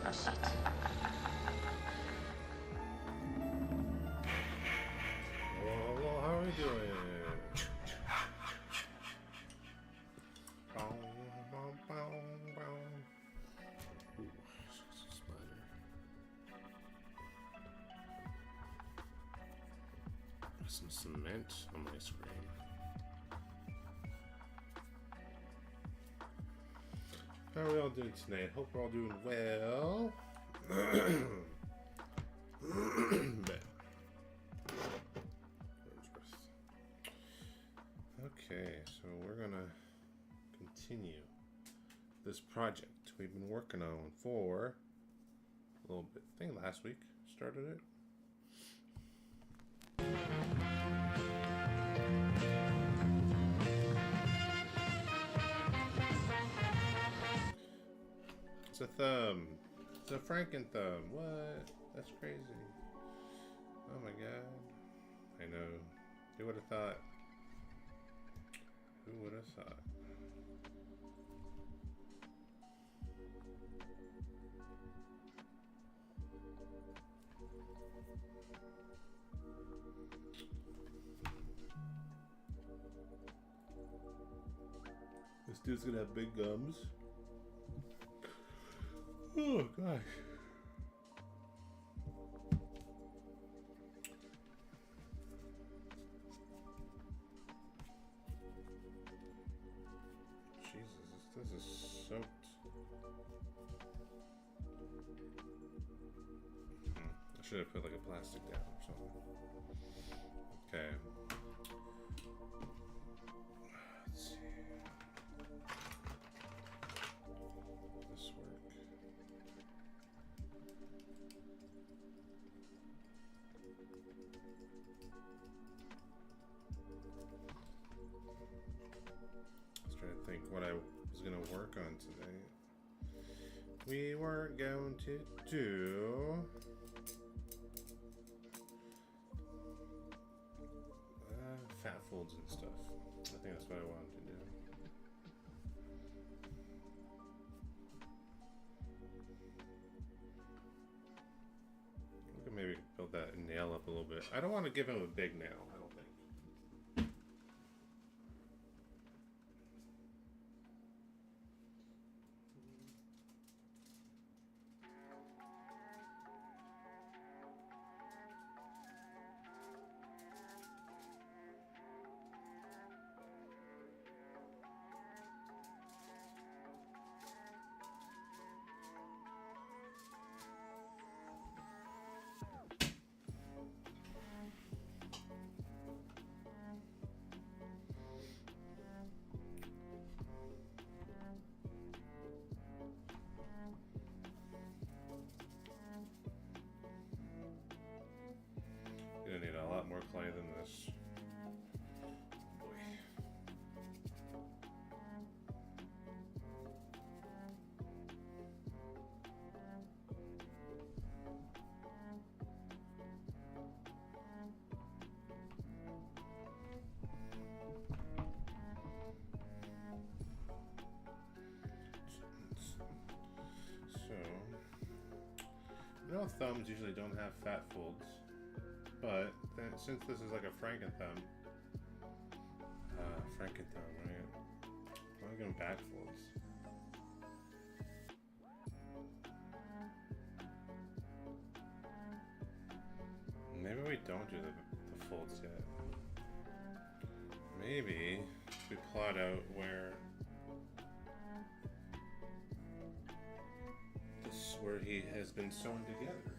Hello, how are we doing? Ooh, spider. Some cement on my screen. How are we all doing tonight? Hope we're all doing well. Okay, so we're gonna continue this project we've been working on for a little bit. I think last week started it. It's a thumb. It's a Franken thumb. What? That's crazy. Oh my god. I know. Who would have thought? Who would have thought? This dude's gonna have big gums. Oh gosh. Jesus, this is soaked. I should have put like a plastic down or something. Okay. Let's see. Will this work? I was trying to think what I was going to work on today. We weren't going to do fat folds and stuff. I think that's what I wanted to do. We can maybe build that nail up a little bit. I don't want to give him a big nail, I don't think. Gonna need a lot more clay than this. Boy. So, you know, thumbs usually don't have fat folds. But then, since this is like a Franken thumb, right? I'm going back folds. Maybe we don't do the folds yet. Maybe we plot out where he has been sewn together.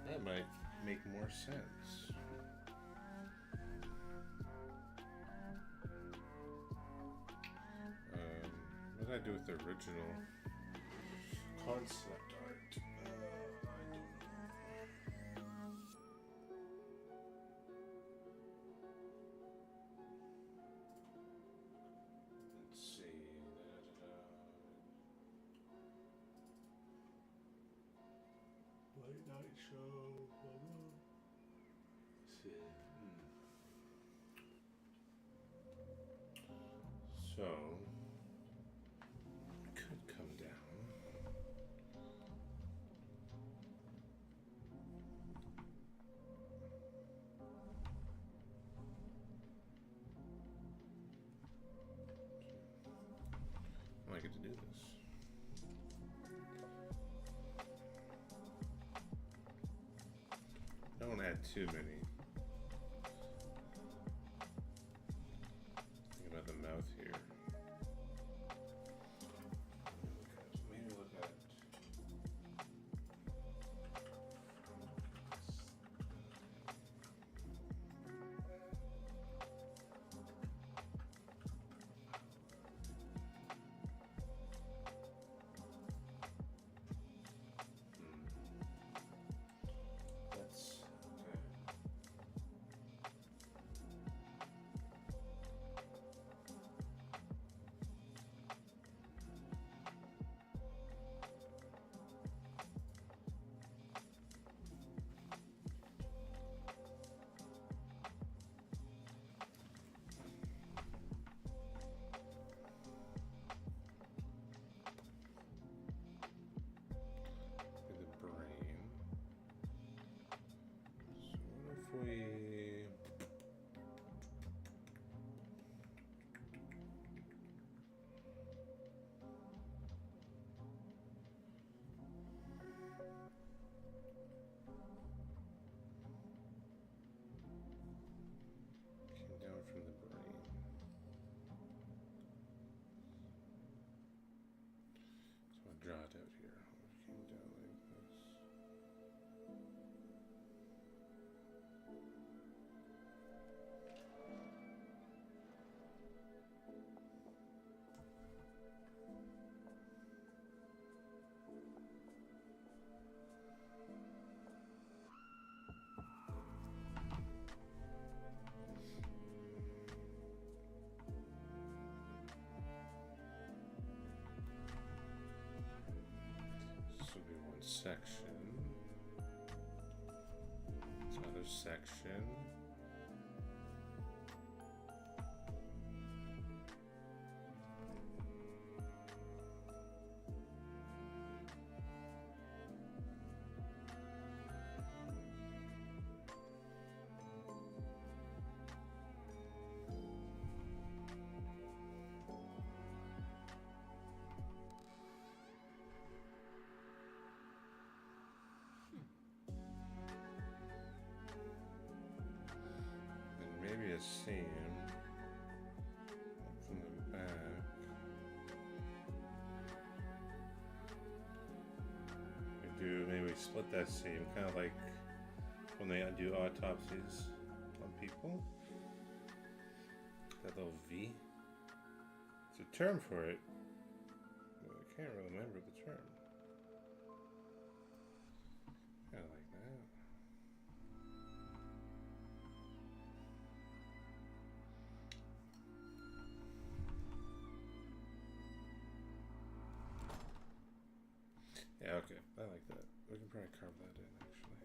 That might make more sense. What did I do with the original concept art? I don't know. Let's see. Late night show. Blah, blah. Let's see. So, it could come too many. Think about the mouth here. Maybe look at we came down from the brain. So I'll draw it out here. Came down like this. Section. This other section. Maybe a seam from the back. Maybe we split that seam, kind of like when they do autopsies on people. That little V. It's a term for it, but I can't really remember the term. Kind of like that. Yeah, okay, I like that. We can probably carve that in, actually.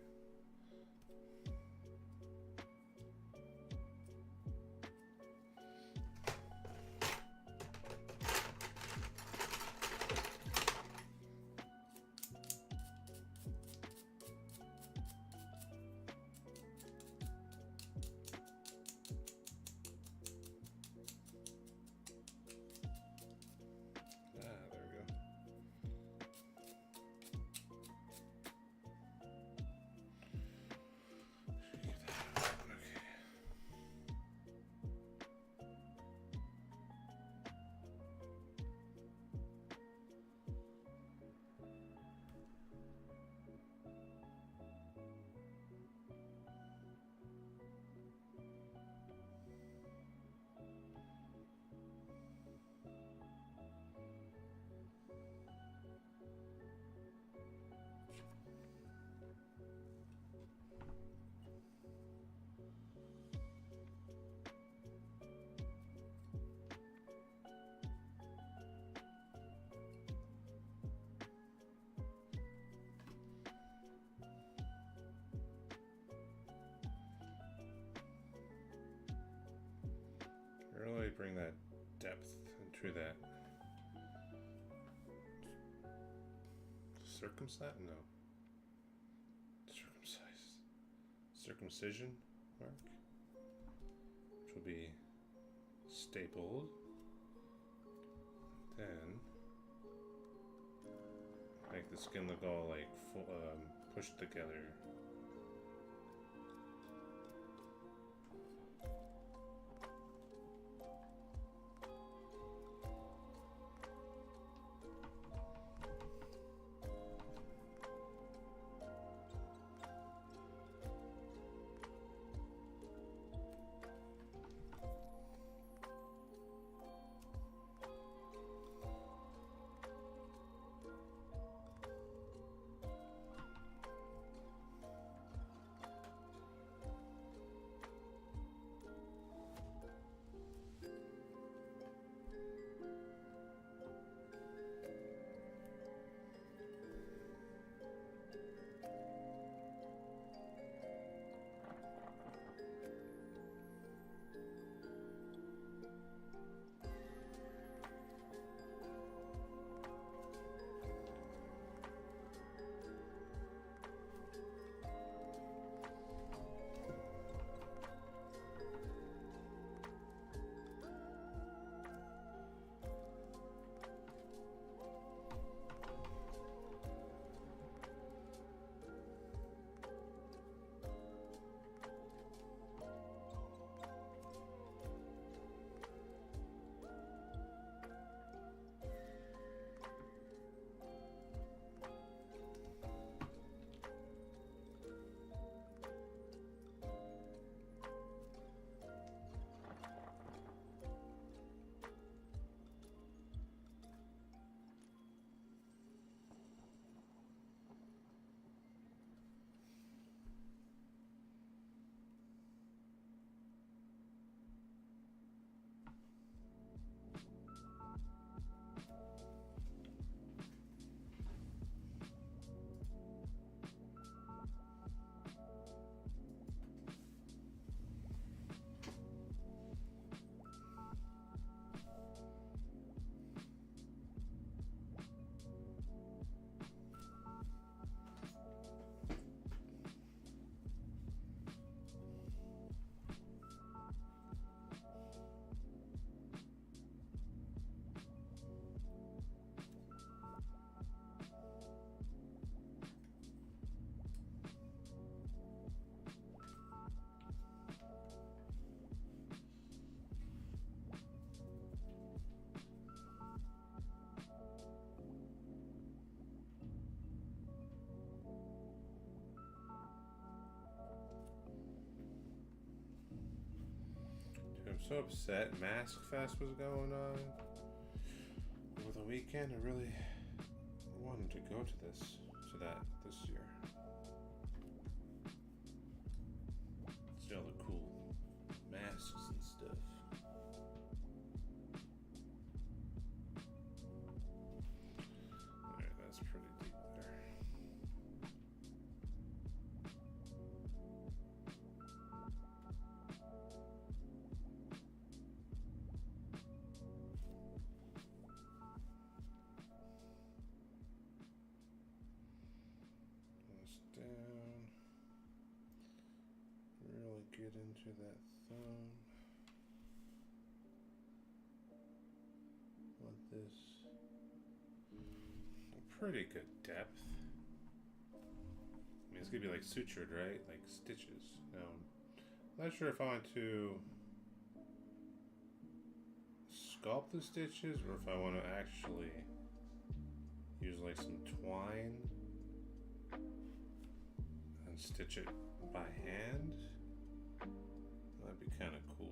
Really bring that depth into that. Circumcise? No. Circumcise. Circumcision mark. Which will be stapled. Then make the skin look all like pushed together. so upset. Mask Fest was going on over the weekend. I really wanted to go to that this year. See all the cool masks and stuff. Alright, that's pretty deep there. Down, really get into that thumb. Want this a pretty good depth. I mean, it's gonna be like sutured, right? Like stitches. Now, I'm not sure if I want to sculpt the stitches or if I want to actually use like some twine and stitch it by hand. That'd be kind of cool.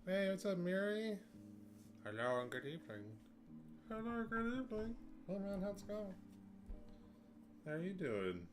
Hey, what's up, Miri? Hello and good evening. Hello, good evening. Hey man, how's it going? How are you doing?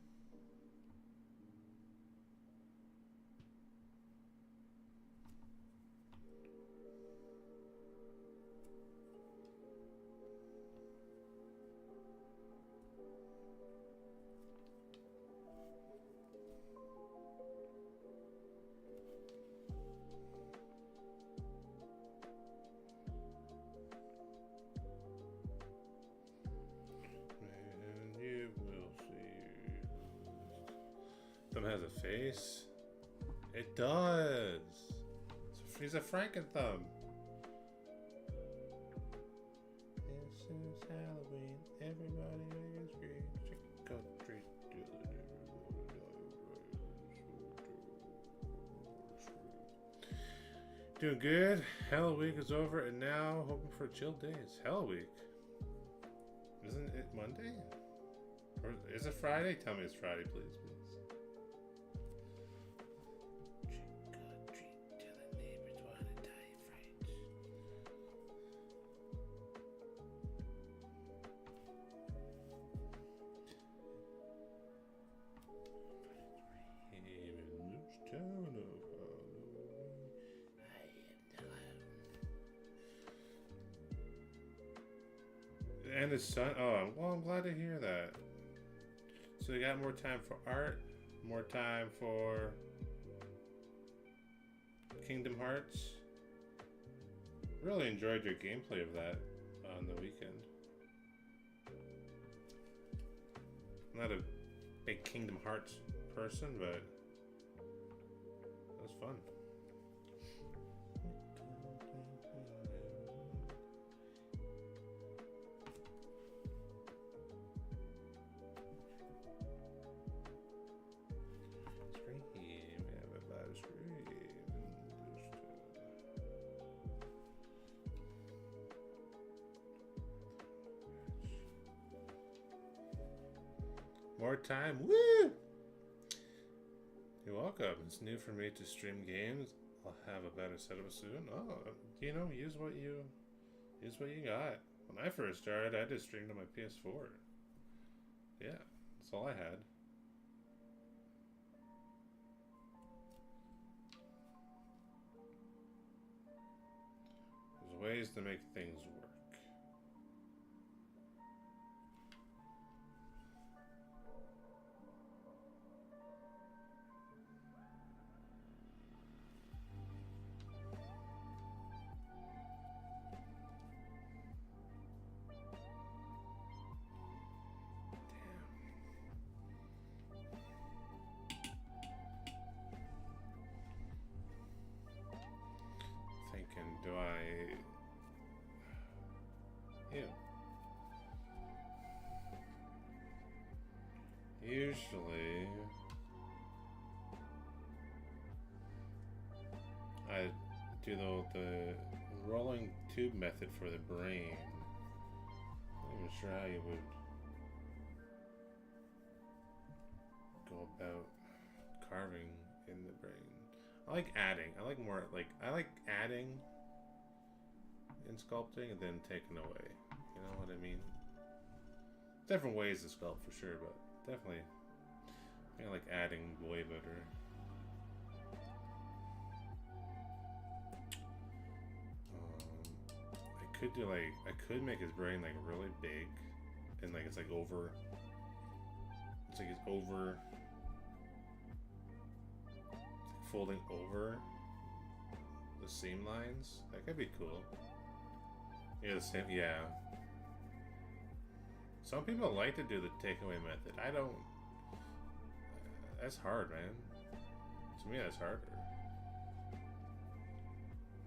Thumb has a face? It does! He's a Franken-thumb. This is Halloween. Everybody is great. Trick or treat. Doing good. Halloween is over and now hoping for chill days. Halloween. Isn't it Monday? Or is it Friday? Tell me it's Friday, please. And his son. Oh, well, I'm glad to hear that. So you got more time for art, more time for Kingdom Hearts. Really enjoyed your gameplay of that on the weekend. I'm not a big Kingdom Hearts person, but it was fun. More time, woo! You're welcome. It's new for me to stream games. I'll have a better setup soon. Oh, you know, use what you got. When I first started, I just streamed on my PS4. Yeah, that's all I had. There's ways to make things work. Do I... Ew. Usually... I do the rolling tube method for the brain. I'm not even sure how you would go about carving in the brain. I like adding. I like more, like, I like adding in sculpting and then taking away. You know what I mean? Different ways to sculpt for sure, but definitely I like adding way better. I could do like, I could make his brain like really big and like it's like over, it's like it's over, it's like folding over the seam lines. That could be cool. Yeah, the same. Yeah. Some people like to do the takeaway method. I don't. That's hard, man. To me, that's harder.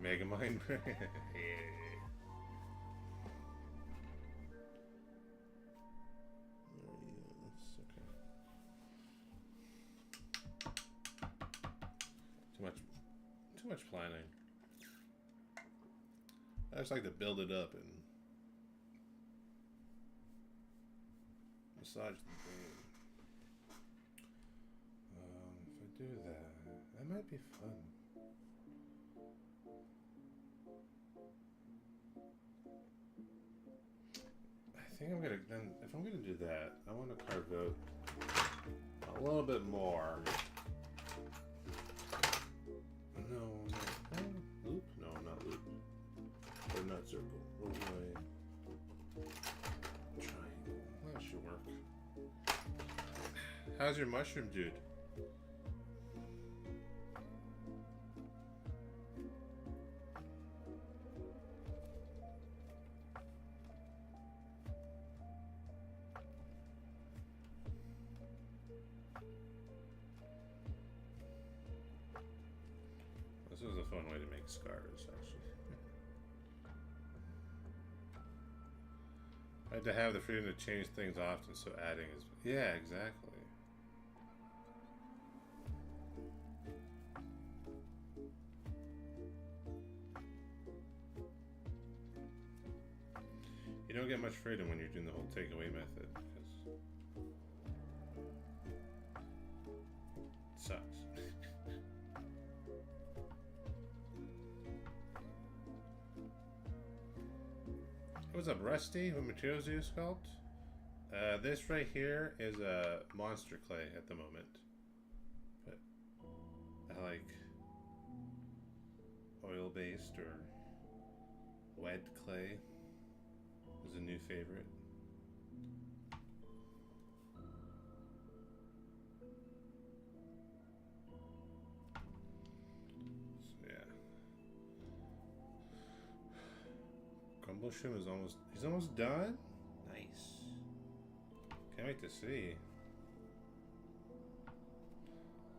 Megamind. Yeah. Okay. Too much planning. I just like to build it up and massage the brain. If I do that might be fun. I think I'm gonna then. If I'm gonna do that, I want to carve out a little bit more. Loop? No, not loop. Or not circle. What was my triangle? That should work. How's your mushroom, dude? This was a fun way to make scars, actually. I had to have the freedom to change things often, so adding is... Yeah, exactly. You don't get much freedom when you're doing the whole takeaway method, because it sucks. What's up, Rusty? What materials do you sculpt? This right here is a monster clay at the moment. But I like oil-based or WED Clay is a new favorite. Mushroom is almost, he's almost done? Nice. Can't wait to see.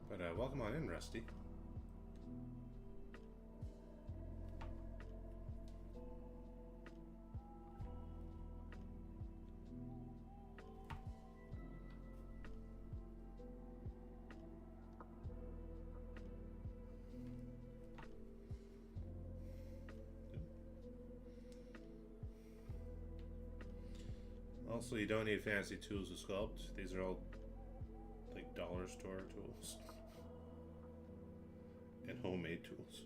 But welcome on in, Rusty. Also, you don't need fancy tools to sculpt. These are all like dollar store tools. And and homemade tools.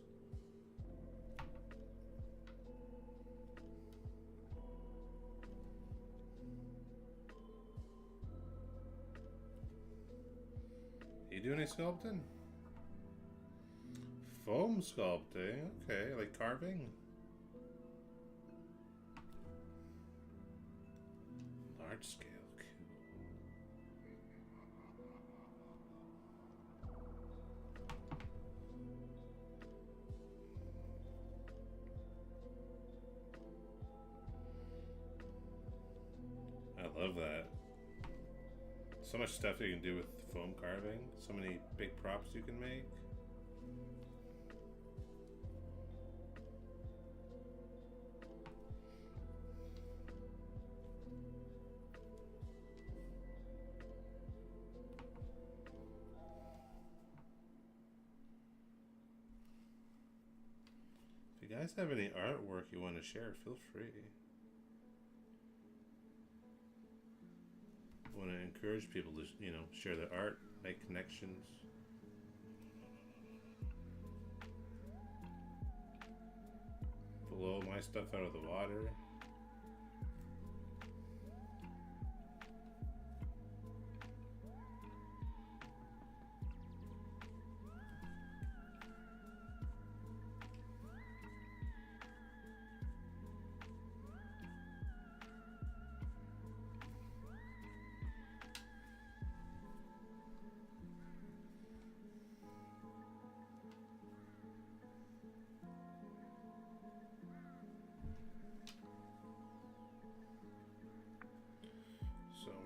You do any sculpting? Foam sculpting, okay, like carving. Large scale, cool. I love that. So much stuff you can do with foam carving. So many big props you can make. If you guys have any artwork you want to share, feel free. I want to encourage people to, you know, share their art, make connections. Blow my stuff out of the water.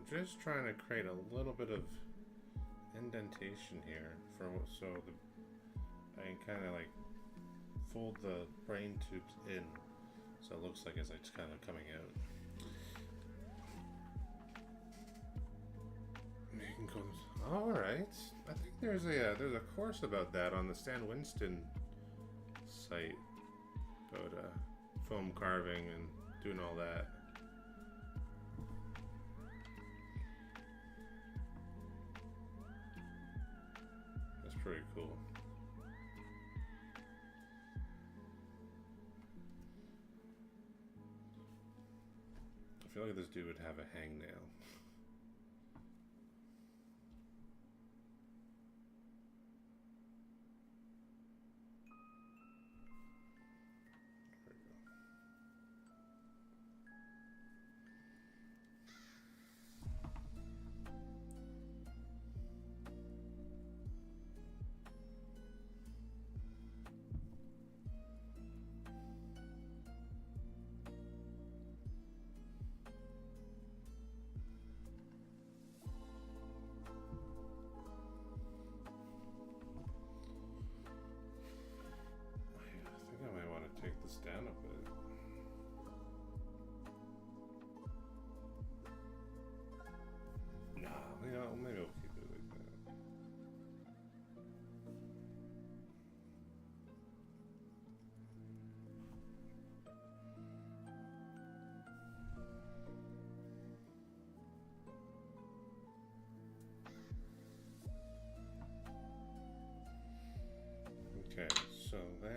Just trying to create a little bit of indentation here so I can kind of like fold the brain tubes in so it looks like it's kind of coming out. All right, I think there's a course about that on the Stan Winston site about foam carving and doing all that. Pretty cool. I feel like this dude would have a hangnail. This down a bit. Nah, you know, maybe we'll keep it like that. Okay, so that.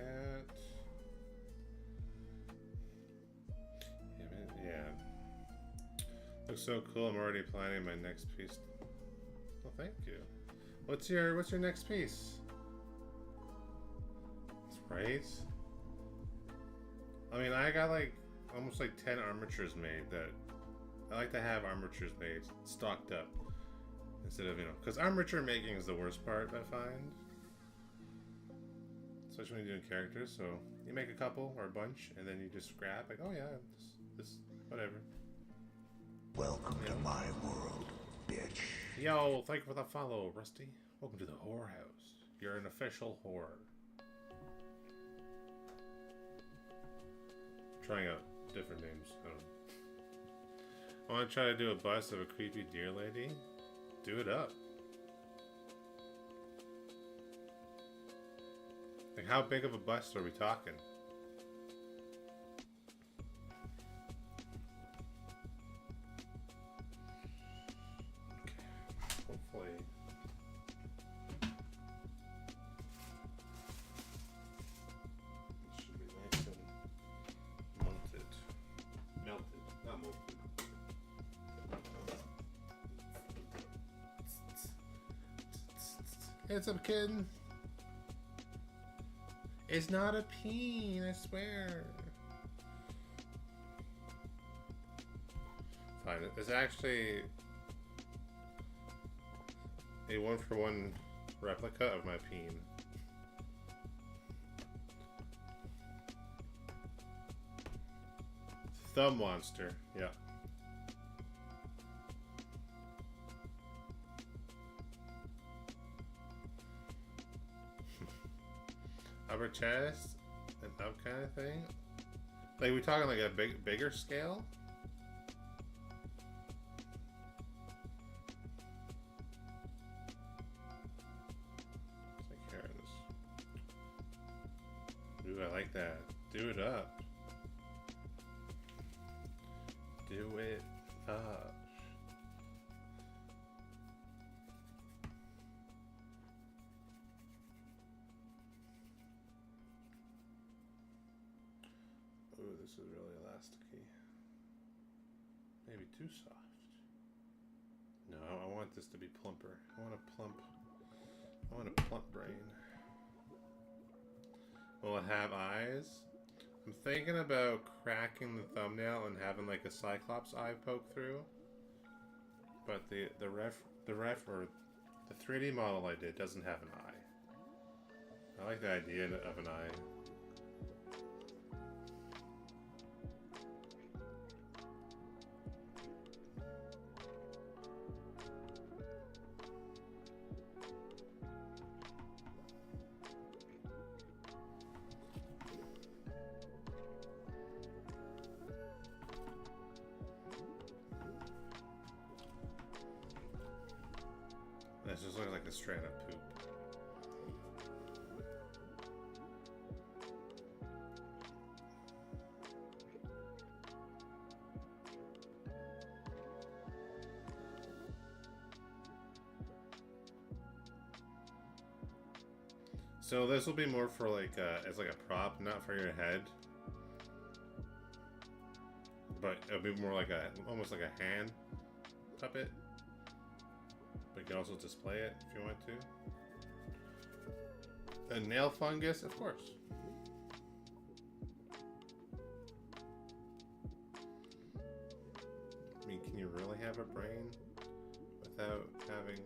Looks so cool. I'm already planning my next piece. Well, thank you. What's your next piece? That's right. I mean, I got like almost like 10 armatures made that I like to have armatures made stocked up instead of, you know, because armature making is the worst part I find. Especially when you're doing characters. So you make a couple or a bunch and then you just scrap like, oh yeah, this whatever. Welcome to my world, bitch. Yo, thank you for the follow, Rusty. Welcome to the whorehouse. You're an official whore. Trying out different names. I want to try to do a bust of a creepy deer lady. Do it up. Like, how big of a bust are we talking? It's a kid. It's not a peen, I swear. Fine, it's actually a 1-for-1 replica of my peen. Thumb monster, yeah. Upper chest and up kind of thing. Like, we talking like a bigger scale? It's like here it is. Ooh, I like that. Do it up. Do it up. Ooh, this is really elasticy. Maybe too soft. No, I want this to be plumper. I want a plump brain. Will it have eyes? I'm thinking about cracking the thumbnail and having like a Cyclops eye poke through. But the 3D model I did doesn't have an eye. I like the idea of an eye. This just looks like a strand of poop. So this will be more for like as like a prop, not for your head. But it'll be more like almost like a hand puppet. But you can also display it if you want to. A nail fungus, of course. I mean, can you really have a brain without having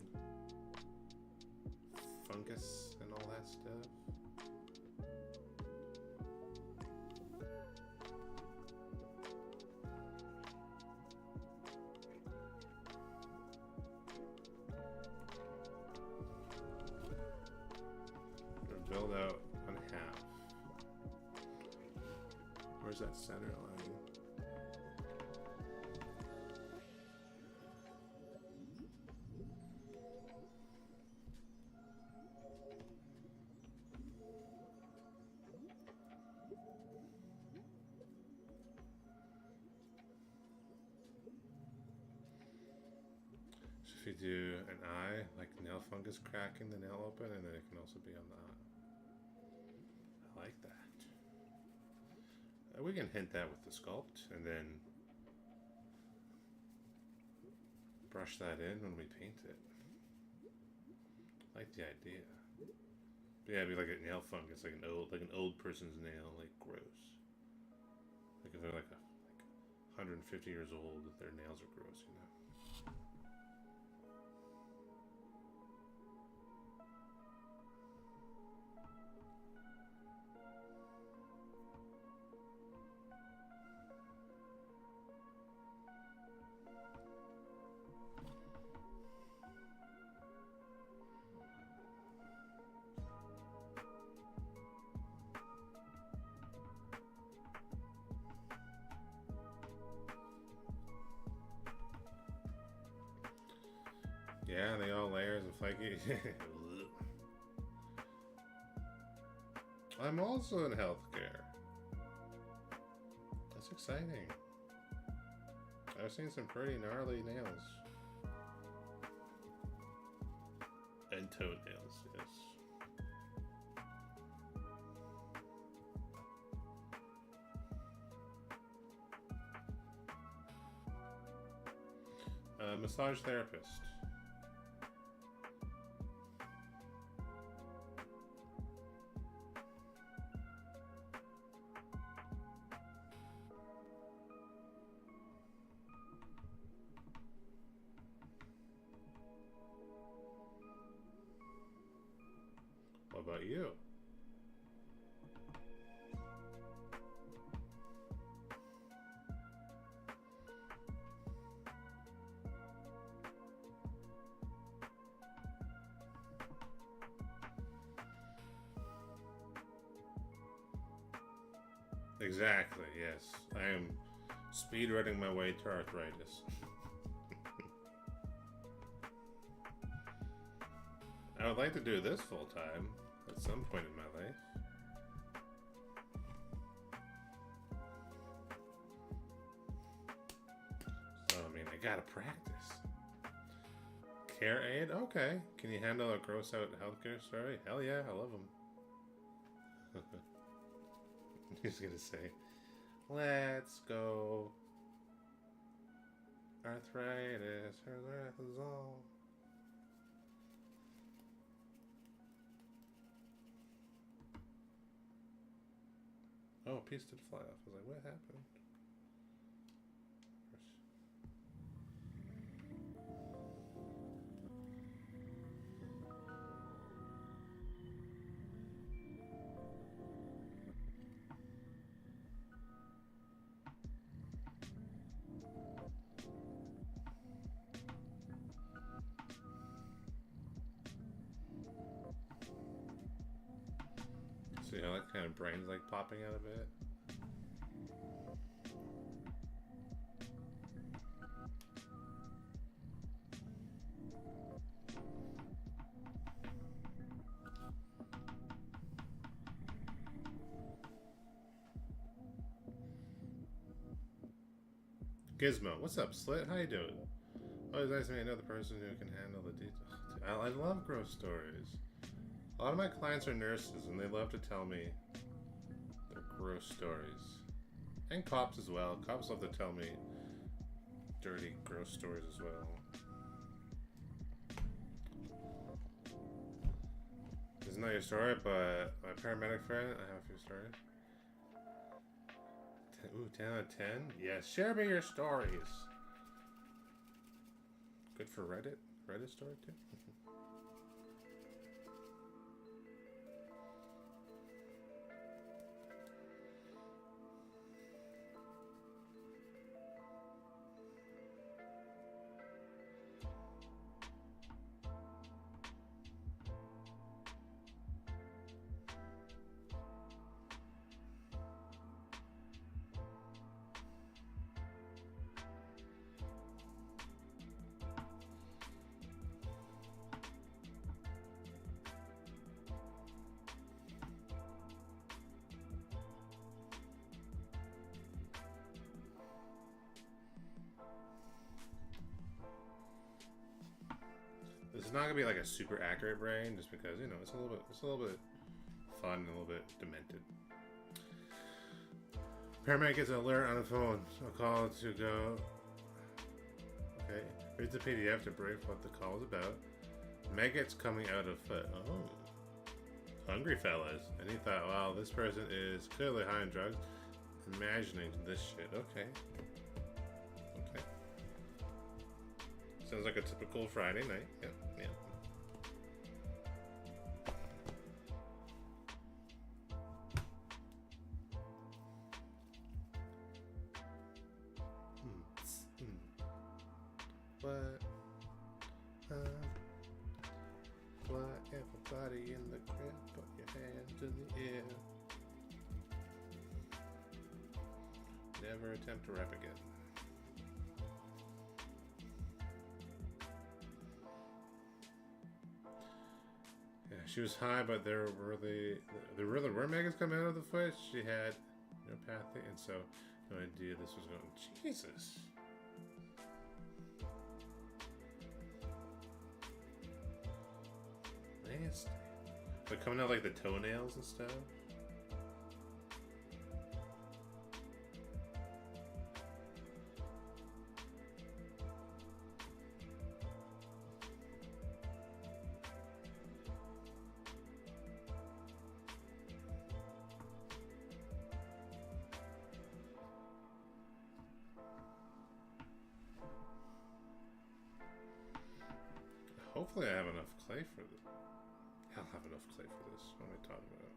fungus and all that stuff? Build out on half. Where's that center line? So if you do an eye, like nail fungus cracking the nail open, and then it can also be on the eye. I like that. We can hint that with the sculpt and then brush that in when we paint it. I like the idea. But yeah, it'd be like a nail fungus, like an old person's nail, like gross. Like if they're like 150 years old, their nails are gross, you know. Yeah, they all layers of flaky. I'm also in healthcare. That's exciting. I've seen some pretty gnarly nails. And toenails, yes. Massage therapist. about you? Exactly, yes. I am speedrunning my way to arthritis. I would like to do this full time at some point in my life. So, I mean, I gotta practice. Care aid? Okay. Can you handle a gross out healthcare story? Hell yeah, I love them. He's gonna say, let's go. Arthritis, her wrath is all. Oh, a piece did fly off. I was like, what happened? See how that kind of brain's like popping out of it? Gizmo, what's up, Slit? How you doing? Always nice to meet another person who can handle the details. I love gross stories. A lot of my clients are nurses, and they love to tell me their gross stories. And cops as well. Cops love to tell me dirty, gross stories as well. This is not your story, but my paramedic friend, I have a few stories. Ooh, 10 out of 10? Yes, share me your stories. Good for Reddit? Reddit story too? This is not gonna be like a super accurate brain, just because you know it's a little bit fun and a little bit demented. Paramedic gets an alert on the phone. A call to go. Okay, reads the PDF to brief what the call is about. Maggot's coming out of foot. Oh, hungry fellas. And he thought, wow, this person is clearly high on drugs. Imagining this shit. Okay. Okay. Sounds like a typical Friday night. Yep, yep. What? Everybody in the crib, put your hands in the air. Never attempt to rap again. Yeah, she was high, but there really were maggots coming out of the foot. She had neuropathy, and so no idea this was going. Jesus. Nasty. They're coming out like the toenails and stuff. Hopefully I have enough clay for this. I'll have enough clay for this. What am I talking about?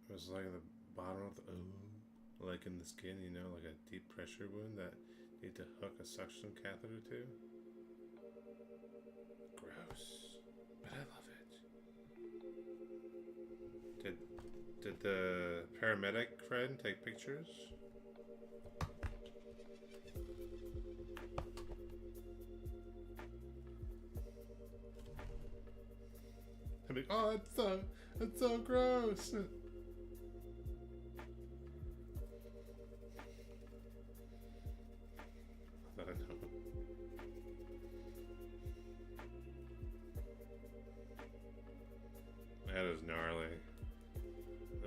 It was like the bottom of the like in the skin, you know, like a deep pressure wound that you need to hook a suction catheter to. Gross, but I love it. Did the paramedic friend take pictures? I'm like, oh, it's so gross. I don't know. That is gnarly.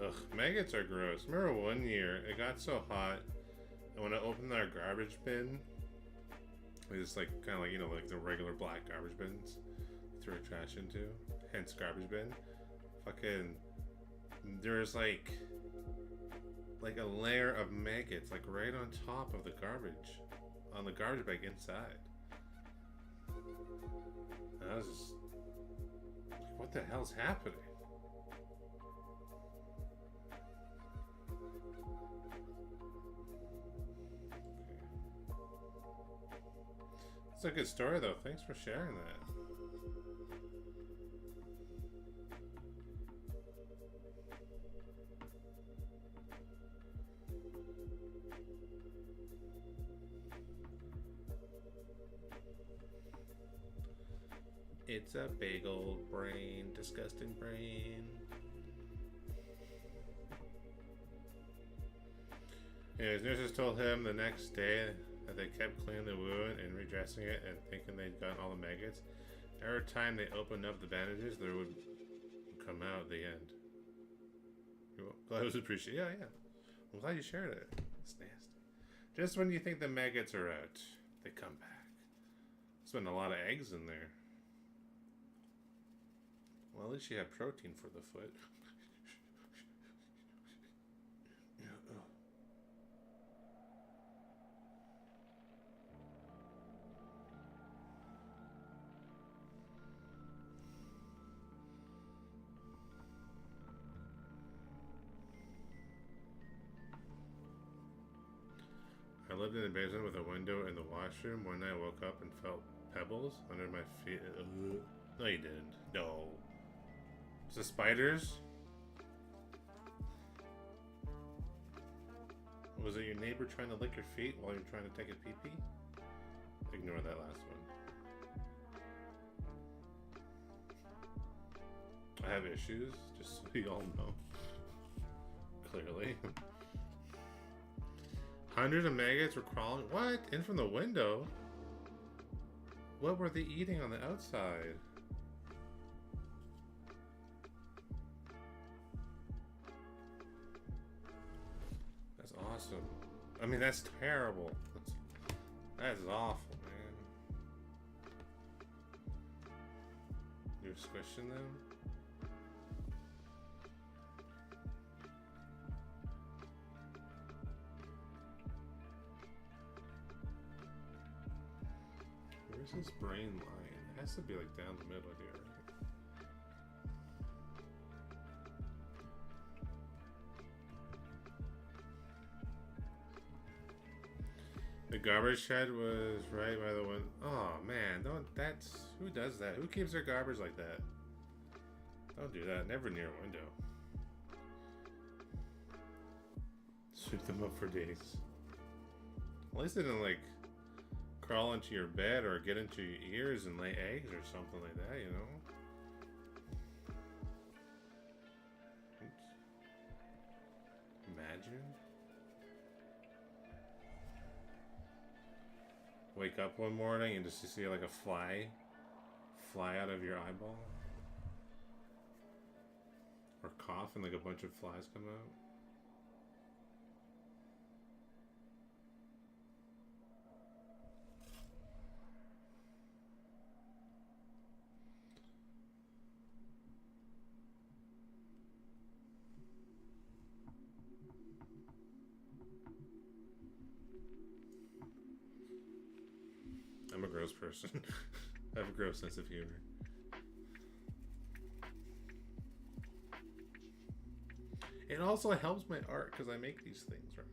Ugh, maggots are gross. Remember one year, it got so hot, and when I opened our garbage bin, it was like, kind of like, you know, like the regular black garbage bins you throw trash into, hence garbage bin. Fucking, there's like a layer of maggots, like right on top of the garbage, on the garbage bag inside. And I was just like, what the hell's happening? It's a good story though. Thanks for sharing that. It's a big old brain, disgusting brain. His nurses told him the next day that they kept cleaning the wound and redressing it and thinking they'd gotten all the maggots. Every time they opened up the bandages, there would come out at the end. Glad it was appreciated. Yeah. I'm glad you shared it. It's nasty. Just when you think the maggots are out, they come back. There's been a lot of eggs in there. Well, at least you have protein for the foot. I lived in a basement with a window in the washroom. One night I woke up and felt pebbles under my feet. No, you didn't. No. Is it spiders? Was it your neighbor trying to lick your feet while you're trying to take a pee-pee? Ignore that last one. I have issues, just so you all know. Clearly. Hundreds of maggots were crawling. What? In from the window? What were they eating on the outside? That's awesome. I mean, that's terrible. That's awful, man. You're squishing them? Where's his brain line? It has to be like down the middle here, right? The garbage shed was right by the window. Oh man, that's who does that? Who keeps their garbage like that? Don't do that. Never near a window. Sweep them up for days. At least they didn't like crawl into your bed or get into your ears and lay eggs or something like that, you know? Oops. Imagine. Wake up one morning and just see like a fly out of your eyeball. Or cough and like a bunch of flies come out. gross person. I have a gross sense of humor. It also helps my art because I make these things, right?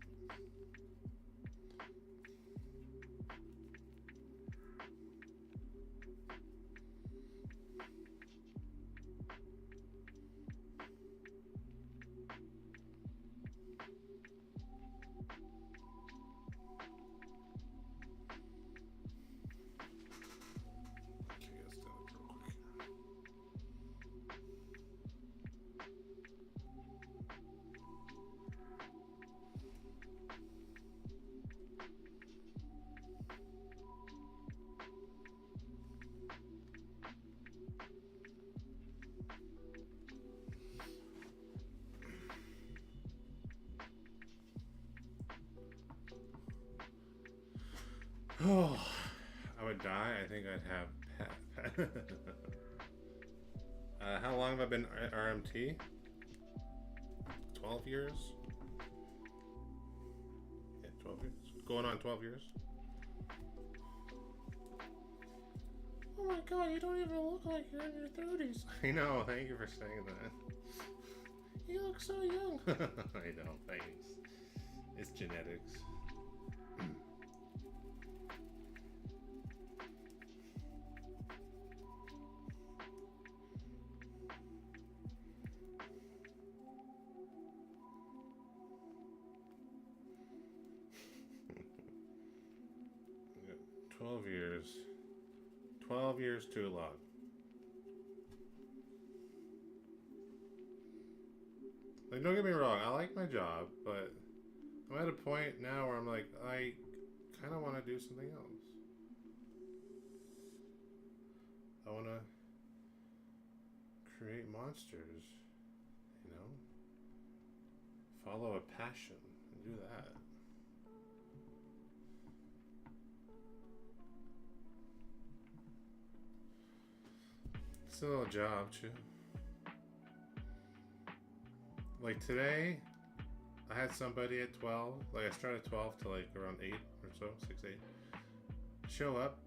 Oh, I would die. I think I'd have. How long have I been RMT? 12 years? Yeah, 12 years. Going on 12 years. Oh my god, you don't even look like you're in your 30s. I know, thank you for saying that. You look so young. I know, thanks. It's genetics. Yeah, 12 years. 12 years too long. Like, don't get me wrong, I like my job, but I'm at a point now where I'm like, I kind of want to do something else. I want to create monsters, you know? Follow a passion and do that. It's a little job, too. Like today, I had somebody at 12, like I started at 12 to like around 8 or so, 6, 8. Show up,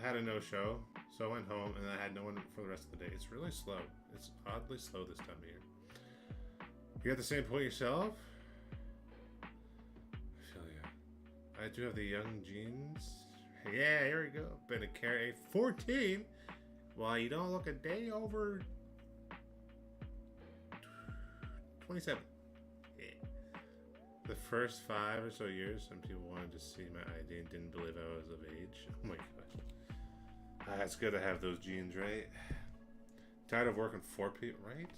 I had a no-show, so I went home and I had no one for the rest of the day. It's really slow. It's oddly slow this time of year. You at the same point yourself? I feel ya. I do have the young genes. Yeah, here we go. Been a carry 14. Well, you don't look a day over 27. Yeah. The first 5 or so years, some people wanted to see my ID and didn't believe I was of age. Oh my gosh. It's good to have those genes, right? Tired of working for people, right?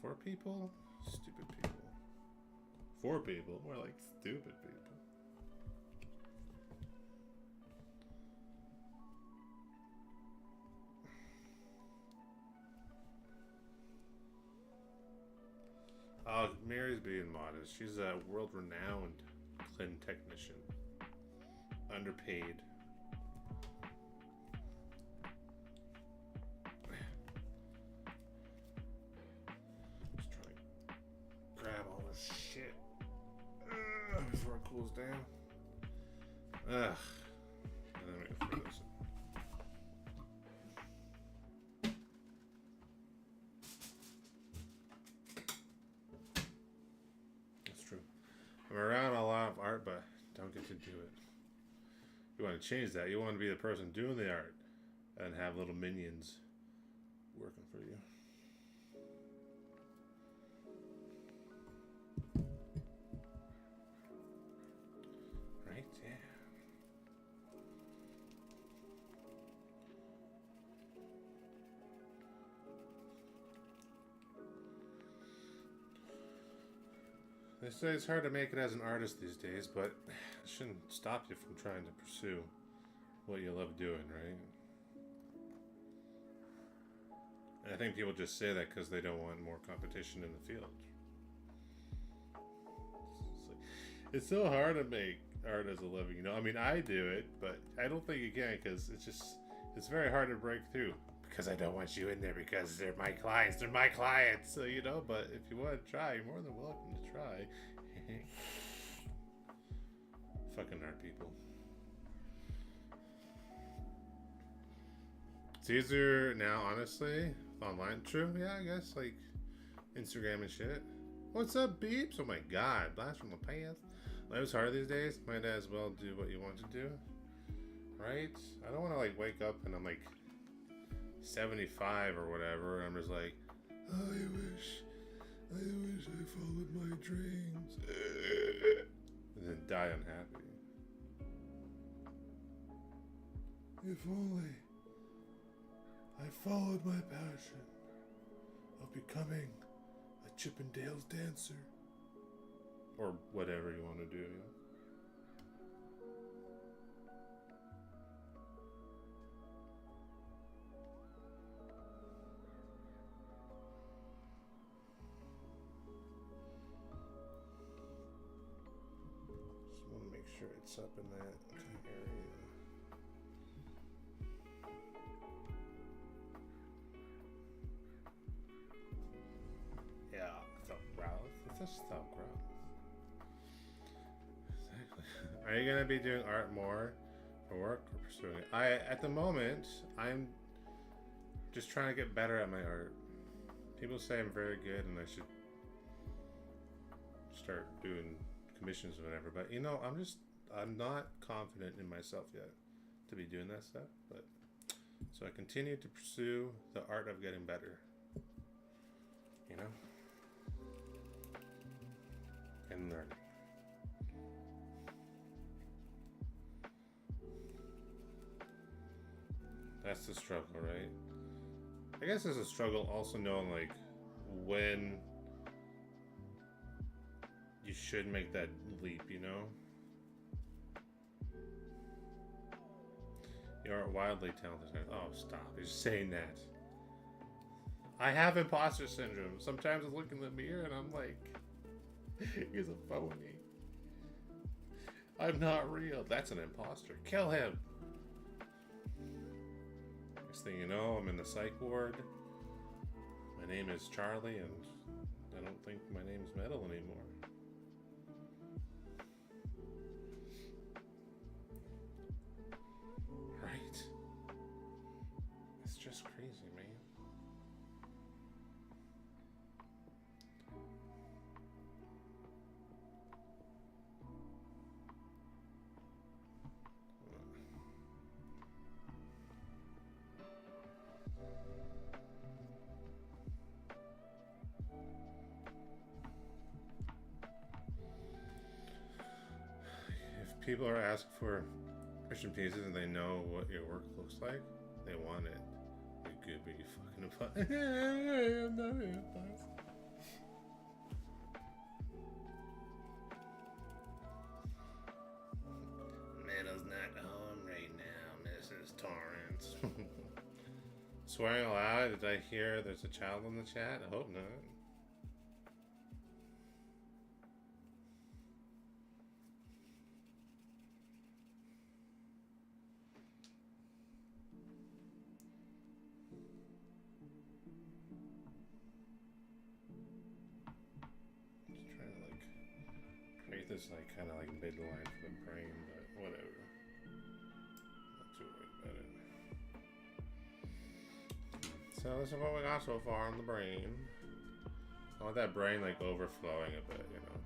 4 people? Stupid people. 4 people? More like stupid people. Oh, Mary's being modest. She's a world-renowned Clinton technician. Underpaid. Just trying to grab all this shit before it cools down. Ugh. And then we can throw this in. I'm around a lot of art, but don't get to do it. You want to change that. You want to be the person doing the art and have little minions working for you. Right? Yeah. They say it's hard to make it as an artist these days, but it shouldn't stop you from trying to pursue what you love doing, right? And I think people just say that because they don't want more competition in the field. It's so hard to make art as a living, you know? I mean, I do it, but I don't think you can because it's very hard to break through. Because I don't want you in there because they're my clients. They're my clients. So, you know, but if you want to try, you're more than welcome to try. Fucking art people. It's easier now, honestly. Online, true. Yeah, I guess like Instagram and shit. What's up, beeps? Oh my god, blast from the past. Life's hard these days. Might as well do what you want to do, right? I don't want to like wake up and I'm like 75 or whatever, and I'm just like, I wish I followed my dreams, and then die unhappy. If only I followed my passion of becoming a Chippendales dancer. Or whatever you want to do, yeah. Just want to make sure it's up in that area. Yeah, stop growth. Let's just stop growth. Exactly. Are you gonna be doing art more for work or pursuing it? At the moment, I'm just trying to get better at my art. People say I'm very good and I should start doing commissions or whatever, but you know, I'm not confident in myself yet to be doing that stuff, but so I continue to pursue the art of getting better, you know, and learning. That's the struggle, right? I guess it's a struggle also knowing like when you should make that leap, you know? You are wildly talented. Oh, stop. You're saying that. I have imposter syndrome. Sometimes I look in the mirror and I'm like, he's a phony. I'm not real. That's an imposter. Kill him. Next thing you know, I'm in the psych ward. My name is Charlie, and I don't think my name's Metal anymore. Right? It's just crazy, man. People are asking for Christian pieces and they know what your work looks like, they want it. You could be fucking I'm not an imposter. Metal's not home right now, Mrs. Torrance. Swearing aloud, did I hear there's a child in the chat? I hope not. This like kind of like midline for the brain, but whatever. Not too worried about it. So this is what we got so far on the brain. I want that brain like overflowing a bit, you know.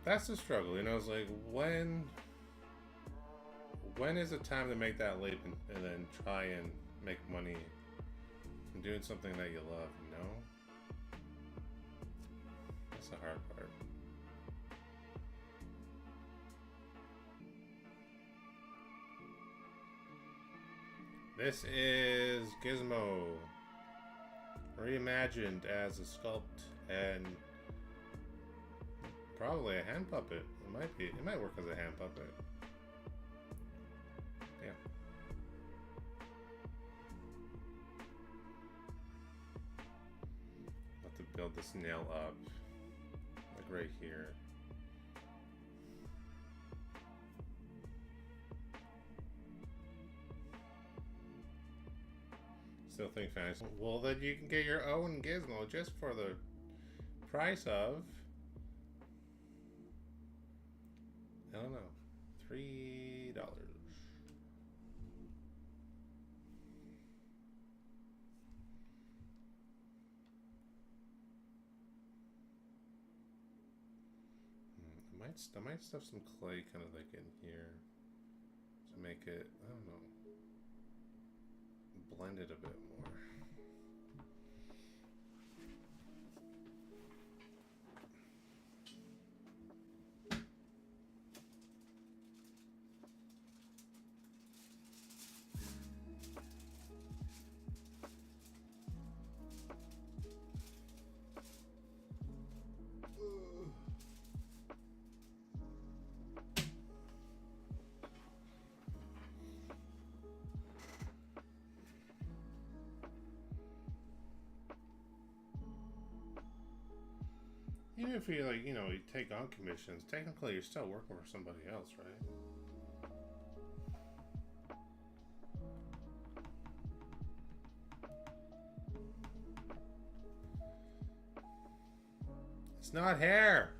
That's the struggle, you know. It's like when is it time to make that leap and then try and make money from doing something that you love, you know? That's the hard part. This is Gizmo, reimagined as a sculpt and probably a hand puppet. It might work as a hand puppet. Yeah. Have to build this nail up, like right here. Still think fancy. Well, then you can get your own gizmo just for the price of $3. I might stuff some clay kind of like in here to make it, I don't know, blend it a bit more. Even if you like, you know, you take on commissions, technically you're still working for somebody else, right? It's not hair.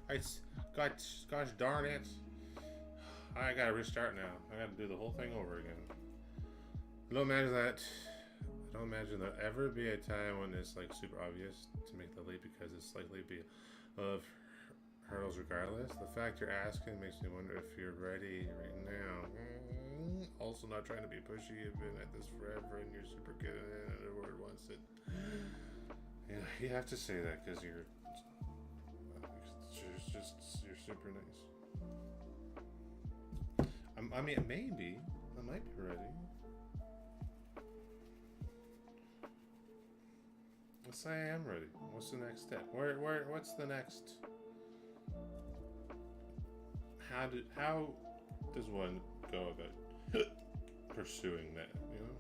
Gosh darn it. I gotta restart now. I gotta do the whole thing over again. I don't imagine there'll ever be a time when it's like super obvious to make the leap because it's likely to be of hurdles regardless. The fact you're asking makes me wonder if you're ready right now. Also not trying to be pushy, you've been at this forever and you're super good at it and everyone wants it. Yeah, you have to say that because you're super nice. I mean, maybe I might be ready. Let's say I am ready. What's the next step? What's the next? How does one go about pursuing that, you know?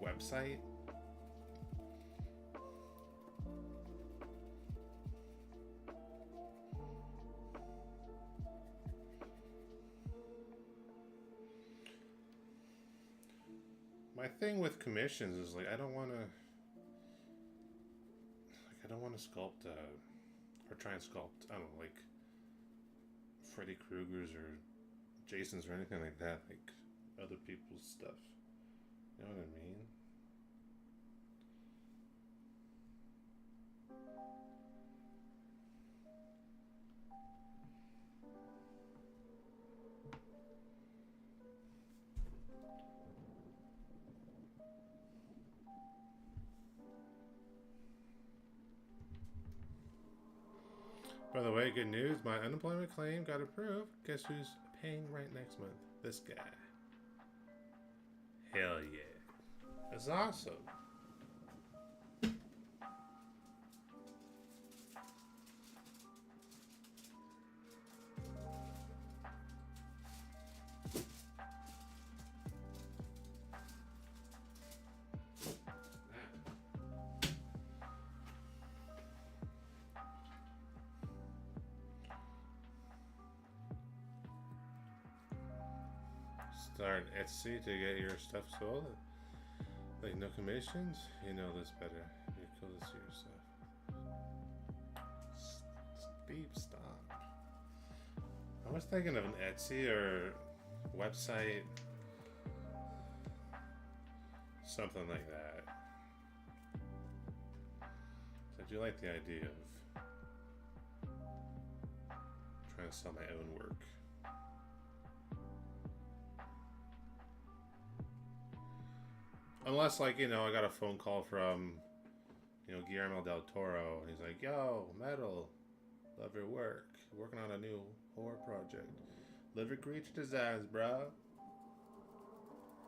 Website? My thing with commissions is like I don't want to sculpt or try and sculpt, I don't know, like Freddy Krueger's or Jason's or anything like that, like other people's stuff. You know what I mean? By the way, good news, my unemployment claim got approved. Guess who's paying rent next month? This guy. Hell yeah. That's awesome. Start Etsy to get your stuff sold. Like no commissions? You know this better. You're cool to see yourself. Steve, stop. I was thinking of an Etsy or website. Something like that. So I do like the idea of trying to sell my own work. Unless, like, you know, I got a phone call from, you know, Guillermo del Toro. And he's like, yo, Metal, love your work. Working on a new horror project. Living Creature Designs, bro.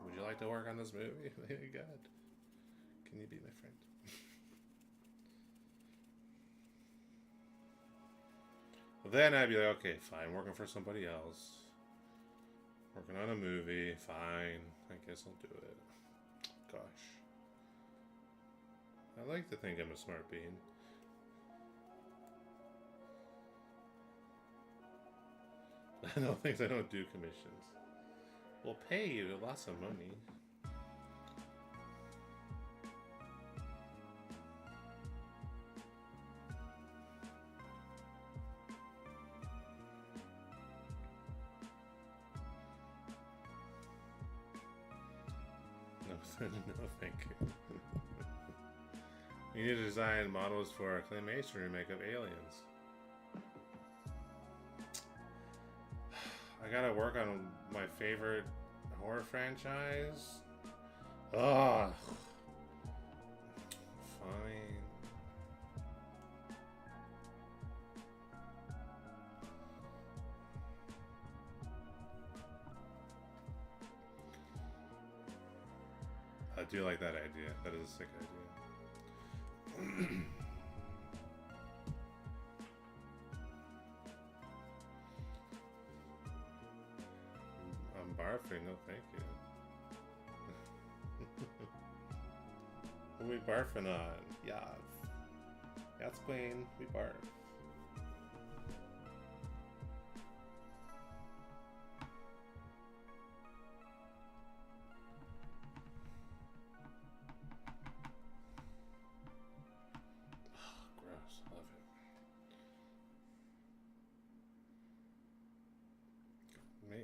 Would you like to work on this movie? My God. Can you be my friend? Well, then I'd be like, okay, fine. Working for somebody else. Working on a movie. Fine. I guess I'll do it. Gosh. I like to think I'm a smart bean. I don't think I don't do commissions. We'll pay you lots of money. No, thank you. We need to design models for a claymation remake of Aliens. I gotta work on my favorite horror franchise. Ugh. Fine. I do like that idea. That is a sick idea. I'm barfing, no thank you. What are we barfing on? Yes. That's Queen. We barf.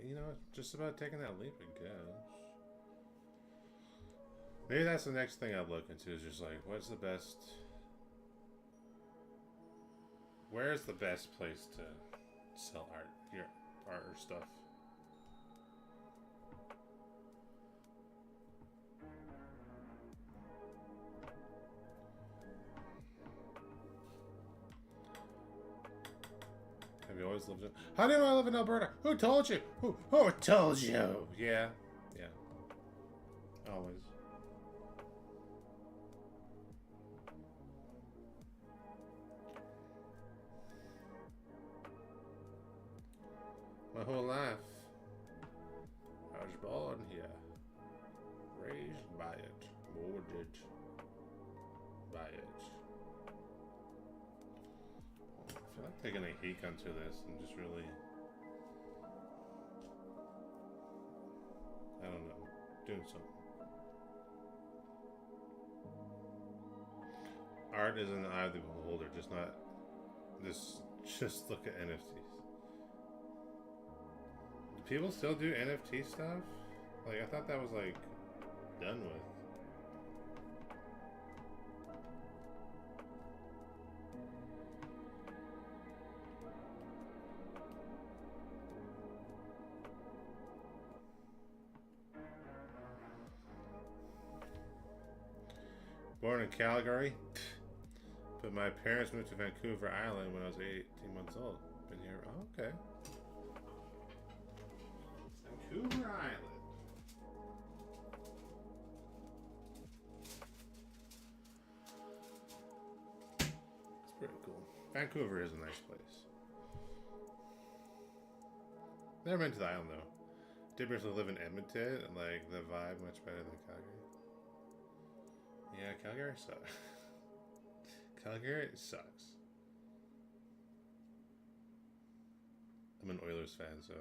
You know, just about taking that leap, I guess. Maybe that's the next thing I'd look into, is just like, what's the best... Where's the best place to sell art, your art or stuff? Have you always lived in... How do I live in Alberta? Who told you? Who told you? Yeah. Yeah. Always. My whole life, I was born here, raised by it, molded by it. I feel like taking a peek onto this and just really, I don't know, doing something. Art is in the eye of the beholder, just look at NFTs. People still do NFT stuff? Like, I thought that was, like, done with. Born in Calgary, but my parents moved to Vancouver Island when I was 18 months old. Been here, oh, okay. Vancouver Island. It's pretty cool. Vancouver is a nice place. Never been to the island though. Did briefly live in Edmonton and like the vibe much better than Calgary. Yeah, Calgary sucks. Calgary sucks. I'm an Oilers fan, so.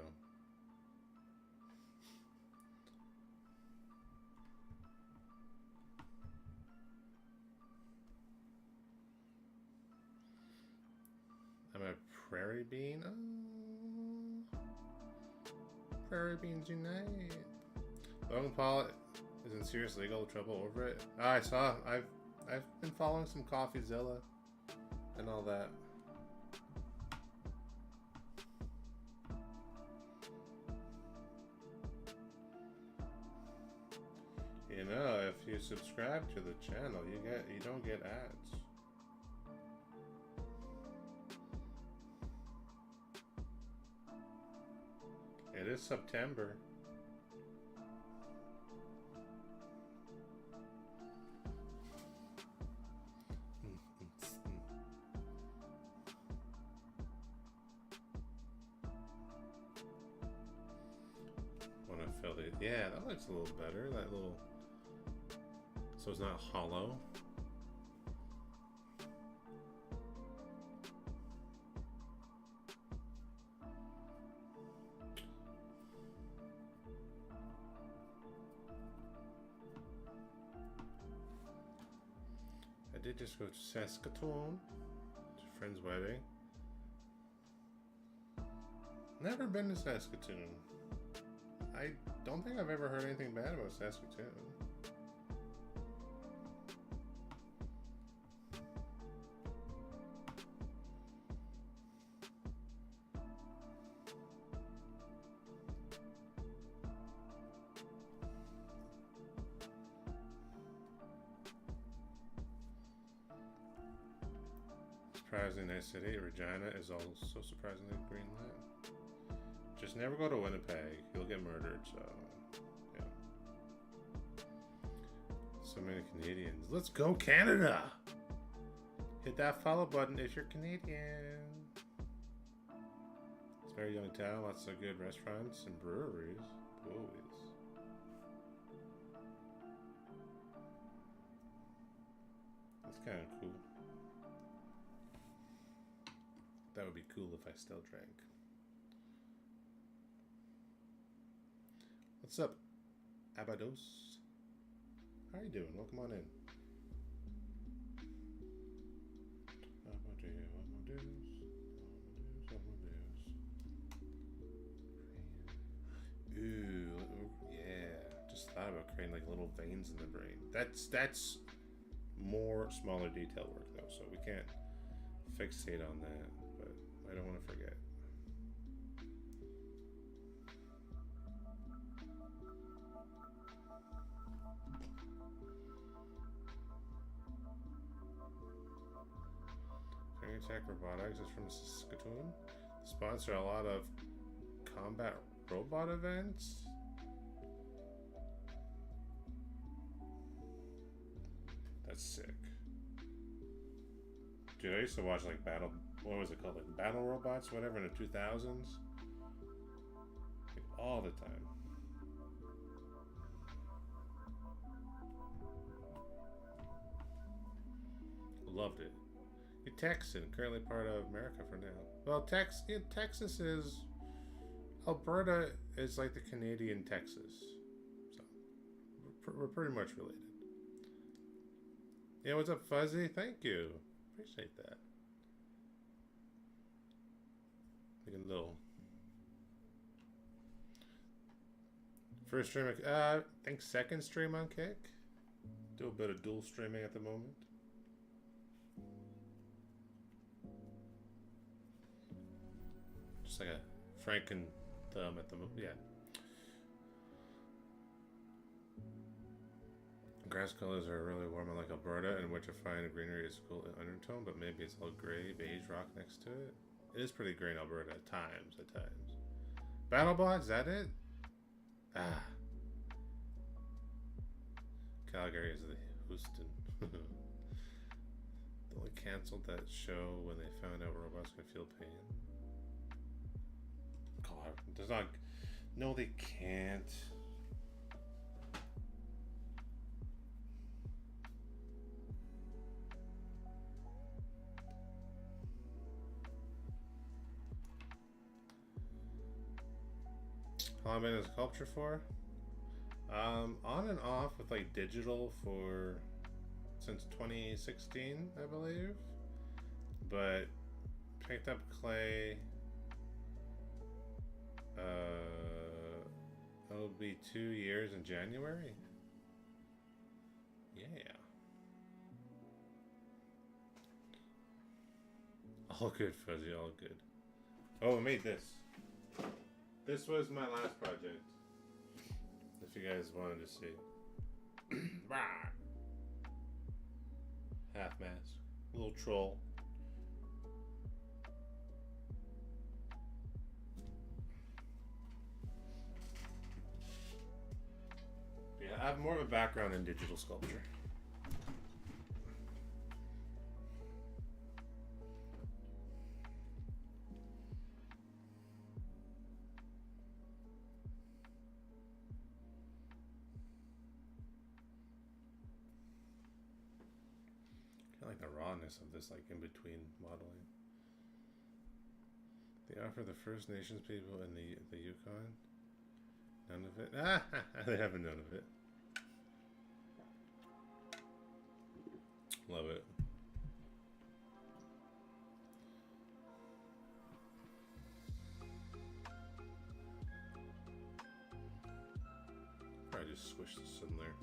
I'm a prairie bean. Oh. Prairie beans unite. Logan Paul is in serious legal trouble over it. Oh, I saw. I've been following some CoffeeZilla and all that. You know, if you subscribe to the channel, you don't get ads. It is September. When I felt it, yeah, that looks a little better. That little, so it's not hollow. I did just go to Saskatoon, to a friend's wedding. Never been to Saskatoon. I don't think I've ever heard anything bad about Saskatoon. surprisingly nice city. Regina is also surprisingly green lit. Just never go to Winnipeg. You'll get murdered, so yeah. So many Canadians. Let's go Canada! Hit that follow button if you're Canadian. It's a very young town, lots of good restaurants and breweries. Always. That's kind of cool. That would be cool if I still drank. What's up, Abados? How are you doing? Welcome on in. Ooh, yeah. Just thought about creating like little veins in the brain. That's more smaller detail work though, so we can't fixate on that. But I don't want to forget. Tech Robotics is from Saskatoon. Sponsor a lot of combat robot events. That's sick. Dude, I used to watch like what was it called? Like Battle Robots, whatever, in the 2000s. Like, all the time. Loved it. You're Texan, currently part of America for now. Well, Texas is... Alberta is like the Canadian Texas. So, we're pretty much related. Yeah, what's up, Fuzzy? Thank you. Appreciate that. Like a little... First stream... I think second stream on Kick. Do a bit of dual streaming at the moment. Just like a Franken thumb at the moment. Yeah. Grass colors are really warm in like Alberta, in which I find greenery is cool in undertone, but maybe it's all gray, beige rock next to it. It is pretty gray in Alberta at times. BattleBot, is that it? Ah. Calgary is the Houston. They only canceled that show when they found out robots can feel pain. God, does not. No, they can't. How long have I been in Sculpture for? On and off with like digital for since 2016, I believe. But picked up clay. It'll be 2 years in January. Yeah. All good, Fuzzy, all good. Oh, I made this. This was my last project. If you guys wanted to see. Half mask. Little troll. Yeah, I have more of a background in digital sculpture. Like the rawness of this, like in between modeling. They offer the First Nations people in the Yukon. None of it. Ah, they haven't none of it. Love it. Probably just squish this in there.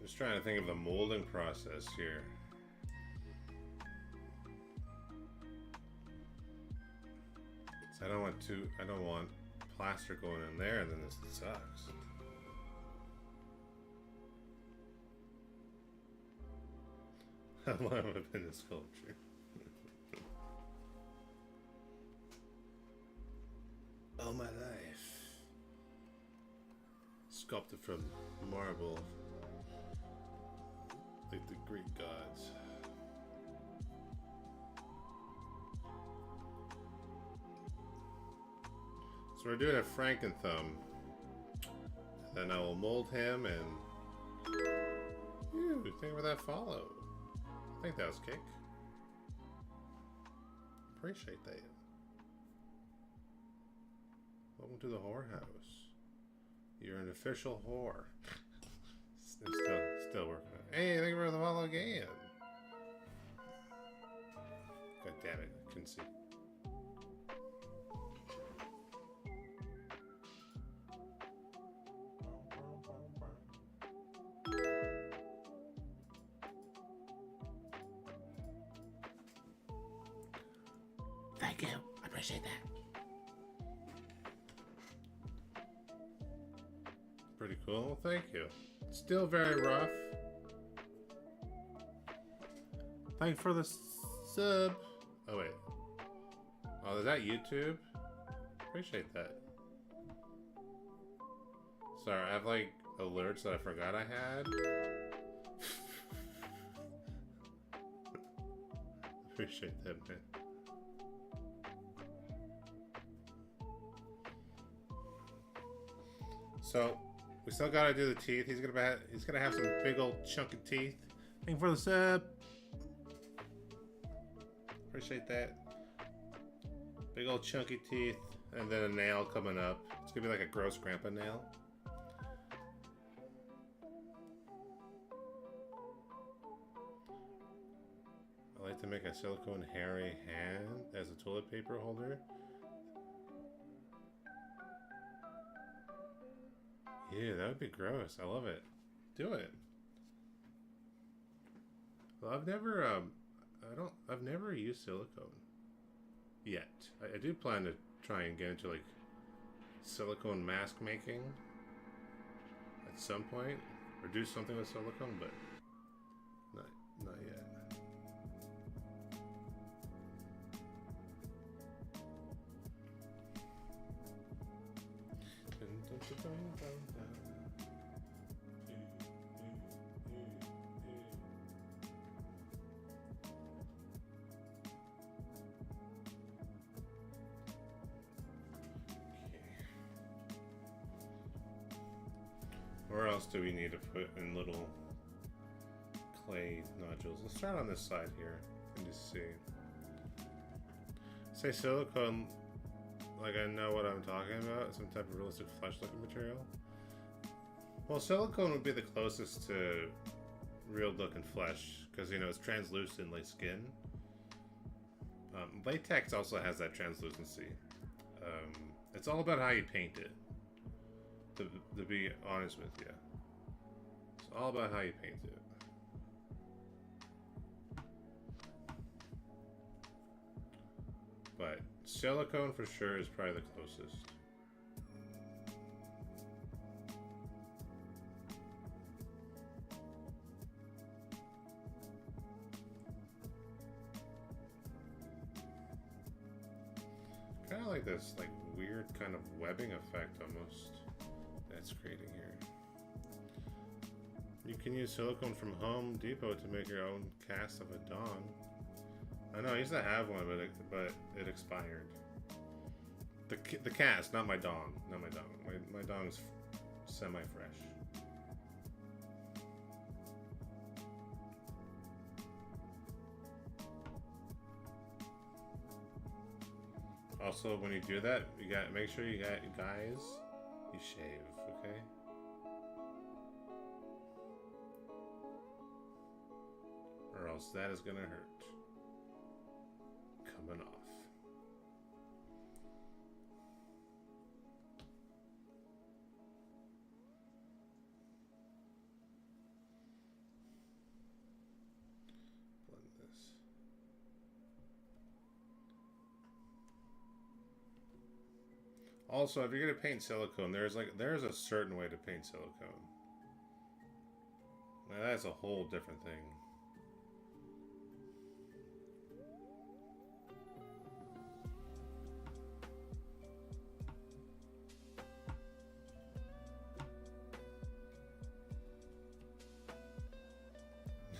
Just trying to think of the molding process here. I don't want plaster going in there, and then this sucks. How long have I been in sculpture? All my life. Sculpted from marble, like the Greek gods. So we're doing a Frankenthumb. Then I will mold him and... Ooh, think about that follow. I think that was kick. Appreciate that. Welcome to the whorehouse. You're an official whore. Still working on it. Hey, thank you for the follow again. God damn it, I couldn't see. Thank you. I appreciate that. Pretty cool. Thank you. Still very rough. Thank you for the sub. Oh, wait. Oh, is that YouTube? Appreciate that. Sorry, I have like alerts that I forgot I had. Appreciate that, man. So, we still gotta do the teeth. He's gonna have some big old chunky teeth. Thank you for the sub. Appreciate that. Big old chunky teeth, and then a nail coming up. It's gonna be like a gross grandpa nail. I like to make a silicone hairy hand as a toilet paper holder. Yeah, that would be gross. I love it. Do it. Well, I've never used silicone yet. I do plan to try and get into like silicone mask making at some point, or do something with silicone, but not yet. Where else do we need to put in little clay nodules? Let's start on this side here and just see. Say silicone, like I know what I'm talking about, some type of realistic flesh-looking material. Well, silicone would be the closest to real-looking flesh, because, you know, it's translucent like skin. Latex also has that translucency. It's all about how you paint it. To be honest with you, it's all about how you paint it. But silicone for sure is probably the closest. Kind of like this, like weird kind of webbing effect almost. That's creating here. You can use silicone from Home Depot to make your own cast of a dong. I know I used to have one, but it expired. The cast, not my dong, not my dong. My dong's semi-fresh. Also, when you do that, you got make sure you shave, okay? Or else that is gonna hurt. Coming off. Blend this. Also, if you're gonna paint silicone, there's a certain way to paint silicone. Now, that's a whole different thing.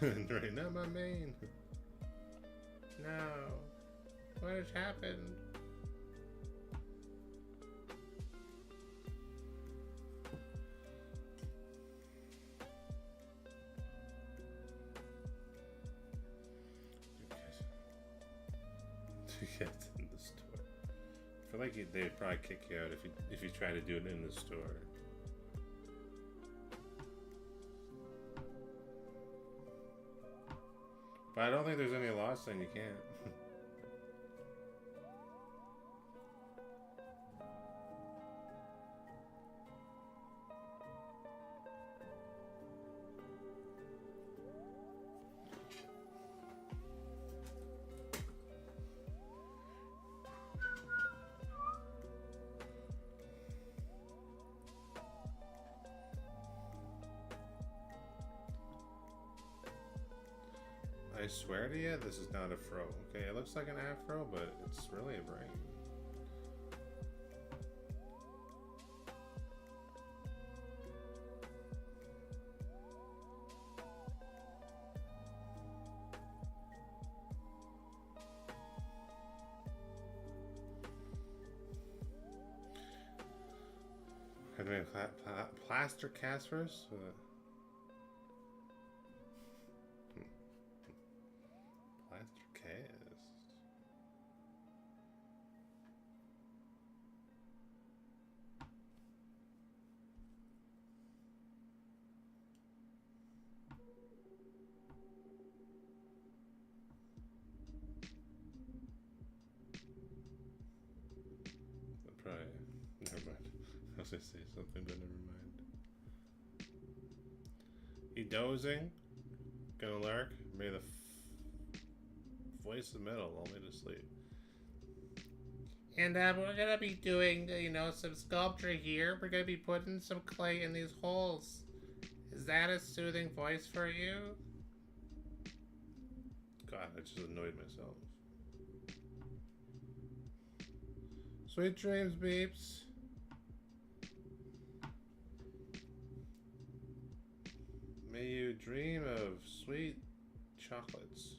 Right, not my main. No. What has happened? To get in the store. I feel like they'd probably kick you out if you try to do it in the store. But I don't think there's any law saying you can't. I swear to you, this is not a fro. Okay, it looks like an afro, but it's really a brain. Are they plaster cast first? Plaster cast. Probably. Never mind. I was gonna say something, but never mind. He dozing? Gonna lurk? May the voice of metal lull me to sleep. And we're gonna be doing, some sculpture here. We're gonna be putting some clay in these holes. Is that a soothing voice for you? God, I just annoyed myself. Sweet dreams, beeps. May you dream of sweet chocolates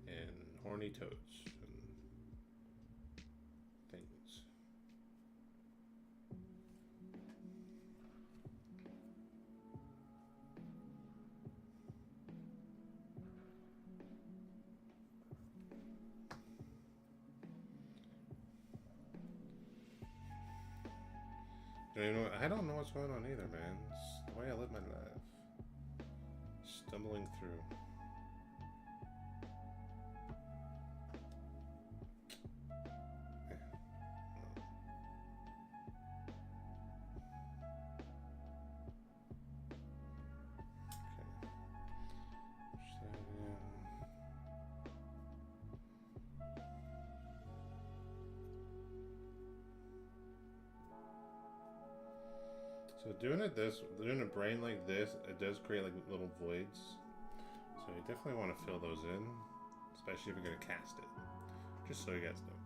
and horny toads and things. I don't know what's going on either, man. It's the way I live my life. Stumbling through. So doing a brain like this, it does create like little voids. So you definitely want to fill those in, especially if you're going to cast it. Just so you guys know.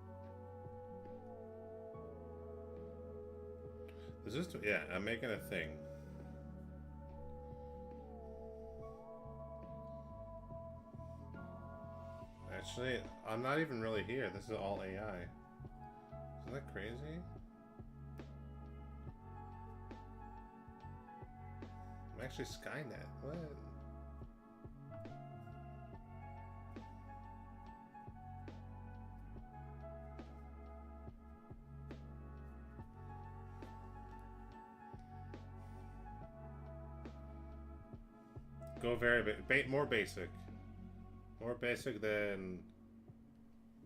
This is, yeah, I'm making a thing. Actually, I'm not even really here. This is all AI. Isn't that crazy? I'm actually Skynet. What? Go very more basic. More basic than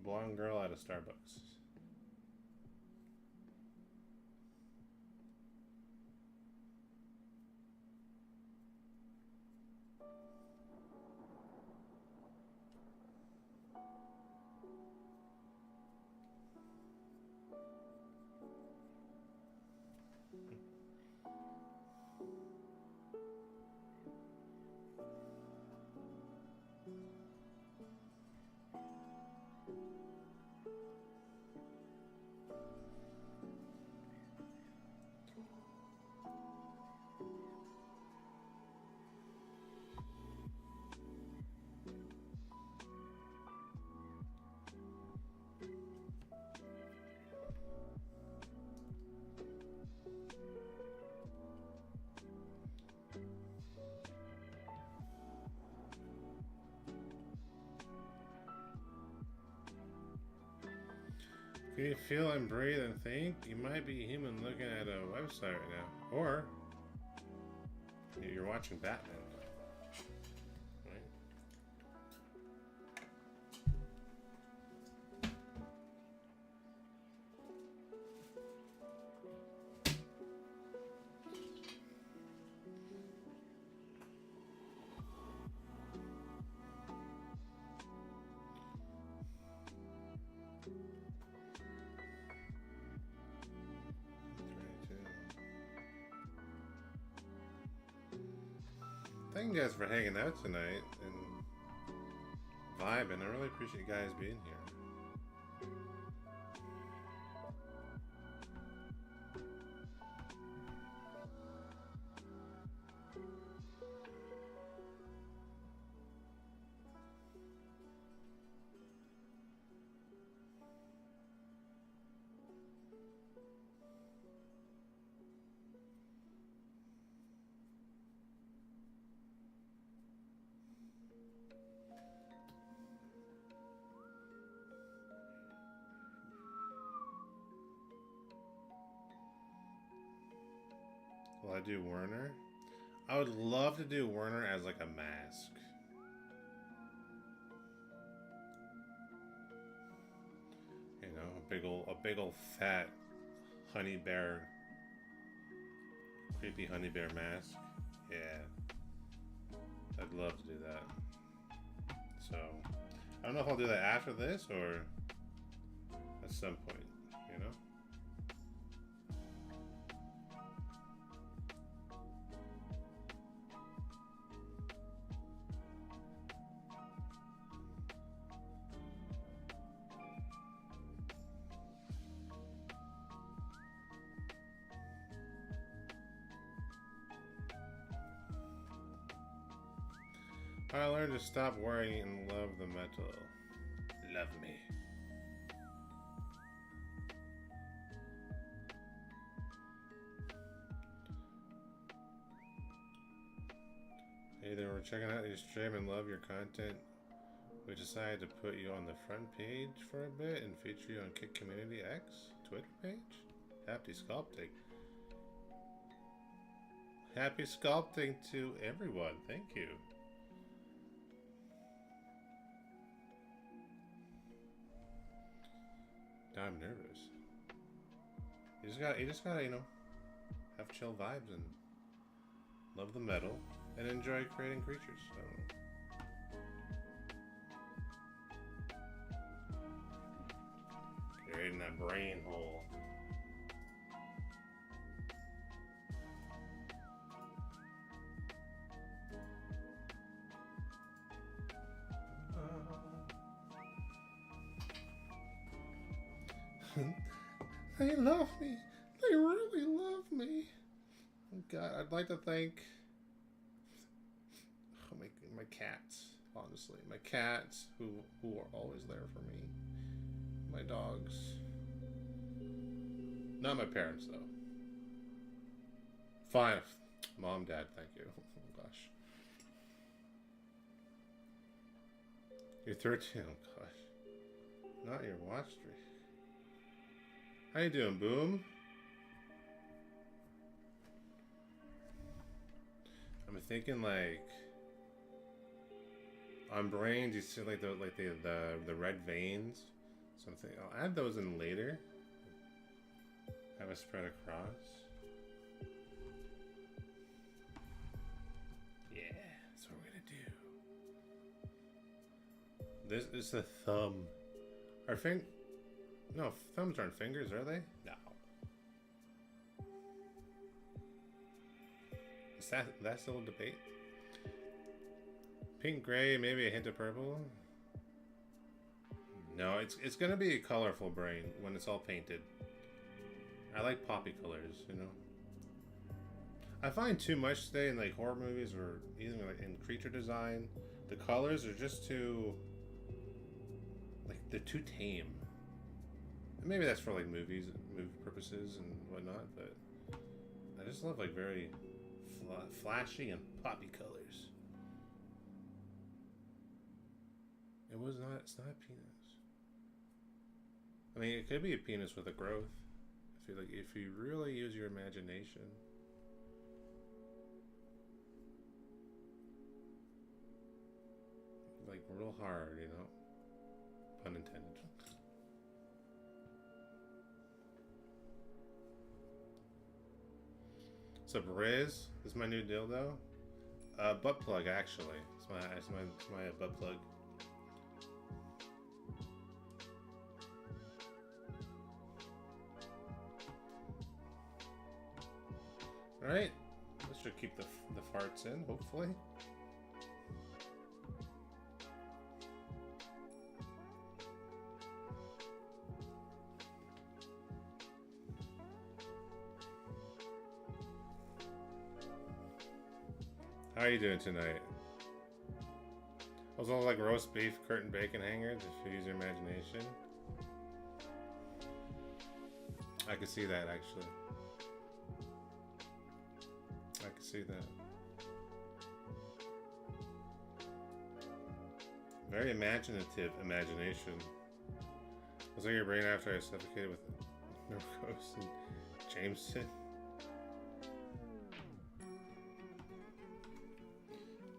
blonde girl at a Starbucks. Can you feel and breathe and think? You might be human looking at a website right now. Or you're watching Batman. Right? Thank you guys for hanging out tonight and vibing. I really appreciate you guys being here. Will I do Werner? I would love to do Werner as like a mask. You know, a big old fat honey bear, creepy honey bear mask. Yeah, I'd love to do that. So, I don't know if I'll do that after this or at some point, you know? I learned to stop worrying and love the metal. Love me. Hey there, we're checking out your stream and love your content. We decided to put you on the front page for a bit and feature you on Kick Community X Twitter page. Happy sculpting. Happy sculpting to everyone. Thank you. Now I'm nervous. You just gotta, you know, have chill vibes and love the metal and enjoy creating creatures. Creating that brain hole. They love me. They really love me. Oh God, I'd like to thank my cats. Honestly, my cats who are always there for me. My dogs. Not my parents though. Fine, mom, dad, thank you. Oh gosh. You're 13. Oh gosh. Not your watch stream. How you doing, Boom? I'm thinking like on brains. You see like the red veins. So I'm thinking I'll add those in later. Have a spread across. Yeah, that's what we're gonna do. This is the thumb. Our No, thumbs aren't fingers, are they? No. Is that still a debate? Pink, gray, maybe a hint of purple. No, it's gonna be a colorful brain when it's all painted. I like poppy colors, you know. I find too much today in like horror movies or even like in creature design. The colors are just too they're too tame. Maybe that's for like movie purposes and whatnot, but I just love like very flashy and poppy colors. It's not a penis. I mean, it could be a penis with a growth. If you really use your imagination. Like real hard, you know. Pun intended. What's up, Riz? This is my new dildo. Butt plug, actually. It's my butt plug. Alright, this should keep the farts in, hopefully. How are you doing tonight? Those all like roast beef curtain bacon hangers, if you use your imagination. I could see that, actually. I can see that. Very imaginative imagination. Was like your brain after I suffocated with Norcos and Jameson.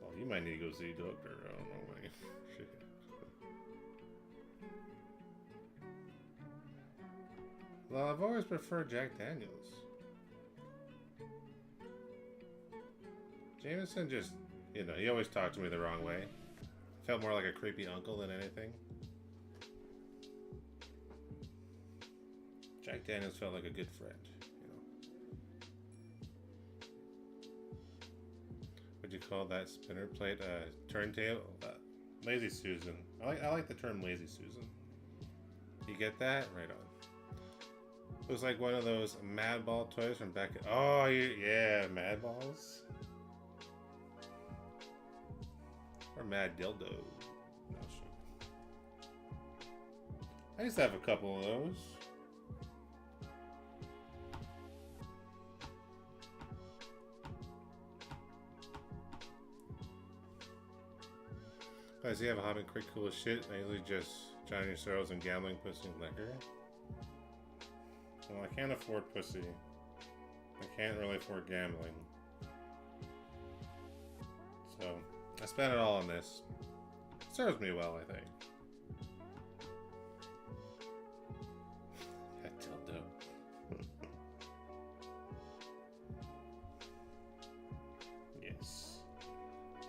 Oh, you might need to go see a doctor. I don't know, man. Shit. Well, I've always preferred Jack Daniels. Jameson just, you know, he always talked to me the wrong way. Felt more like a creepy uncle than anything. Jack Daniels felt like a good friend, you know. What'd you call that spinner plate? Turntable? Lazy Susan. I like the term Lazy Susan. You get that? Right on. It was like one of those Mad Ball toys from back. Oh, yeah, Mad Balls. Or Mad Dildo. No, sure. I used to have a couple of those. Guys, you have a hobby quick cool as shit. I usually just Johnny Sorrows and gambling, pussy, and liquor. Well, I can't afford pussy. I can't really afford gambling. So I spent it all on this. It serves me well, I think. That dildo. Yes.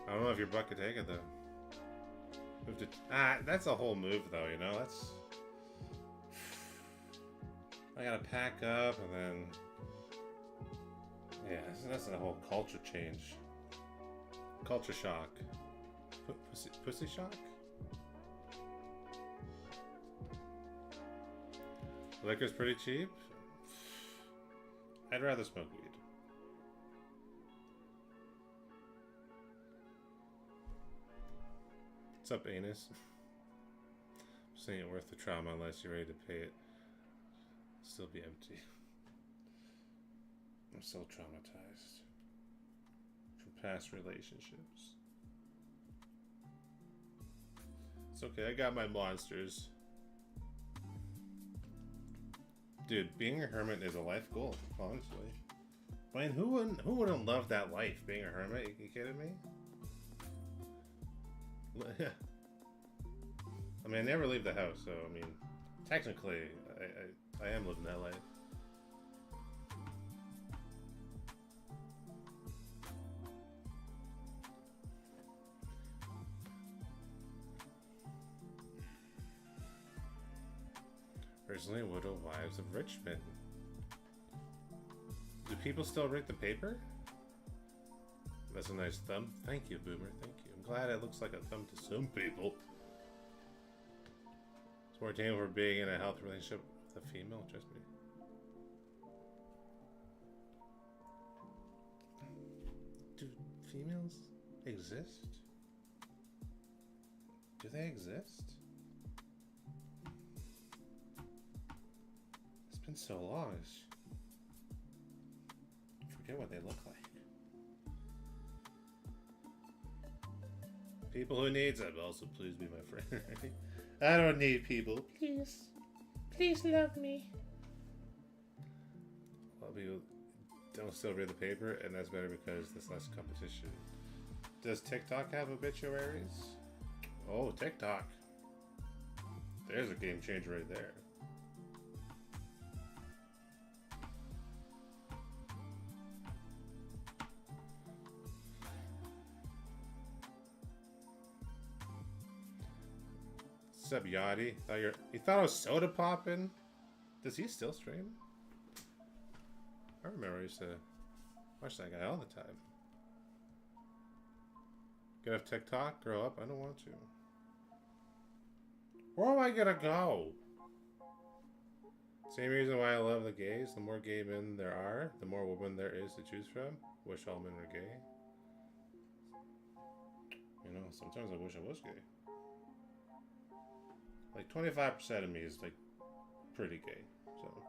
I don't know if your butt could take it though. That's a whole move though, you know? That's... I gotta pack up and then... Yeah, that's a whole culture change. Culture shock. Pussy shock? Liquor's pretty cheap? I'd rather smoke weed. What's up, anus? This ain't worth the trauma unless you're ready to pay it. Still be empty. I'm so traumatized from past relationships. It's okay, I got my monsters. Dude, being a hermit is a life goal, honestly. I mean, who wouldn't love that life, being a hermit? You kidding me? Yeah. I mean, I never leave the house, so I mean, technically, I am living that life. Originally, Widow Wives of Richmond. Do people still read the paper? That's a nice thumb. Thank you, Boomer. Thank you. I'm glad it looks like a thumb to some people. It's more attainable for being in a healthy relationship with a female. Trust me. Do females exist? Do they exist? It's been so long. I forget what they look like. People who needs it, also please be my friend. I don't need people. Please. Please love me. Well, people don't still read the paper, and that's better because there's less competition. Does TikTok have obituaries? Oh, TikTok. There's a game changer right there. What's up, Yachty? You thought I was soda popping? Does he still stream? I remember I used to watch that guy all the time. Get off TikTok? Grow up? I don't want to. Where am I gonna go? Same reason why I love the gays. The more gay men there are, the more women there is to choose from. Wish all men were gay. You know, sometimes I wish I was gay. Like 25% of me is like pretty gay, so.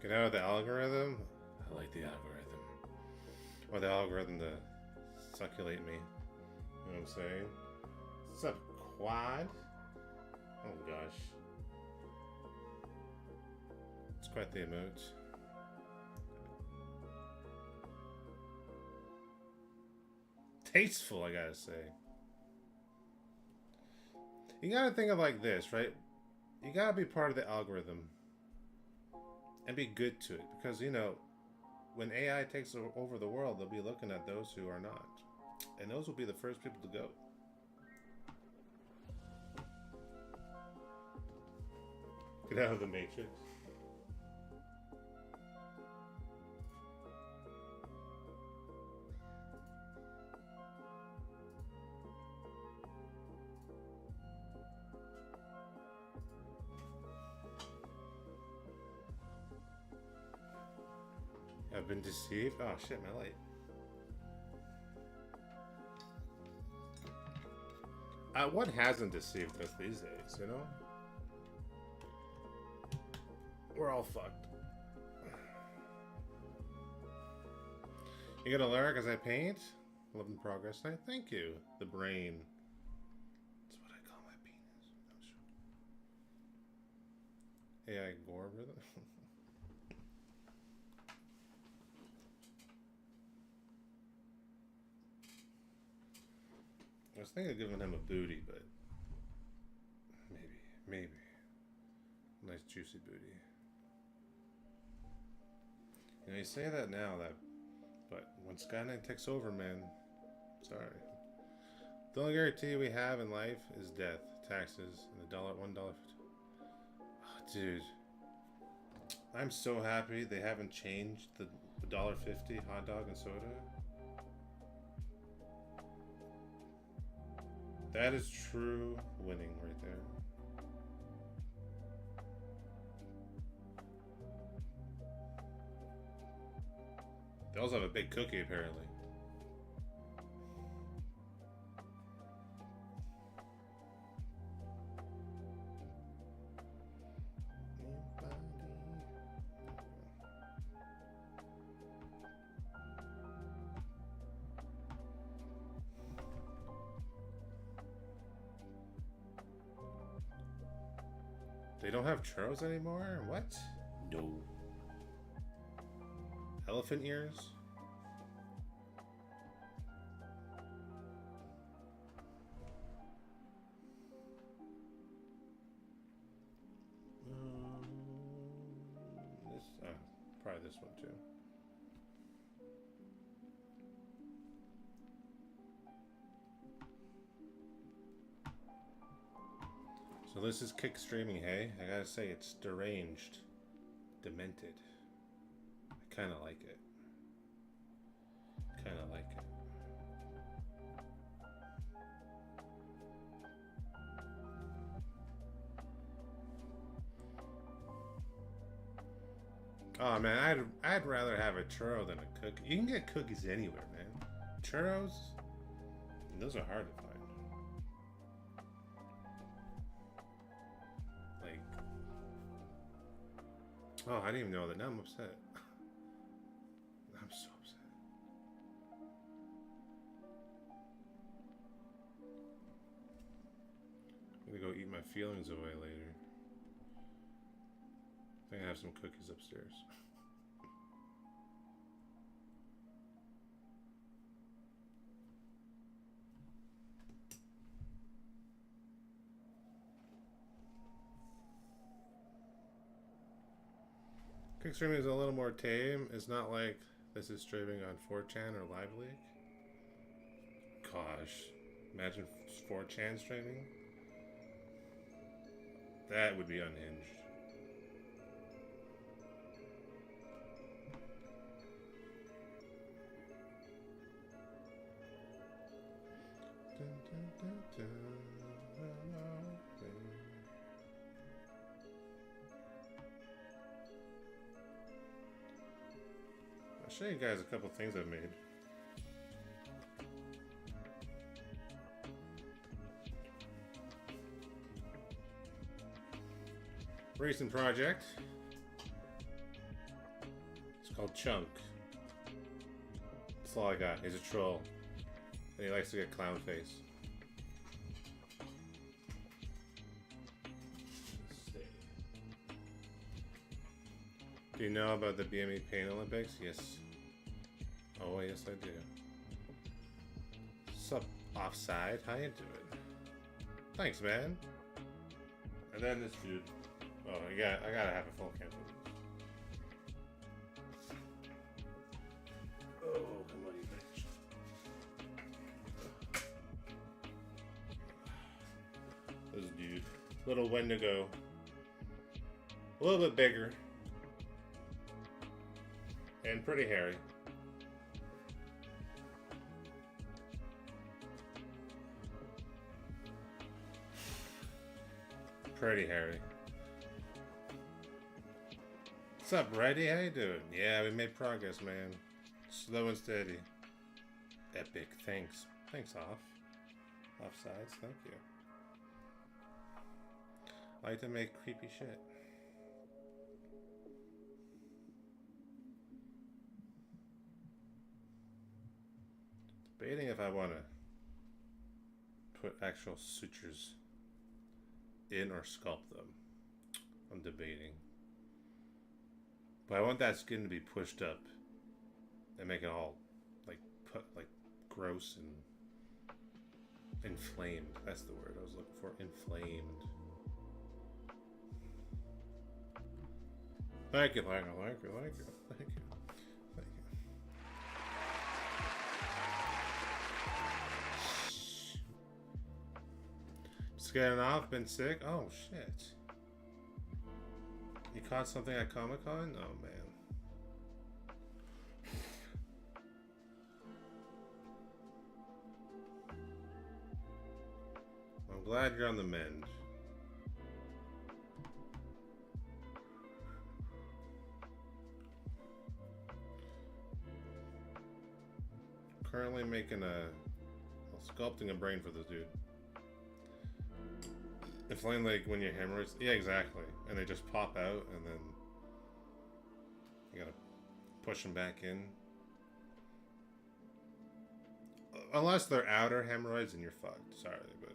Get out of the algorithm? I like the algorithm. Or the algorithm to succulate me. You know what I'm saying? What's up, Quad? Oh gosh. It's quite the emote. Tasteful, I gotta say. You gotta think of like this, right? You gotta be part of the algorithm. And be good to it. Because, you know, when AI takes over the world, they'll be looking at those who are not. And those will be the first people to go. Get out of the Matrix. I've been deceived. Oh shit, my light. What hasn't deceived us these days, you know? We're all fucked. You gonna learn as I paint? Love and progress tonight. Thank you. The brain. That's what I call my penis. I'm sure. AI gore rhythm. I was thinking of giving him a booty, but maybe. Nice juicy booty. You know, you say that now, but when Skynet takes over, man, sorry. The only guarantee we have in life is death, taxes, and $1. Oh, dude, I'm so happy they haven't changed the $1.50 hot dog and soda. That is true winning right there. They also have a big cookie, apparently. They don't have churros anymore? What? No. Elephant ears? Probably this one too. So this is kick streaming, hey? I gotta say, it's deranged. Demented. I kinda like it. Oh man, I'd rather have a churro than a cookie. You can get cookies anywhere, man. Churros? And those are hard to find. Like, oh, I didn't even know that. Now I'm upset. I'm so upset. I'm gonna go eat my feelings away later. I think I have some cookies upstairs. Quick streaming is a little more tame. It's not like this is streaming on 4chan or Live Leak. Gosh, imagine 4chan streaming. That would be unhinged. Dun, dun, dun, dun. I'll show you guys a couple things I've made. Recent project. It's called Chunk. That's all I got. He's a troll. And he likes to get clown face. Do you know about the BME Paint Olympics? Yes. Oh, yes, I do. Sup, Offside? How you doing? Thanks, man. And then this dude. Oh, I gotta have a full can of this. Oh, come on, you bitch. This dude. Little Wendigo. A little bit bigger. And pretty hairy. Pretty hairy. What's up, Reddy? How you doing? Yeah, we made progress, man. Slow and steady. Epic. Thanks. Thanks, Offsides. Thank you. I like to make creepy shit. Debating if I want to put actual sutures in or sculpt them. I'm debating. But I want that skin to be pushed up and make it all like gross and inflamed. That's the word I was looking for. Inflamed. Thank you, thank you, thank you, thank you, thank you. Thank you. Just getting off, been sick. Oh shit. You caught something at Comic-Con? Oh man. I'm glad you're on the mend. Currently making sculpting a brain for this dude. It's like when you hemorrhoids. Yeah, exactly. And they just pop out, and then you gotta push them back in. Unless they're outer hemorrhoids, and you're fucked. Sorry, but.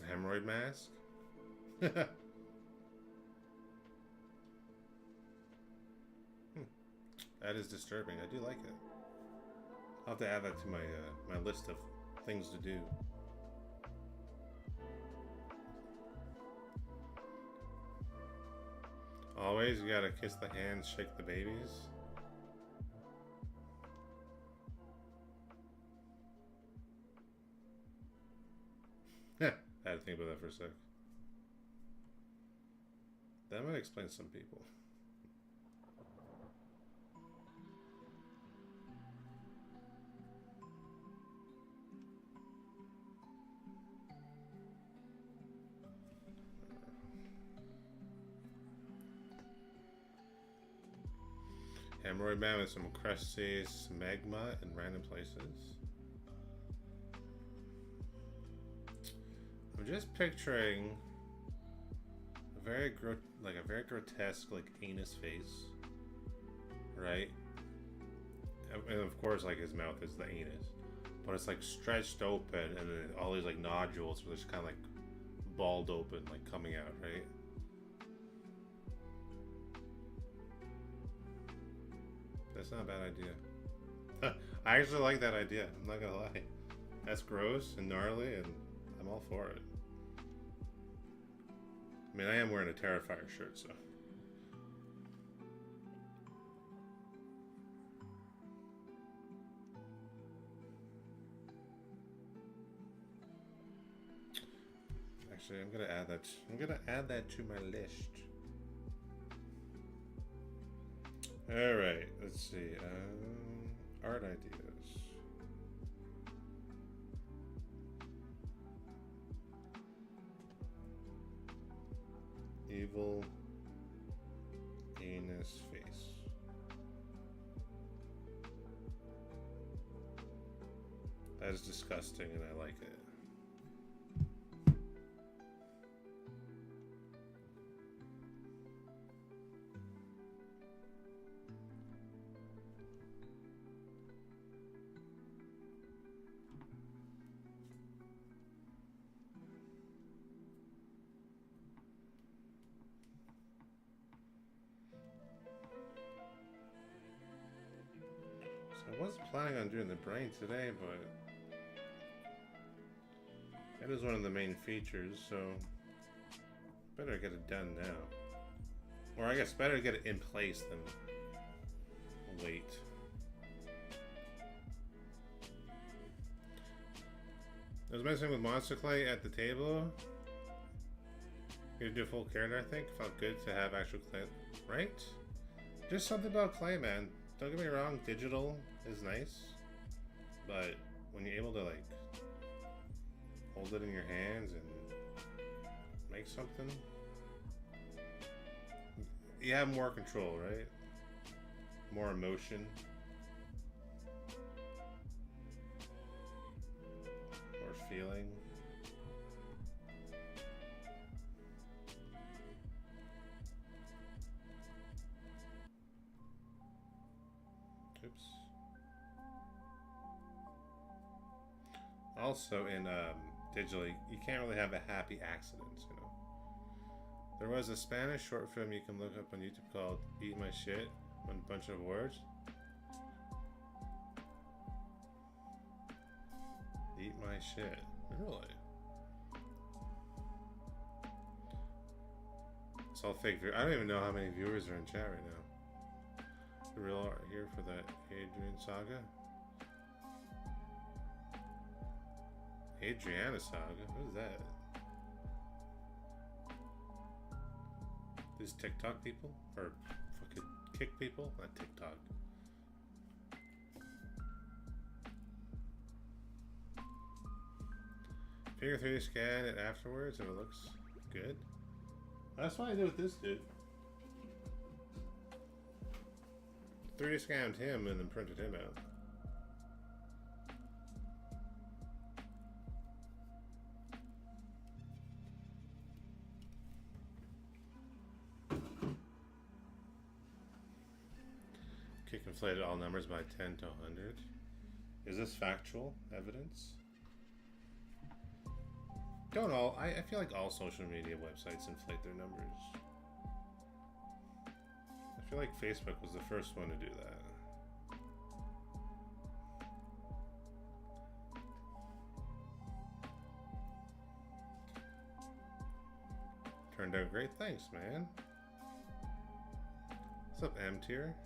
A hemorrhoid mask? That is disturbing. I do like it. I'll have to add that to my my list of things to do. Always, you gotta kiss the hands, shake the babies. I had to think about that for a sec. That might explain some people. Hemorrhoid man with some crusty magma in random places. I'm just picturing a very grotesque like anus face, right? And of course, like his mouth is the anus, but it's like stretched open, and then all these like nodules are just kind of like balled open, like coming out, right? That's not a bad idea. I actually like that idea. I'm not gonna lie. That's gross and gnarly, and I'm all for it. I mean, I am wearing a Terrifier shirt, so. Actually, I'm gonna add that. I'm gonna add that to my list. All right, let's see. Art ideas. Evil anus face. That is disgusting, and I like it. I wasn't planning on doing the brain today, but it is one of the main features, so better get it done now. Or I guess better get it in place than wait. I was messing with Monster Clay at the table. You do a full character, I think. Felt good to have actual clay, right? Just something about clay, man. Don't get me wrong, digital is nice, but when you're able to like hold it in your hands and make something, you have more control, right? More emotion, more feeling. Oops. Also in digitally, you can't really have a happy accidents, you know. There was a Spanish short film you can look up on YouTube called Eat My Shit, one bunch of words. Eat my shit. Really? It's all fake. I don't even know how many viewers are in chat right now. The real art here for that Adrian saga. Adriana saga? What is that? These TikTok people? Or fucking kick people? Not TikTok. Figure 3D scan it afterwards and it looks good. That's what I did with this dude. 3D scanned him and then printed him out. Kick inflated all numbers by 10 to 100. Is this factual evidence? Don't all. I feel like all social media websites inflate their numbers. I feel like Facebook was the first one to do that. Turned out great. Thanks, man. What's up, M tier?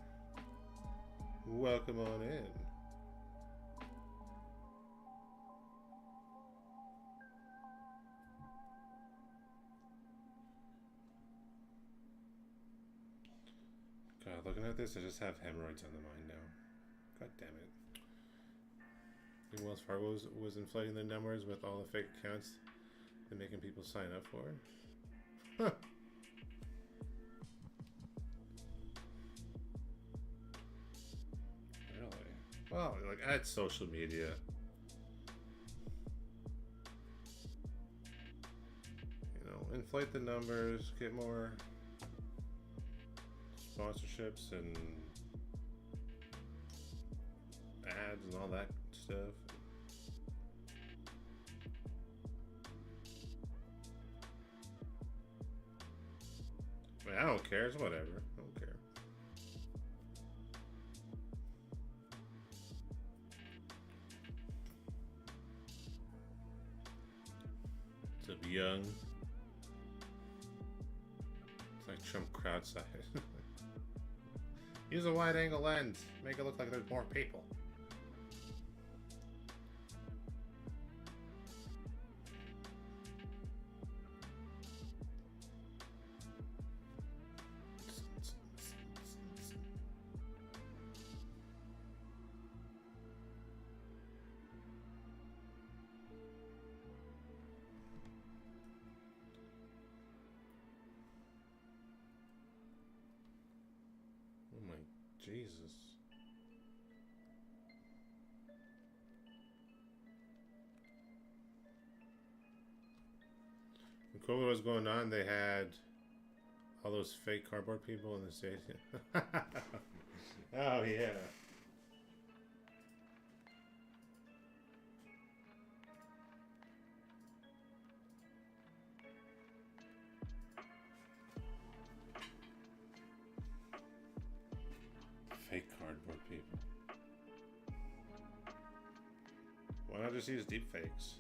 Welcome on in. God, looking at this, I just have hemorrhoids on the mind now. God damn it. I think Wells Fargo was inflating the numbers with all the fake accounts and making people sign up for it. Huh. Well, like add social media. You know, inflate the numbers, get more sponsorships and ads and all that stuff. I mean, I don't care. It's whatever. I don't care. To be young. It's like Trump crowd size. Use a wide angle lens. Make it look like there's more people. Oh my Jesus. When COVID was going on, they had all those fake cardboard people in the station. Oh yeah. Fake cardboard people. Why not just use deep fakes?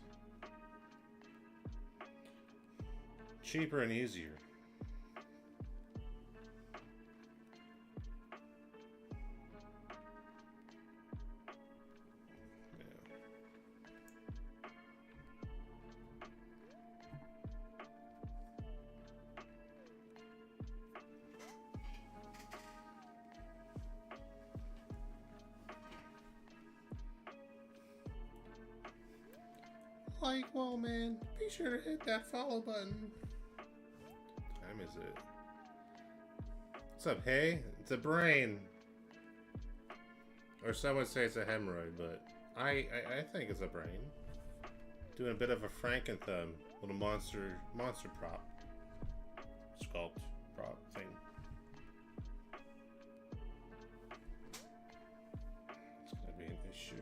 Cheaper and easier. Yeah. Like, well, man, be sure to hit that follow button. What time is it? What's up, hey? It's a brain. Or some would say it's a hemorrhoid, but I think it's a brain. Doing a bit of a Franken-thumb, little monster prop. Sculpt prop thing. It's gonna be an issue.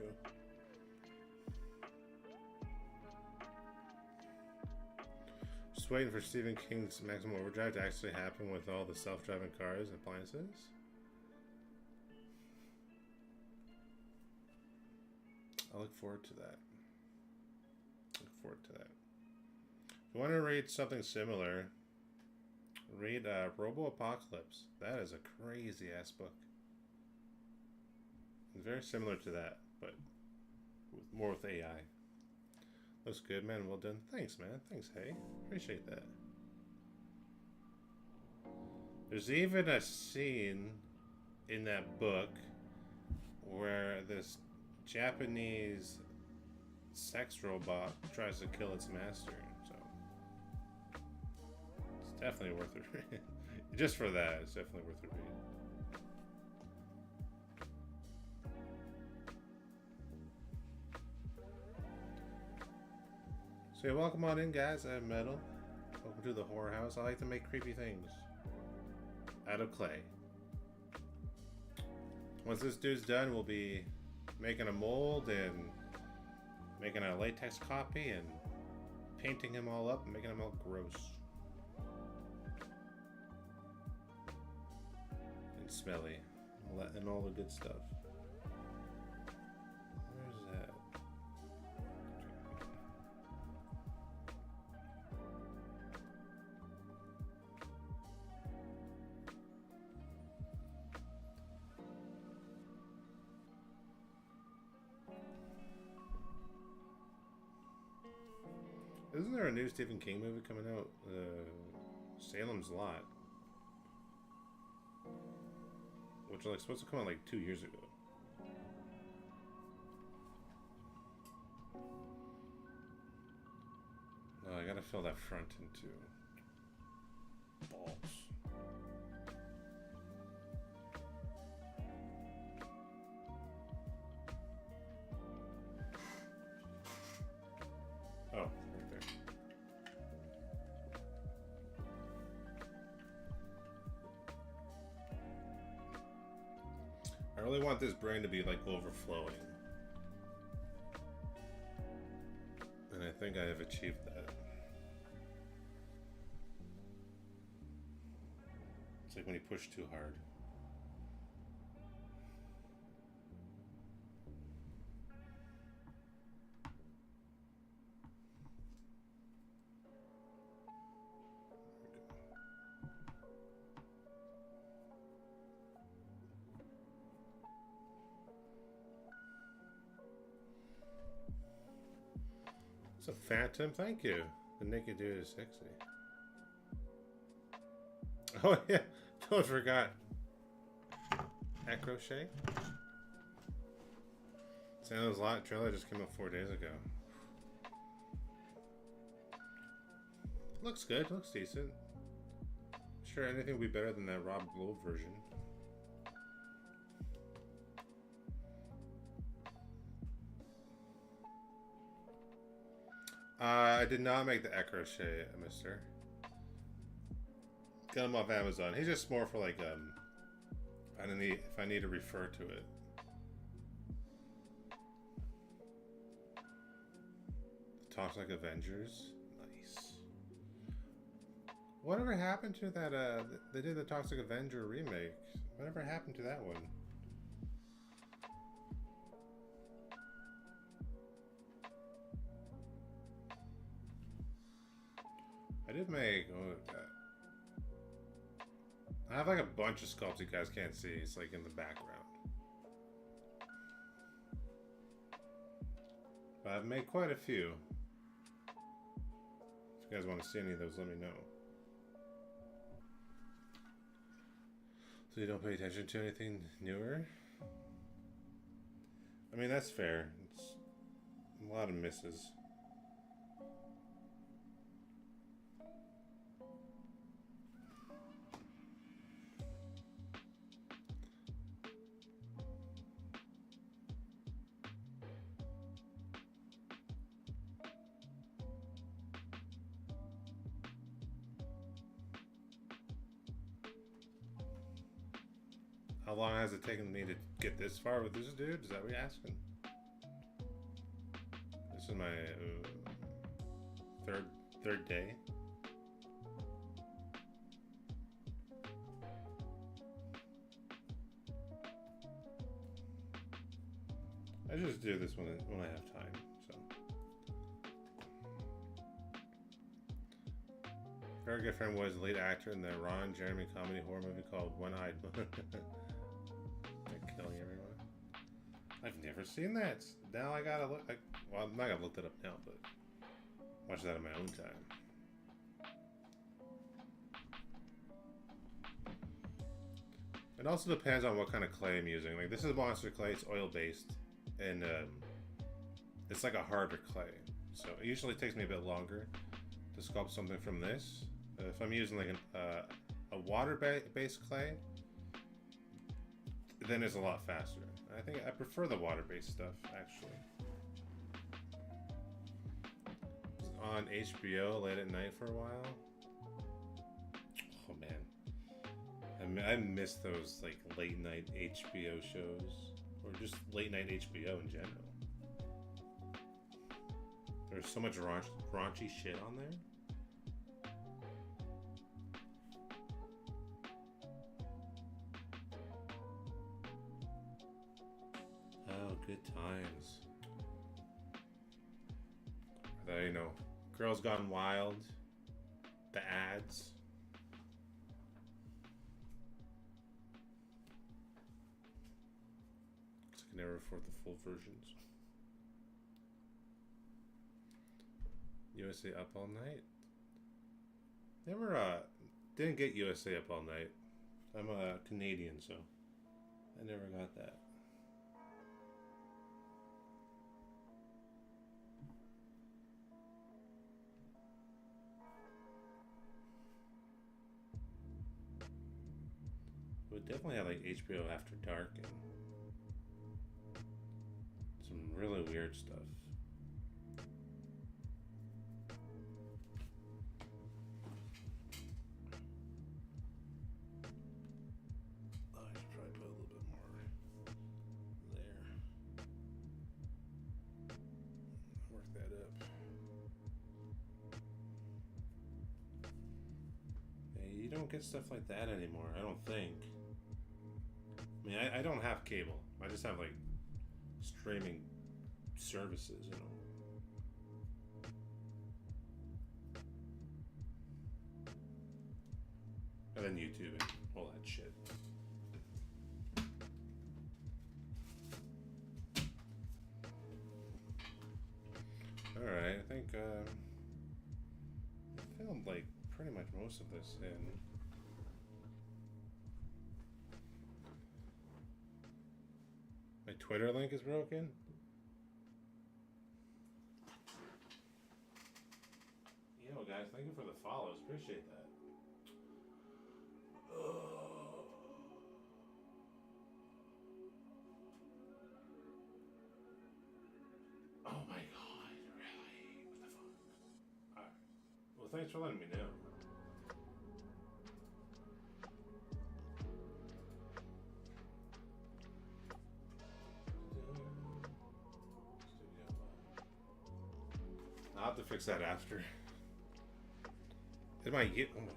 Just waiting for Stephen King's Maximum Overdrive to actually happen with all the self-driving cars and appliances. I look forward to that. Look forward to that. If you want to read something similar, read Robo Apocalypse. That is a crazy ass book. It's very similar to that, but more with AI. Looks good, man. Well done. Thanks, man. Thanks, hey. Appreciate that. There's even a scene in that book where this Japanese sex robot tries to kill its master. So it's definitely worth a read. Just for that, it's definitely worth a read. So yeah, welcome on in, guys. I'm Metal. Welcome to the horror house. I like to make creepy things out of clay. Once this dude's done, we'll be making a mold and making a latex copy and painting him all up and making him all gross and smelly and all the good stuff. Where's that? Isn't there a new Stephen King movie coming out? Salem's Lot. Which was like supposed to come out like 2 years ago. Oh, I gotta fill that front in too. Balls. really want this brain to be like overflowing. And I think I have achieved that. It's like when you push too hard. It's a phantom, thank you. The naked dude is sexy. Oh yeah, totally forgot. At crochet. Santa's Lot trailer just came out 4 days ago. Looks good, looks decent. Sure, anything will be better than that Rob Lowe version. I did not make the at crochet, mister. Got him off Amazon. He's just more for like if I need to refer to it. The Toxic Avengers. Nice. Whatever happened to that they did the Toxic Avenger remake? Whatever happened to that one? I did make I have like a bunch of sculpts you guys can't see. It's like in the background. But I've made quite a few. If you guys want to see any of those, let me know. So you don't pay attention to anything newer? I mean, that's fair. It's a lot of misses. How long has it taken me to get this far with this dude? Is that what you're asking? This is my third day. I just do this when I have time. So, very good friend was the lead actor in the Ron Jeremy comedy horror movie called One Eyed. Killing everyone. I've never seen that. Now I gotta look. Well, I'm not gonna look that up now, but watch that in my own time. It also depends on what kind of clay I'm using. Like this is monster clay. It's oil based, and it's like a harder clay. So it usually takes me a bit longer to sculpt something from this. If I'm using like a water-based clay, then it's a lot faster. I think I prefer the water-based stuff, actually. It's on HBO late at night for a while. Oh man, I miss those like late night HBO shows, or just late night HBO in general. There's so much raunchy shit on there. Good times. You know, Girls Gone Wild, the ads. I can never afford the full versions. USA Up All Night. Never didn't get USA Up All Night. I'm a Canadian, so I never got that. It definitely had like HBO After Dark and some really weird stuff. Oh, I should probably put a little bit more. get stuff like that anymore. I don't think. I mean, I don't have cable. I just have like streaming services, you know. And then YouTube and all that shit. Alright, I think I filmed like pretty much most of this in. My Twitter link is broken? Yo guys, thank you for the follows. Appreciate that. Oh my god, really? What the fuck? Alright. Well, thanks for letting me know. I'll have to fix that after. It might get. Oh my god.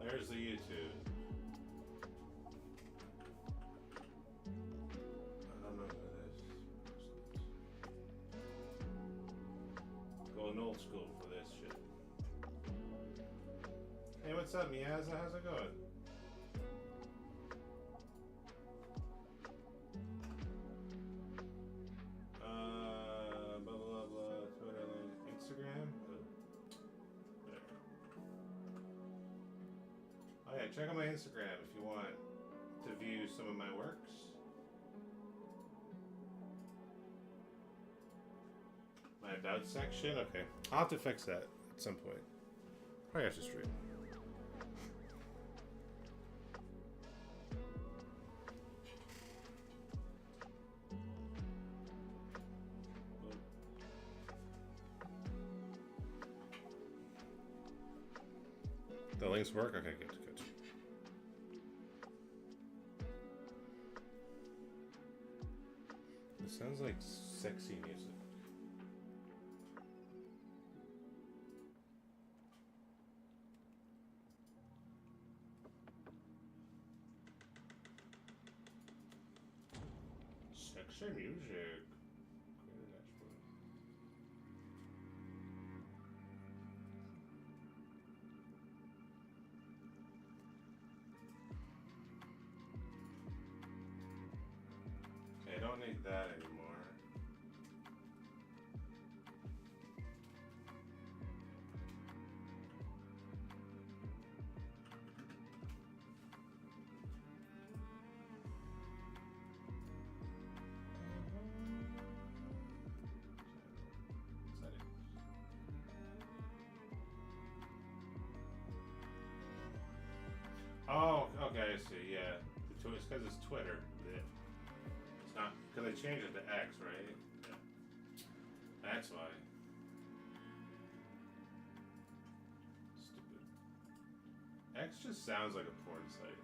There's the YouTube. I don't know who this is. Going old school for this shit. Hey, what's up, Miaza? How's it going? Blah blah blah. Twitter, Instagram. Oh yeah, check out my Instagram if you want to view some of my works. My about section? Okay. I'll have to fix that at some point. Probably after stream. The links work? Okay, good, good. It sounds like sexy music. Sexy music. Okay, I don't need that anymore. Oh, okay, I see, yeah. It's because it's Twitter. It's not, because they changed it to X, right? Yeah. That's why. Stupid. X just sounds like a porn site.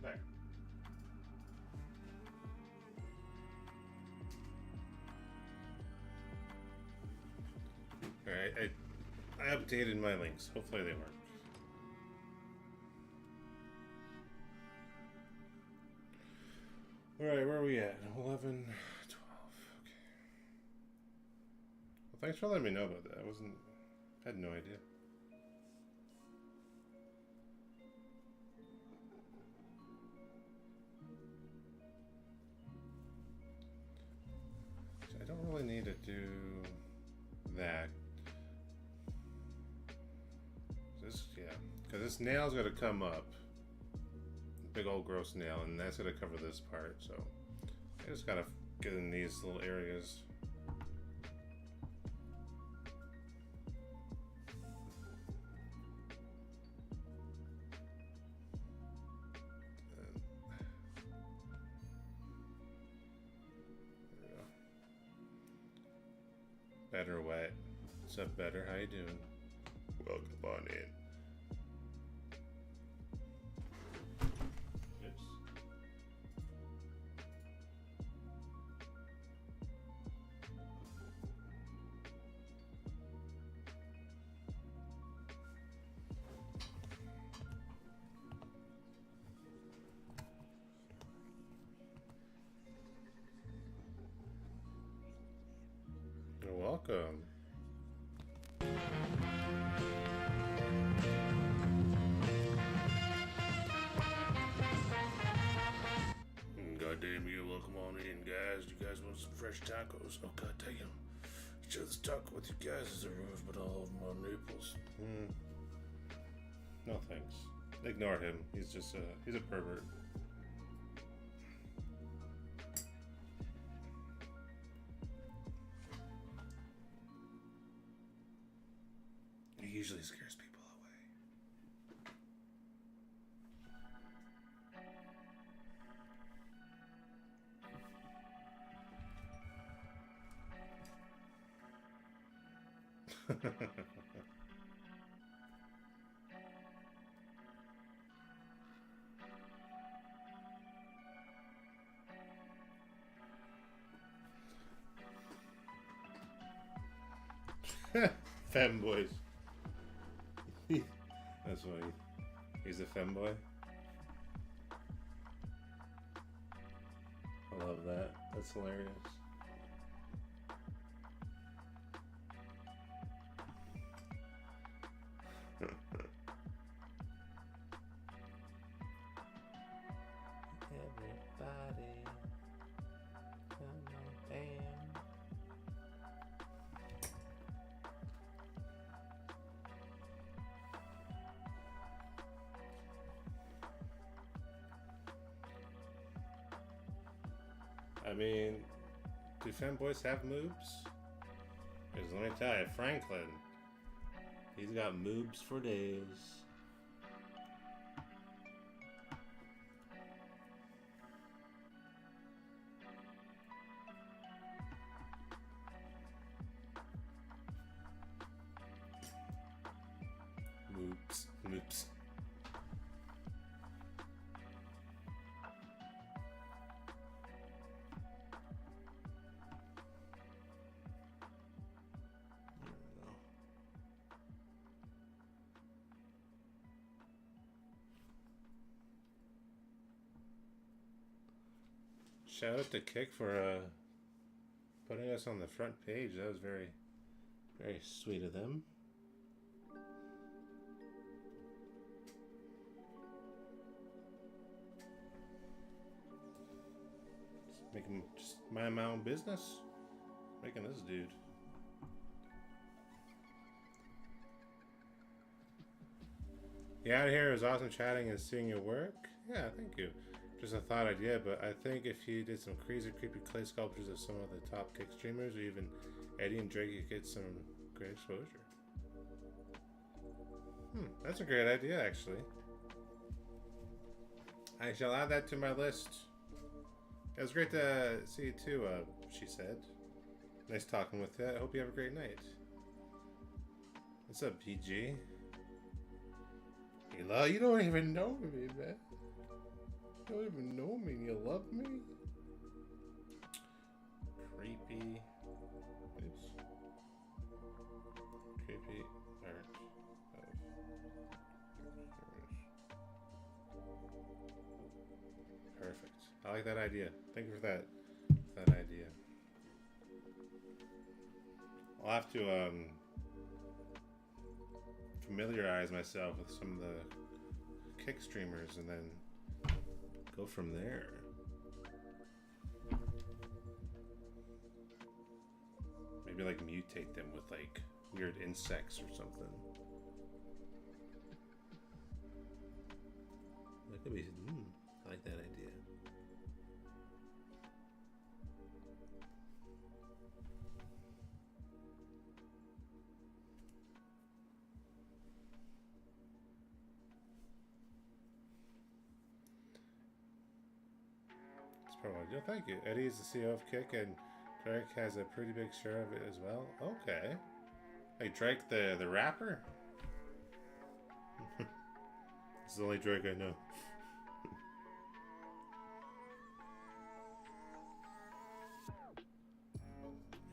There. Alright, I updated my links. Hopefully they work. Alright, where are we at? 11, 12. Okay. Well, thanks for letting me know about that. I had no idea. need to do that. This, yeah, because this nail's gonna come up. Big old gross nail, and that's gonna cover this part. So I just gotta get in these little areas. Better wet. What's up, better? How you doing? Welcome on in. You're welcome. Goddamn you, welcome on in, guys. You guys want some fresh tacos? Oh, god damn. Share this taco with you guys as a roof, but all over my nipples. No thanks. Ignore him. He's just he's a pervert. He usually scares people away. Femboys. That's why he's a femboy. I love that. That's hilarious. Everybody, come on, damn. I mean, do femboys have moobs? Because let me tell you, Franklin, he's got moobs for days. Moobs, moobs. Shout out to Kick for putting us on the front page. That was very, very sweet of them. Just mind my own business. Making this dude. Yeah, out here, it was awesome chatting and seeing your work. Yeah, thank you. Just a thought idea, but I think if you did some crazy, creepy clay sculptures of some of the top kick streamers, or even Eddie and Drake, you could get some great exposure. That's a great idea, actually. I shall add that to my list. It was great to see you too, she said. Nice talking with you. I hope you have a great night. What's up, PG? You don't even know me, man. You don't even know me and you love me? Creepy. Oops. Creepy art of perfect. I like that idea. Thank you for that idea. I'll have to familiarize myself with some of the kick streamers and then go from there. Maybe like mutate them with like weird insects or something. That could be. I like that idea. That's probably what I do. Thank you. Eddie is the CEO of Kick, and Drake has a pretty big share of it as well. Okay. Hey, Drake, the rapper? This is the only Drake I know.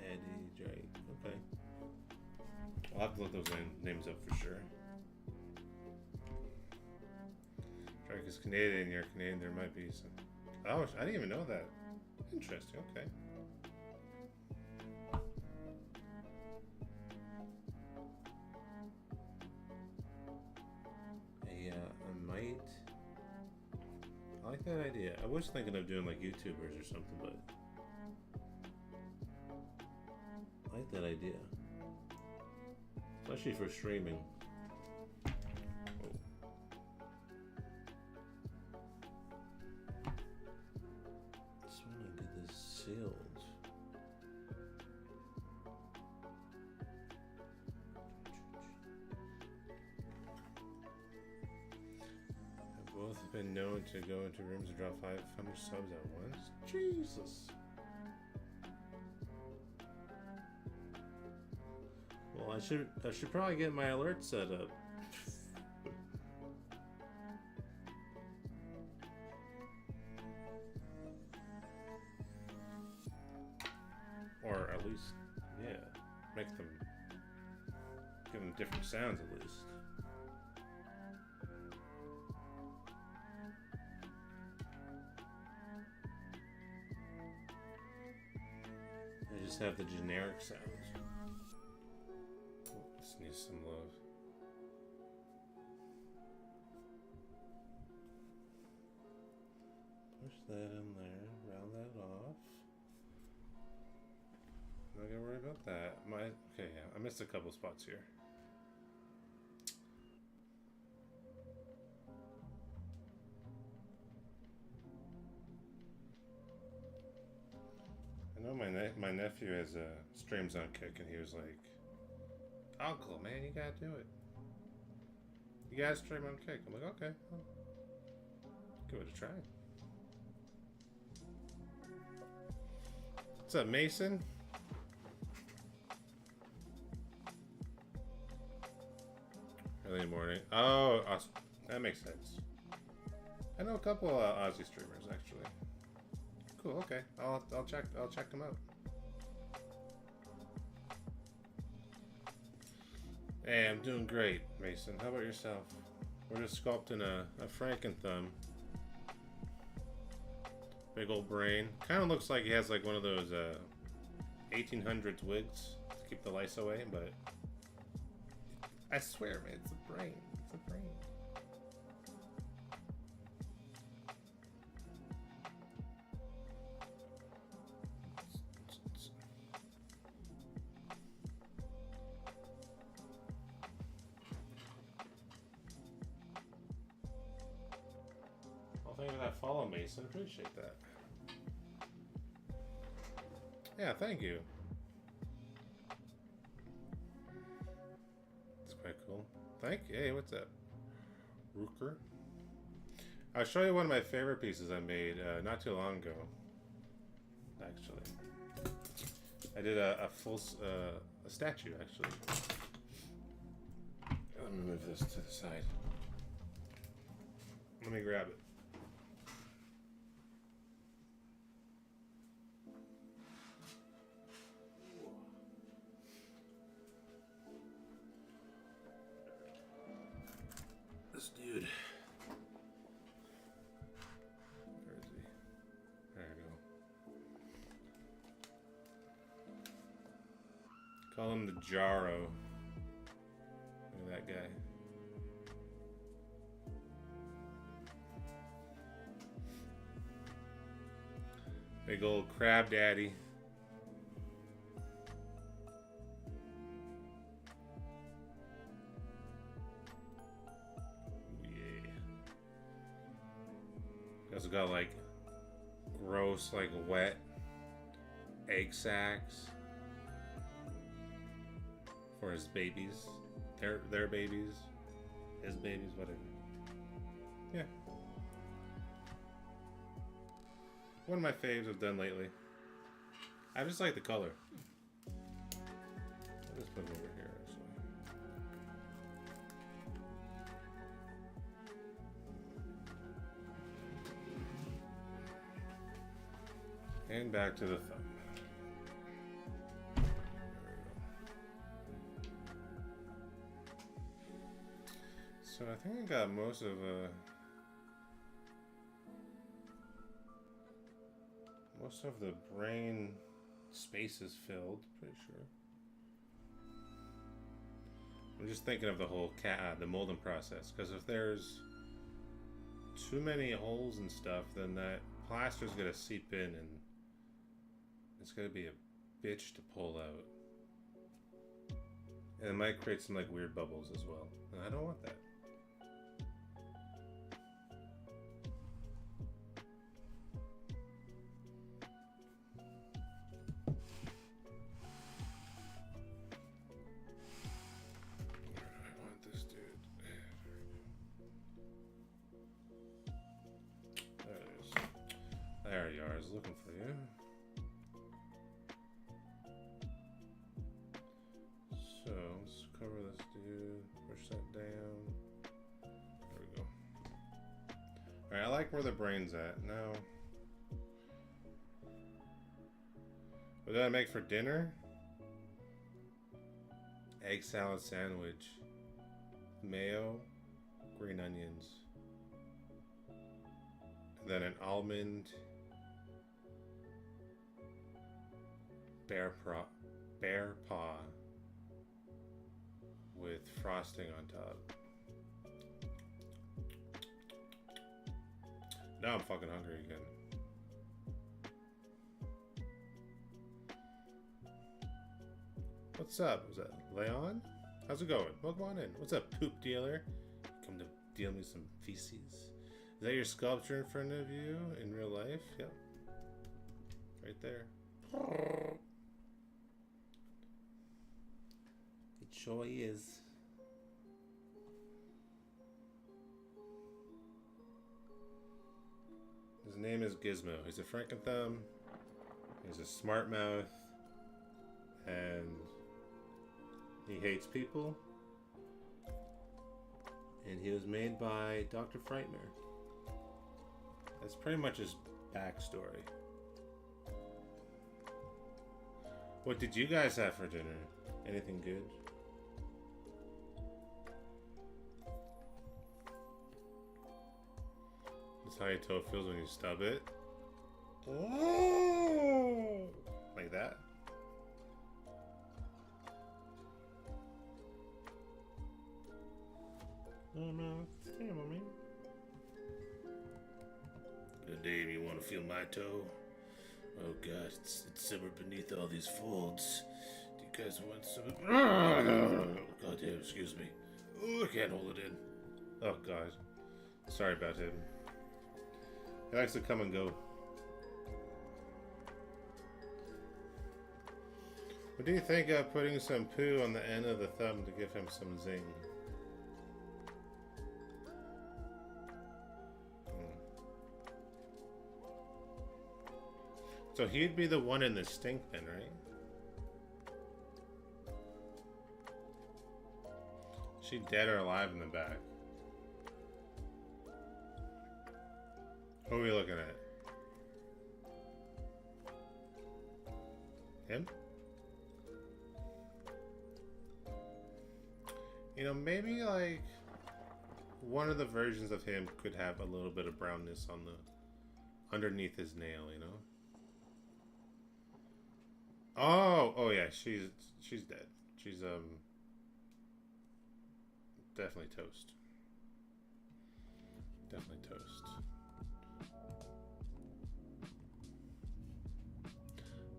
Eddie Drake. Okay. I'll have to look those names up for sure. Drake is Canadian. You're Canadian. There might be some. Oh, I didn't even know that. Interesting. Okay. I like that idea. I was thinking of doing like YouTubers or something, but I like that idea. Especially for streaming. Oh. Just want to get this sealed. Both have been known to go into rooms and drop 500 subs at once. Jesus. Well, I should probably get my alert set up. Or at least, yeah, make them, give them different sounds at least. Have the generic sounds. Oh, this needs some love. Push that in there, round that off. I'm not gonna worry about that. Okay, yeah, I missed a couple spots here. I know my nephew has streams on Kick, and he was like, "Uncle, man, you gotta do it. You gotta stream on Kick." I'm like, "Okay, well, give it a try." What's up, Mason? Early morning. Oh, that makes sense. I know a couple Aussie streamers actually. Cool. Okay, I'll check them out. Hey, I'm doing great, Mason. How about yourself? We're just sculpting a Franken thumb. Big old brain. Kind of looks like he has like one of those 1800s wigs to keep the lice away, but I swear, man, it's a brain. It's a brain. Thank you for that follow, Mason. Appreciate that. Yeah, thank you. That's quite cool. Thank you. Hey, what's up? Rooker. I'll show you one of my favorite pieces I made not too long ago. Actually, I did a full a statue. Actually, let me move this to the side. Let me grab it. This dude. Where is he? There we go. Call him the Jaro. Look at that guy. Big old crab daddy. It's got like gross, like wet egg sacs for his babies. Their babies. His babies, whatever. Yeah. One of my faves I've done lately. I just like the color. I'll just put it over here, actually. And back to the thumb. So I think I got most of the brain spaces filled, pretty sure. I'm just thinking of the whole the molding process, because if there's too many holes and stuff, then that plaster's gonna seep in and it's gonna be a bitch to pull out. And it might create some like weird bubbles as well. And I don't want that. There you are, I was looking for you. So, let's cover this dude, push that down. There we go. Alright, I like where the brain's at. Now, what did I make for dinner? Egg salad sandwich. Mayo, green onions. And then an almond bear paw with frosting on top. Now I'm fucking hungry again. What's up? Was that Leon? How's it going? Welcome on in. What's up, poop dealer? Come to deal me some feces. Is that your sculpture in front of you in real life? Yep. Right there. It sure is. His name is Gizmo. He's a Frankenthumb. He's a smart mouth. And he hates people. And he was made by Dr. Frightener. That's pretty much his backstory. What did you guys have for dinner? Anything good? That's how your toe feels when you stub it. Oh! Like that? Oh no, it's terrible, man. Good day, you want to feel my toe? Oh god, it's simmered beneath all these folds. Do you guys want some? God damn, excuse me. Oh, I can't hold it in. Oh god. Sorry about him. He likes to come and go. What do you think of putting some poo on the end of the thumb to give him some zing? So he'd be the one in the stink bin, right? Is she dead or alive in the back? Who are we looking at? Him? You know, maybe like one of the versions of him could have a little bit of brownness on the underneath his nail, you know? Oh yeah, she's dead. She's definitely toast. Definitely toast.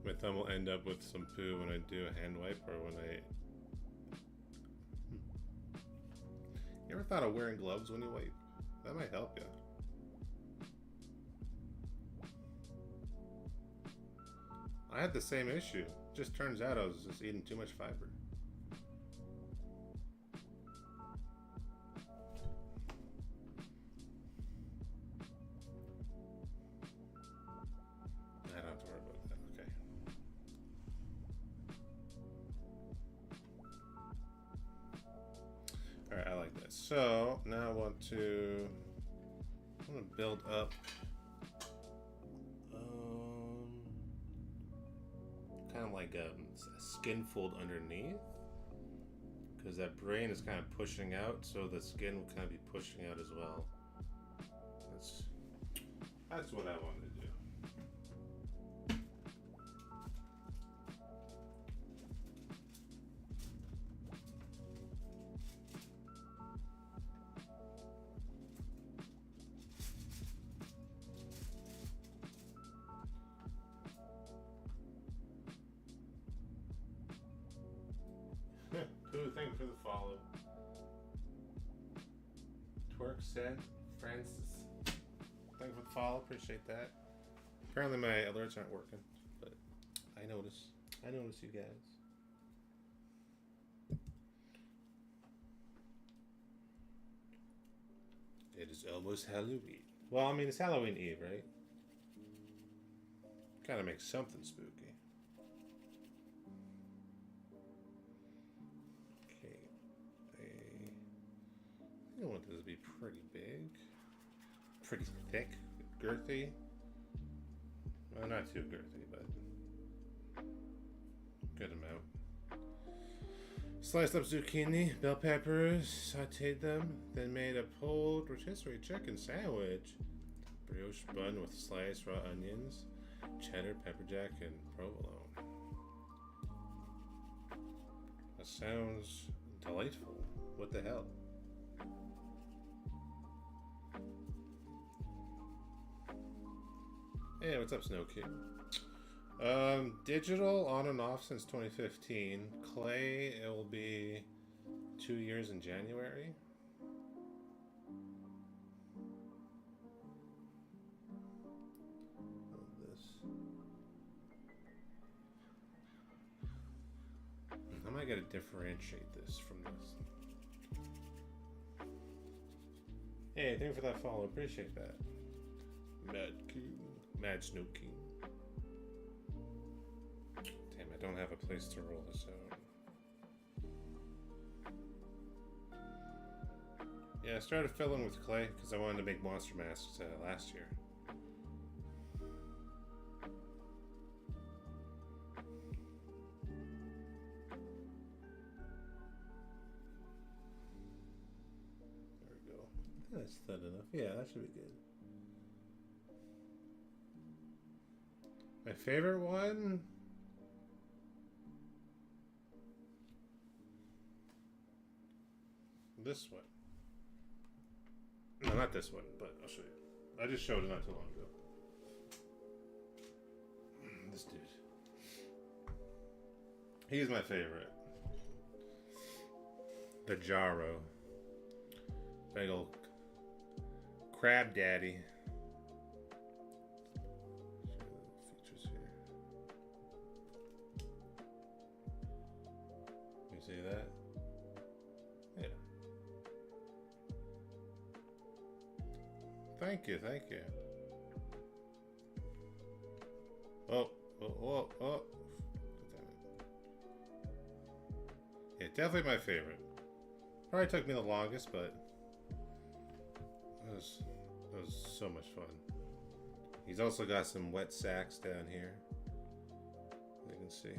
My thumb will end up with some poo when I do a hand wipe or when I... You ever thought of wearing gloves when you wipe? That might help you. I had the same issue. Just turns out I was just eating too much fiber. I don't have to worry about that. Okay. Alright, I like that. So now I want to build up kind of like a skin fold underneath, because that brain is kind of pushing out, so the skin will kind of be pushing out as well. That's what I wanted to do. Thank you for the follow. Twerk said, Francis. Thank you for the follow. Appreciate that. Apparently my alerts aren't working, but I notice. I notice you guys. It is almost Halloween. Well, I mean, it's Halloween Eve, right? Kind of makes something spooky. I want this to be pretty big, pretty thick, girthy. Well, not too girthy, but good amount. Sliced up zucchini, bell peppers, sauteed them, then made a pulled rotisserie chicken sandwich. Brioche bun with sliced raw onions, cheddar, pepper jack, and provolone. That sounds delightful. What the hell? Hey, what's up, Snow King? Digital on and off since 2015. Clay, it will be 2 years in January. I might gotta differentiate this from this. Hey, thank you for that follow. Appreciate that. Mad King. Mad Snow King. Damn, I don't have a place to roll this out. Yeah, I started filling with clay because I wanted to make monster masks last year. There we go. That's thin enough. Yeah, that should be good. My favorite one? This one. No, not this one, but I'll show you. I just showed it not too long ago. This dude. He's my favorite. The Jarro. Big ol' crab daddy. See that? Yeah. Thank you, thank you. Oh. Yeah, definitely my favorite. Probably took me the longest, but it was so much fun. He's also got some wet sacks down here. You can see.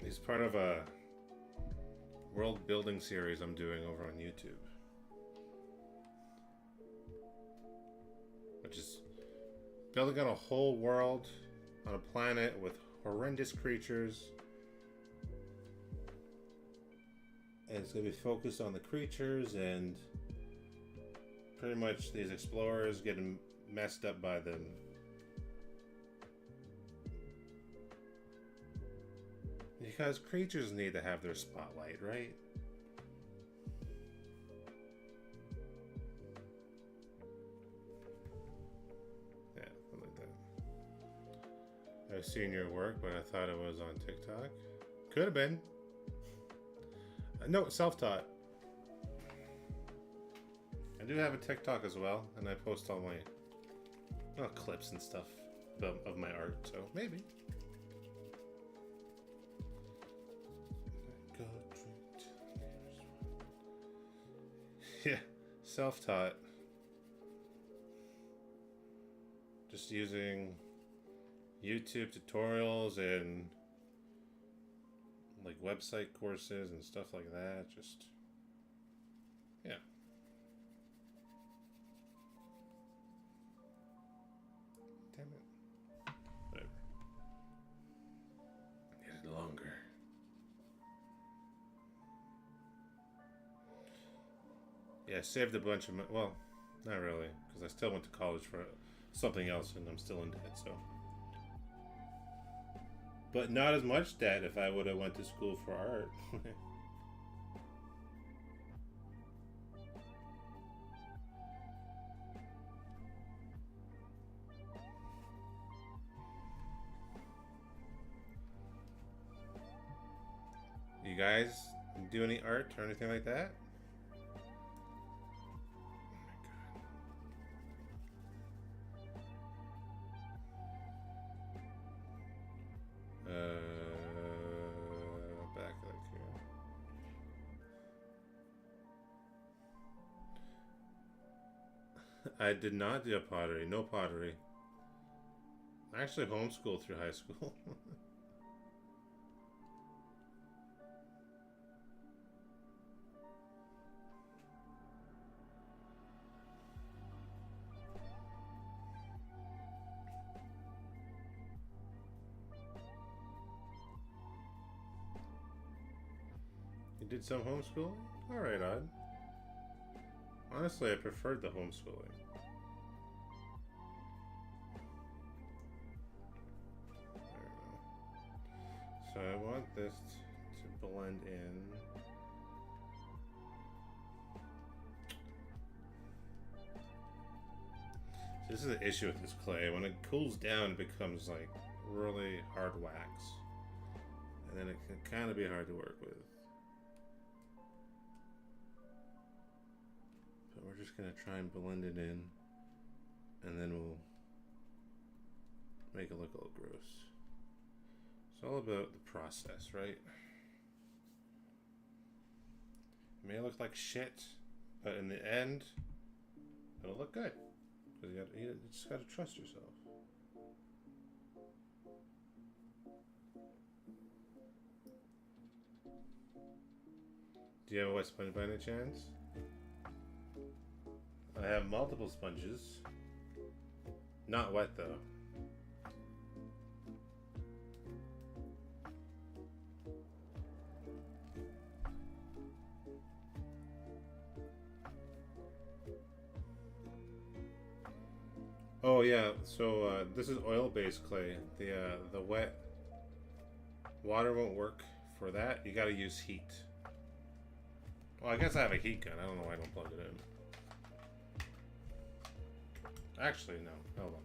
He's part of a world building series I'm doing over on YouTube, which is building out a whole world on a planet with horrendous creatures, and it's going to be focused on the creatures and pretty much these explorers getting messed up by them. You Because creatures need to have their spotlight, right? Yeah, something like that. I've seen your work, but I thought it was on TikTok. Could have been. No, self-taught. I do have a TikTok as well, and I post all my clips and stuff of my art, so maybe. Yeah, self-taught. Just using YouTube tutorials and like website courses and stuff like that. Just, yeah. Damn it. Whatever. Get it longer. Yeah, I saved a bunch of money. Well, not really, because I still went to college for something else and I'm still in debt, so. But not as much debt if I would have went to school for art. You guys do any art or anything like that? Back like here. I did not do pottery. No pottery. I actually homeschooled through high school. You did some homeschooling? Alright, Odd. Honestly, I preferred the homeschooling. So I want this to blend in. So this is the issue with this clay. When it cools down, it becomes like really hard wax. And then it can kind of be hard to work with. But we're just going to try and blend it in. And then we'll make it look a little gross. It's all about the process, right? It may look like shit, but in the end, it'll look good. Because you just gotta trust yourself. Do you have a wet sponge by any chance? I have multiple sponges. Not wet though. Oh yeah, so this is oil-based clay. The wet water won't work for that. You gotta use heat. Well, I guess I have a heat gun. I don't know why I don't plug it in. Actually, no. Hold on.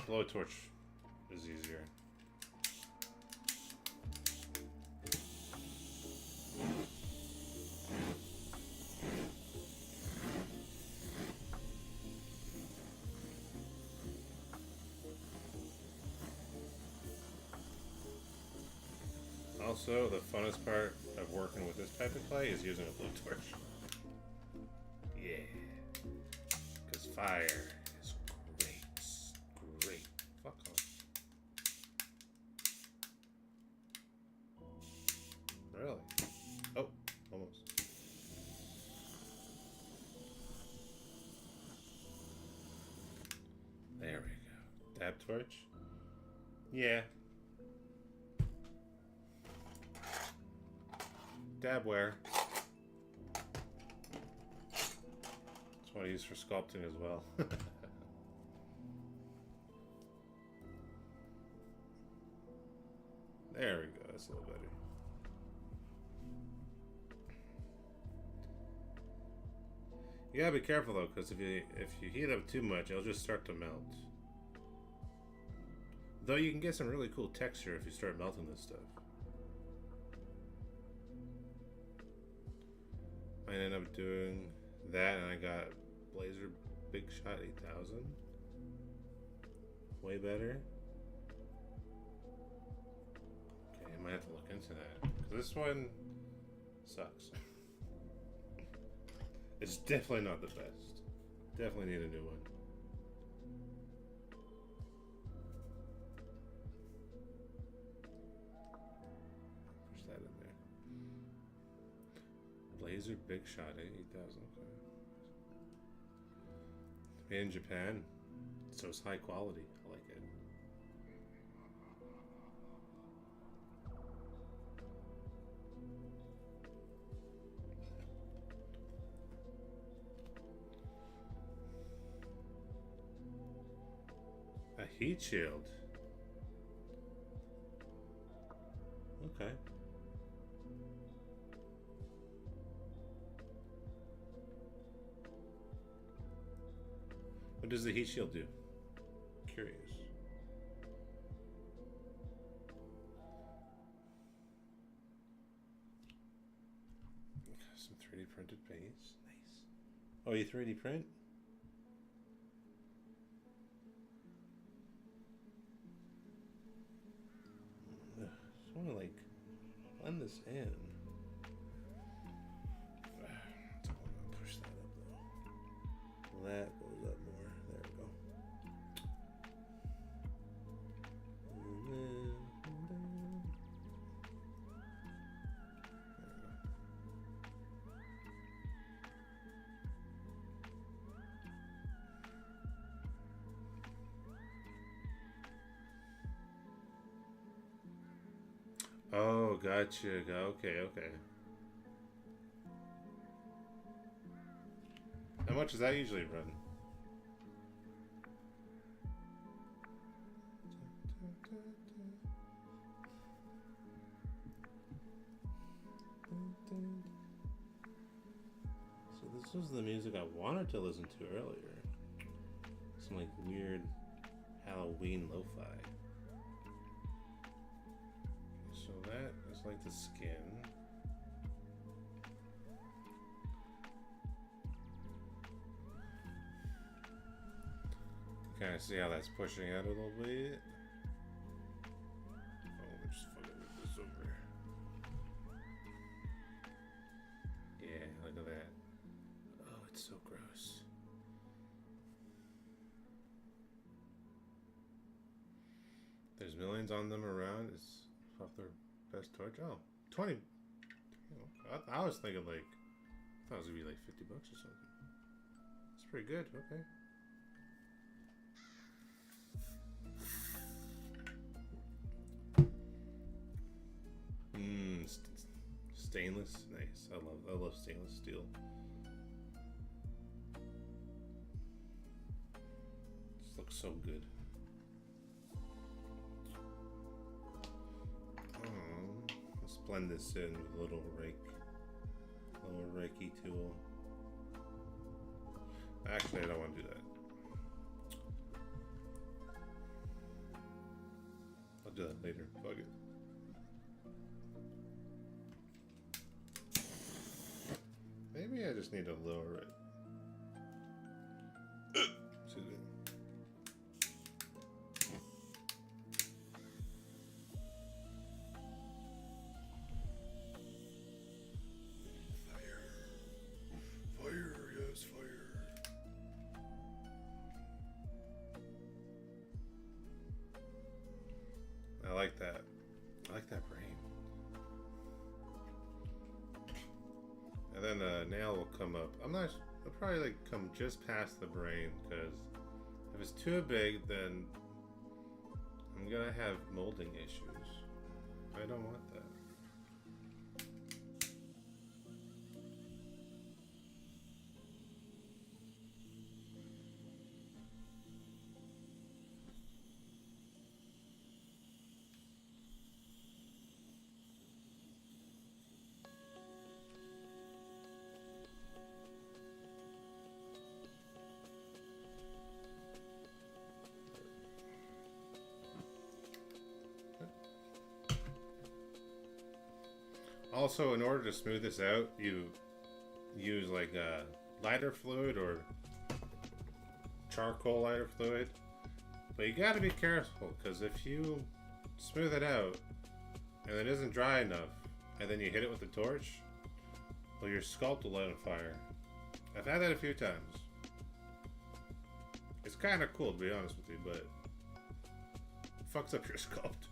Blowtorch is easier. Also, the funnest part of working with this type of clay is using a blowtorch. Yeah. Because fire is great. Great. Fuck off. Really? Oh, almost. There we go. Dab torch? Yeah. Dabware. That's That's what I use for sculpting as well. There we go, that's a little better. You gotta be careful though, because if you heat up too much, it'll just start to melt. Though you can get some really cool texture if you start melting this stuff. I ended up doing that, and I got Blazer Big Shot 8000. Way better. Okay, I might have to look into that. 'Cause this one sucks. It's definitely not the best. Definitely need a new one. Push that in there. Blazer Big Shot 8000. Okay. Made in Japan, so it's high quality. I like it. A heat shield. Okay. What does the heat shield do? Curious. Some 3D printed base. Nice. Oh, you 3D print? I want to like blend this in. Push that up though. That goes up more. There we go. Oh, gotcha. Okay, okay. How much does that usually run? So this was the music I wanted to listen to earlier. Some like weird Halloween lo-fi. So that is like the skin. Kind of see how that's pushing out a little bit. Oh, let me just fucking move this over. Yeah, look at that. Oh, it's so gross. There's millions on them around. It's off their best torch. Oh, 20. I was thinking like, I thought it was gonna be like $50 or something. It's pretty good. Okay. Stainless, nice. I love stainless steel. This looks so good. Let's blend this in with a little reiki tool. Actually, I don't want to do that. I'll do that later. Fuck it. Maybe I just need to lower it. Excuse me. Fire, yes, fire. I like that. I like that brain. And then the nail will come up. It'll probably like come just past the brain, because if it's too big, then I'm gonna have molding issues. I don't want that. Also, in order to smooth this out, you use like a lighter fluid or charcoal lighter fluid. But you gotta be careful, because if you smooth it out and it isn't dry enough, and then you hit it with the torch, well, your sculpt will light on fire. I've had that a few times. It's kind of cool, to be honest with you, but it fucks up your sculpt.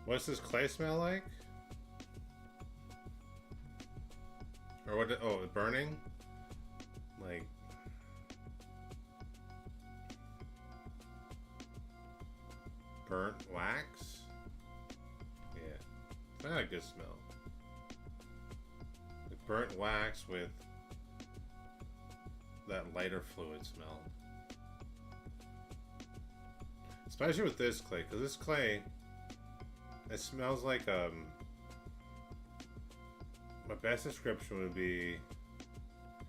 What's this clay smell like? Or what? Oh, burning? Like... burnt wax? Yeah. It's not a good smell. Like burnt wax with that lighter fluid smell. Especially with this clay, because this clay... it smells like, my best description would be,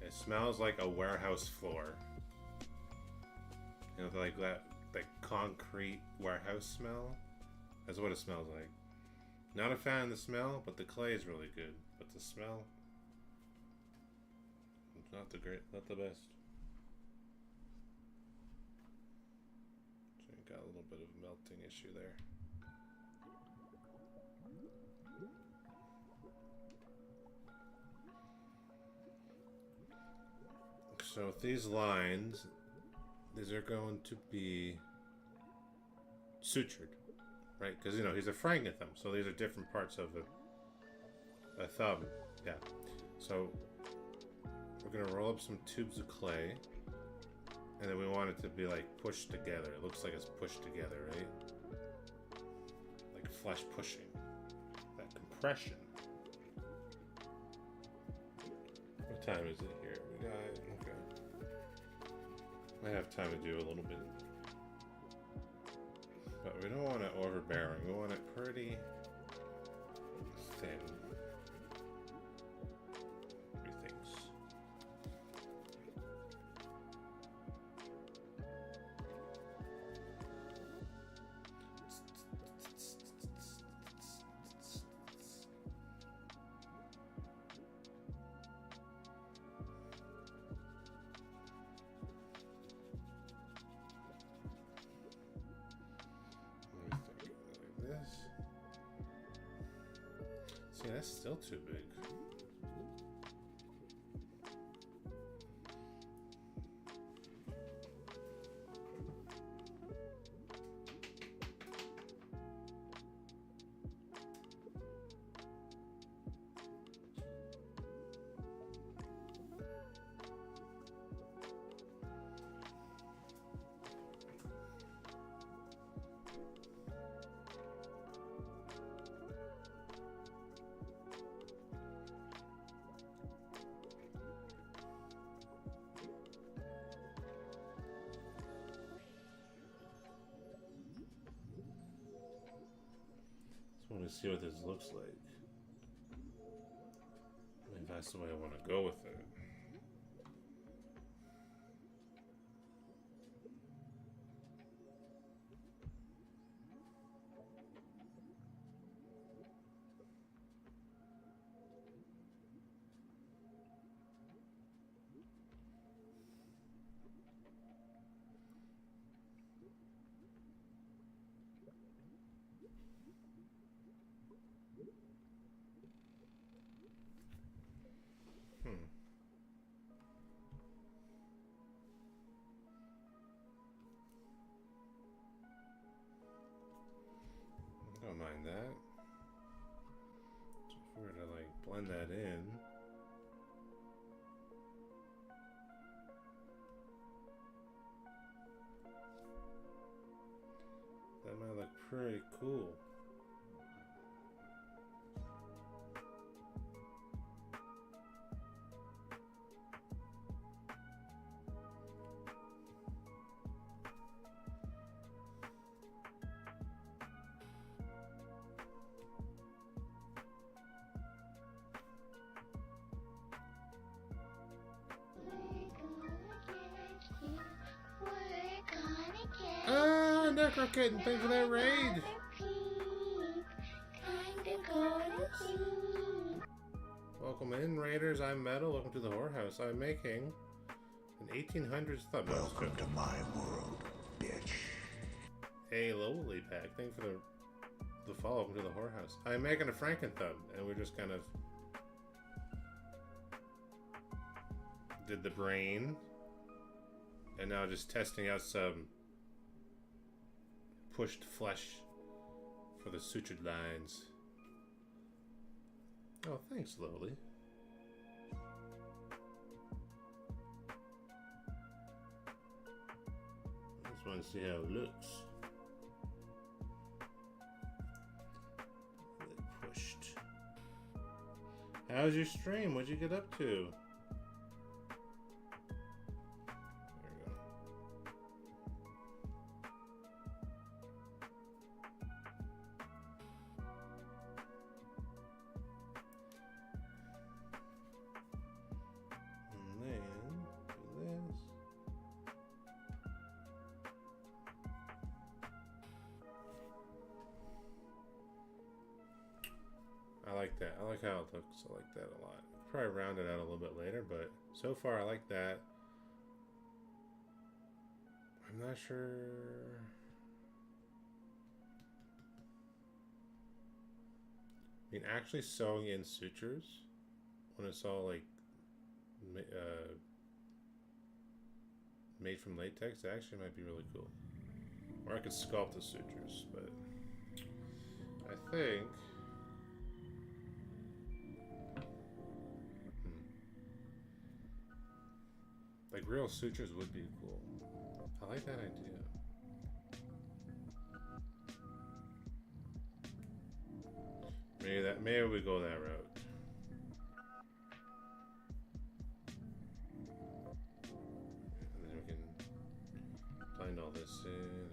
it smells like a warehouse floor. You know, like that concrete warehouse smell. That's what it smells like. Not a fan of the smell, but the clay is really good. But the smell, it's not the best. So you got a little bit of a melting issue there. So with these lines, these are going to be sutured, right? Because, you know, he's a Franken thumb, so these are different parts of a thumb. Yeah. So we're going to roll up some tubes of clay, and then we want it to be, like, pushed together. It looks like it's pushed together, right? Like flesh pushing. That compression. What time is it here? We got... I have time to do a little bit, but we don't want it overbearing. We want it pretty thin. Methinks. See, that's still too big. I want to see what this looks like. I mean, that's the way I want to go with it. Don't mind that. So if we were to like blend that in, that might look pretty cool. Scarecrow Kitten, thanks for that raid. Welcome in, Raiders. I'm Metal. Welcome to the whorehouse. I'm making an 1800s thumb. Welcome to my world, bitch. Hey, Lowly Pack. Thanks for the follow. Welcome to the whorehouse. I'm making a Franken thumb, and we're just kind of did the brain, and now just testing out some pushed flesh for the sutured lines. Oh, thanks, Lowly. Just want to see how it looks. Pushed. How's your stream? What'd you get up to? I like that. I like how it looks. I like that a lot. Probably round it out a little bit later, but so far I like that. I'm not sure. I mean, actually sewing in sutures when it's all like made from latex actually might be really cool. Or I could sculpt the sutures, but I think. Like real sutures would be cool. I like that idea. Maybe we go that route. And then we can blend all this in.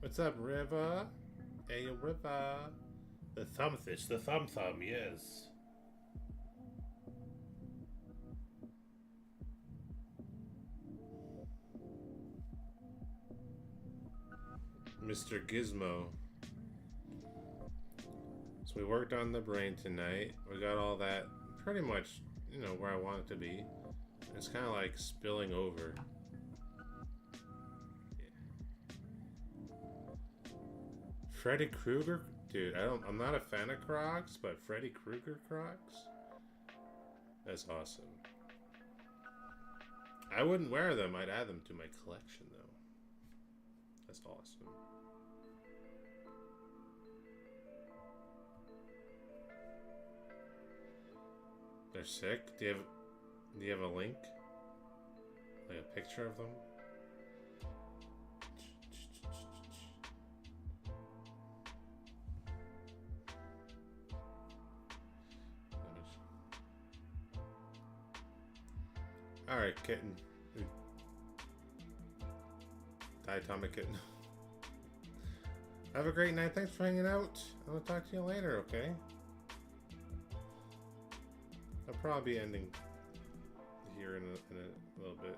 What's up, River? Hey, River. The thumbfish, the thumb, yes. Mr. Gizmo. So we worked on the brain tonight. We got all that pretty much, you know, where I want it to be. It's kind of like spilling over. Yeah. Freddy Krueger? Dude, I'm not a fan of Crocs, but Freddy Krueger Crocs? That's awesome. I wouldn't wear them. I'd add them to my collection, though. That's awesome. They're sick. Do you have a link? Like a picture of them? Alright, kitten. Diatomic kitten. Have a great night. Thanks for hanging out. I'm gonna talk to you later, okay? I'll probably be ending here in a little bit.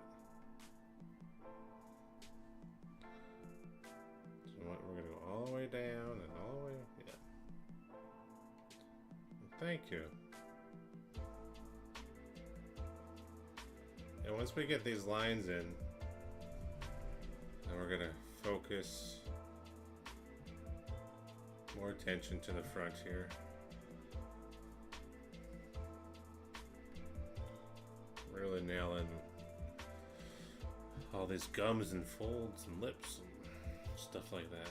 So we're gonna go all the way down and all the way, yeah. Thank you. And once we get these lines in, then we're gonna focus more attention to the front here. Really nail in all these gums and folds and lips and stuff like that.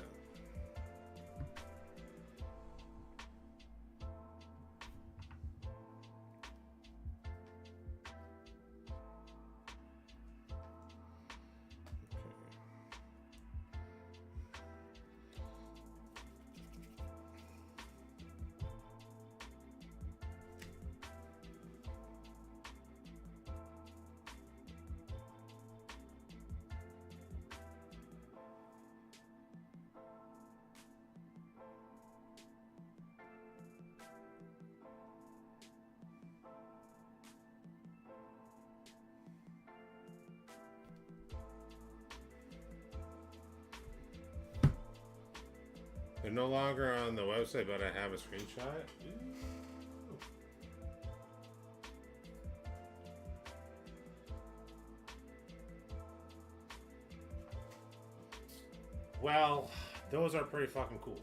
They're no longer on the website, but I have a screenshot. Ooh. Well, those are pretty fucking cool.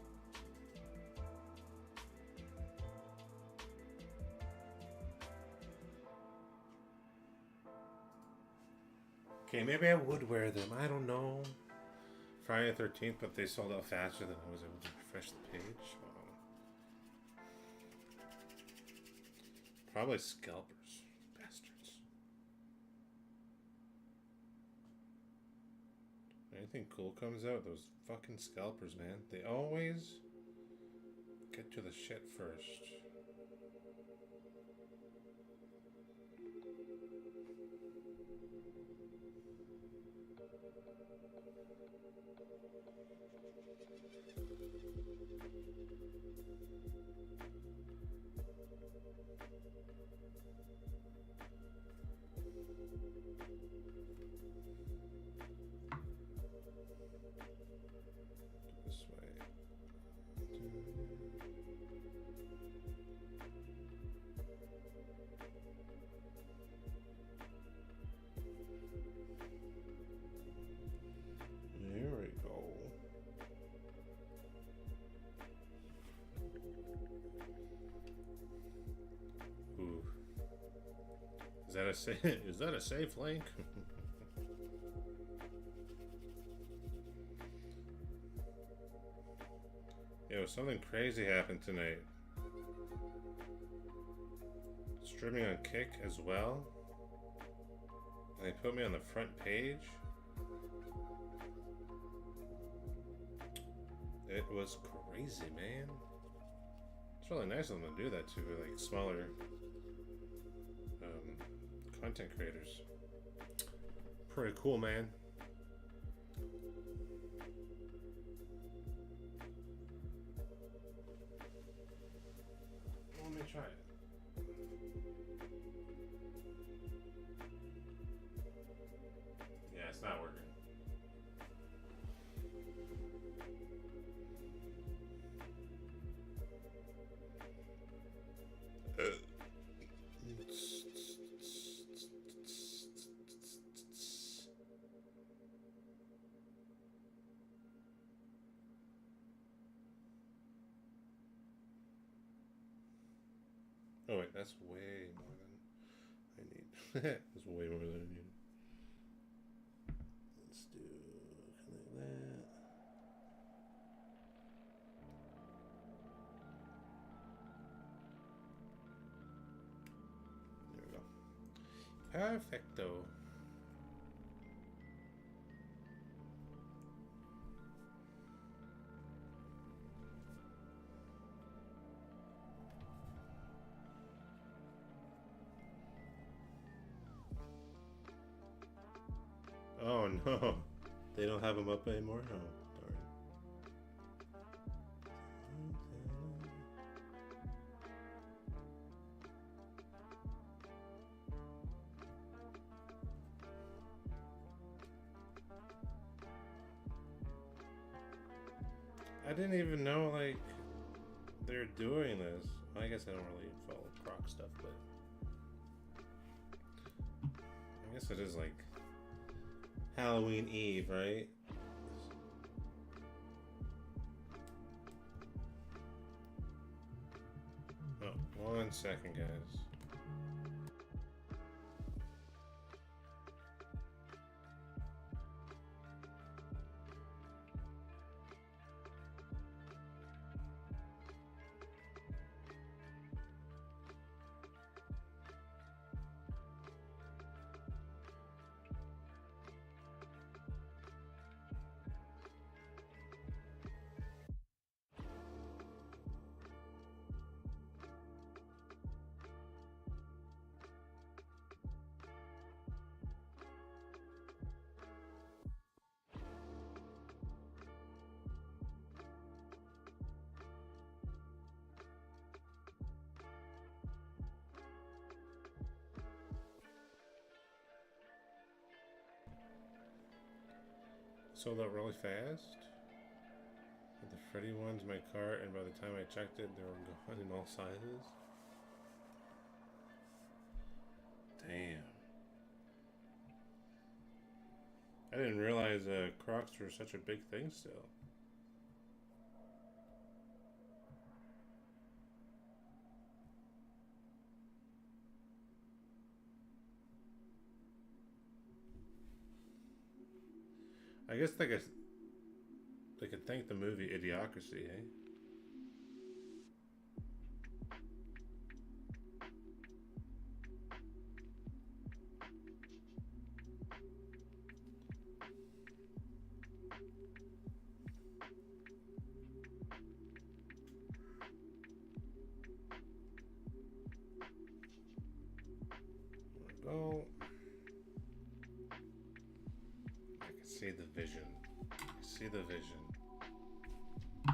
Okay, maybe I would wear them. I don't know. Friday the 13th, but they sold out faster than I was able to refresh the page. Wow. Probably scalpers. Bastards. Anything cool comes out, those fucking scalpers, man. They always get to the shit first. This way. There we go. Ooh. Is that a safe link? Yo, something crazy happened tonight. Streaming on Kick as well. And they put me on the front page. It was crazy, man. It's really nice of them to do that to like smaller content creators. Pretty cool, man. Let me try it. Yeah, it's not working. Oh wait, that's way more than I need. That's way more than I need. Let's do kind of like that. There we go. Perfecto. Oh no, they don't have them up anymore? Oh, darn. I didn't even know, like, they're doing this. I guess I don't really follow croc stuff, but I guess it is like Halloween Eve, right? Oh, 1 second, guys. Sold out really fast. With the Freddy ones in my cart, and by the time I checked it, they were gone in all sizes. Damn. I didn't realize Crocs were such a big thing still. I guess they could thank the movie Idiocracy, eh? Go. I can see the vision. I see the vision. I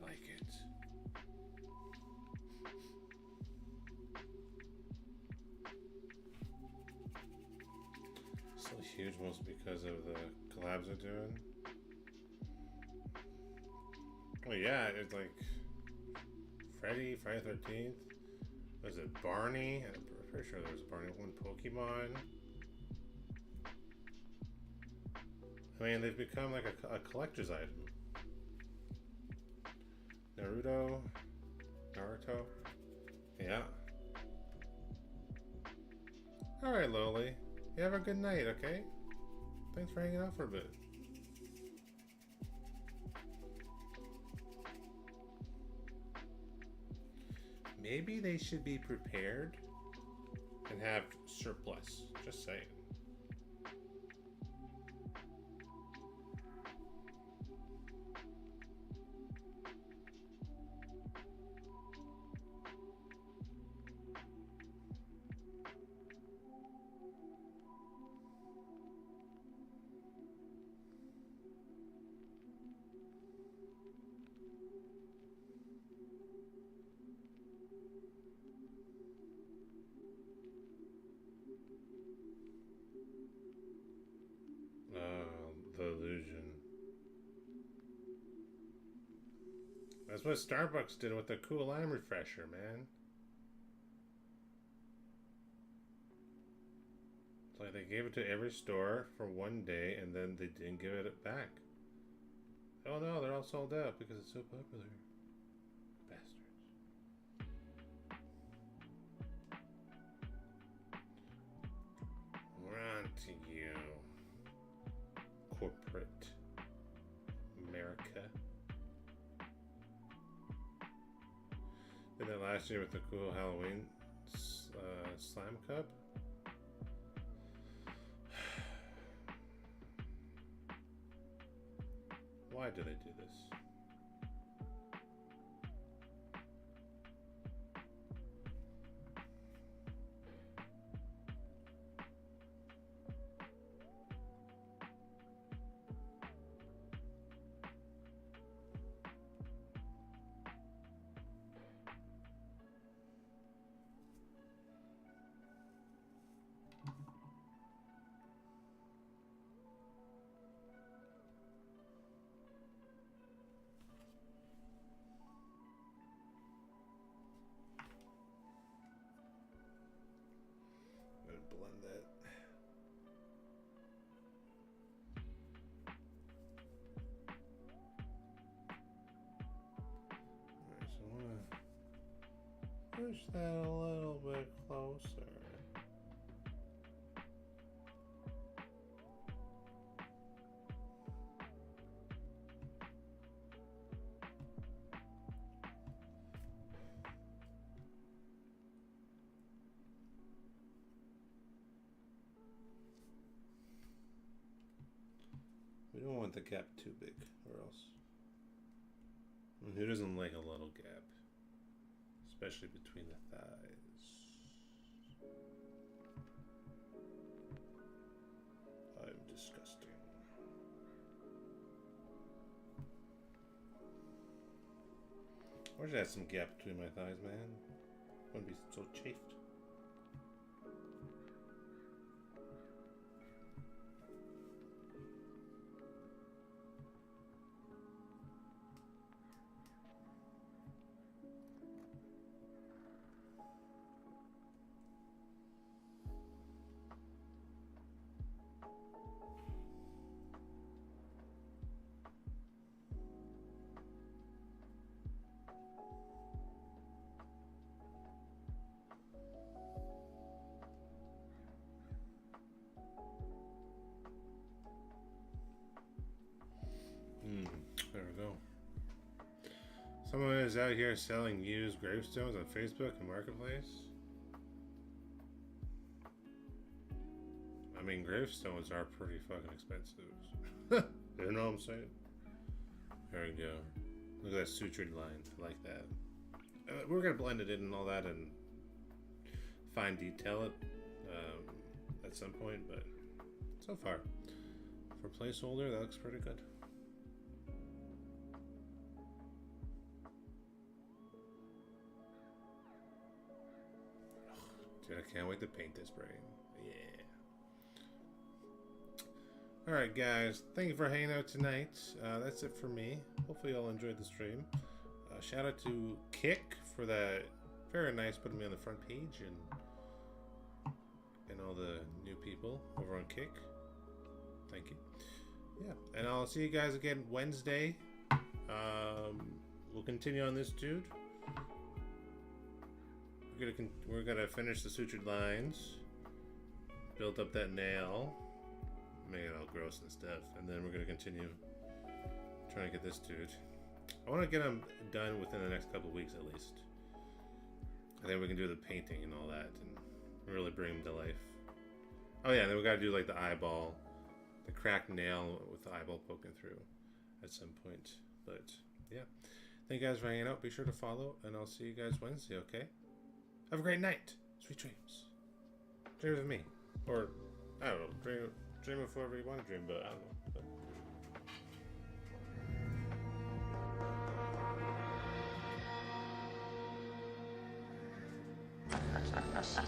like it. So huge, mostly because of the collabs they're doing. Oh yeah, it's like Freddy, Friday 13th. Was it Barney? I'm pretty sure there was Barney. One Pokemon. I mean, they've become like a collector's item. Naruto. Yeah. Alright, Loli. You have a good night, okay? Thanks for hanging out for a bit. Maybe they should be prepared and have surplus. Just saying. The illusion. That's what Starbucks did with the Cool Lime Refresher, man. It's like they gave it to every store for one day and then they didn't give it back. Oh no, they're all sold out because it's so popular. Bastards. We're on to you. Corporate America. Did that last year with the cool Halloween slime cup. Why do they do this? Blend that. Alright, so I want to push that a little bit closer. We don't want the gap too big, or else. I mean, who doesn't like a little gap? Especially between the thighs. I'm disgusting. I wish I had some gap between my thighs, man. I wouldn't be so chafed. Someone is out here selling used gravestones on Facebook and Marketplace. I mean, gravestones are pretty fucking expensive. You know what I'm saying? There we go. Look at that sutured line. I like that. We're gonna blend it in and all that and fine detail it at some point, but so far, for placeholder, that looks pretty good. Dude, I can't wait to paint this brain. Yeah. Alright, guys. Thank you for hanging out tonight. That's it for me. Hopefully you all enjoyed the stream. Shout out to Kick for that. Very nice putting me on the front page and all the new people over on Kick. Thank you. Yeah, and I'll see you guys again Wednesday. We'll continue on this dude. We're gonna finish the sutured lines, build up that nail, make it all gross and stuff, and then we're gonna continue trying to get this dude. I want to get him done within the next couple of weeks at least. I think we can do the painting and all that and really bring him to life. Oh yeah, and then we gotta do like the eyeball, the cracked nail with the eyeball poking through at some point. But yeah, thank you guys for hanging out. Be sure to follow, and I'll see you guys Wednesday, okay? Have a great night. Sweet dreams. Dream with me. Or, I don't know, dream of whoever you want to dream, but I don't know. Shit.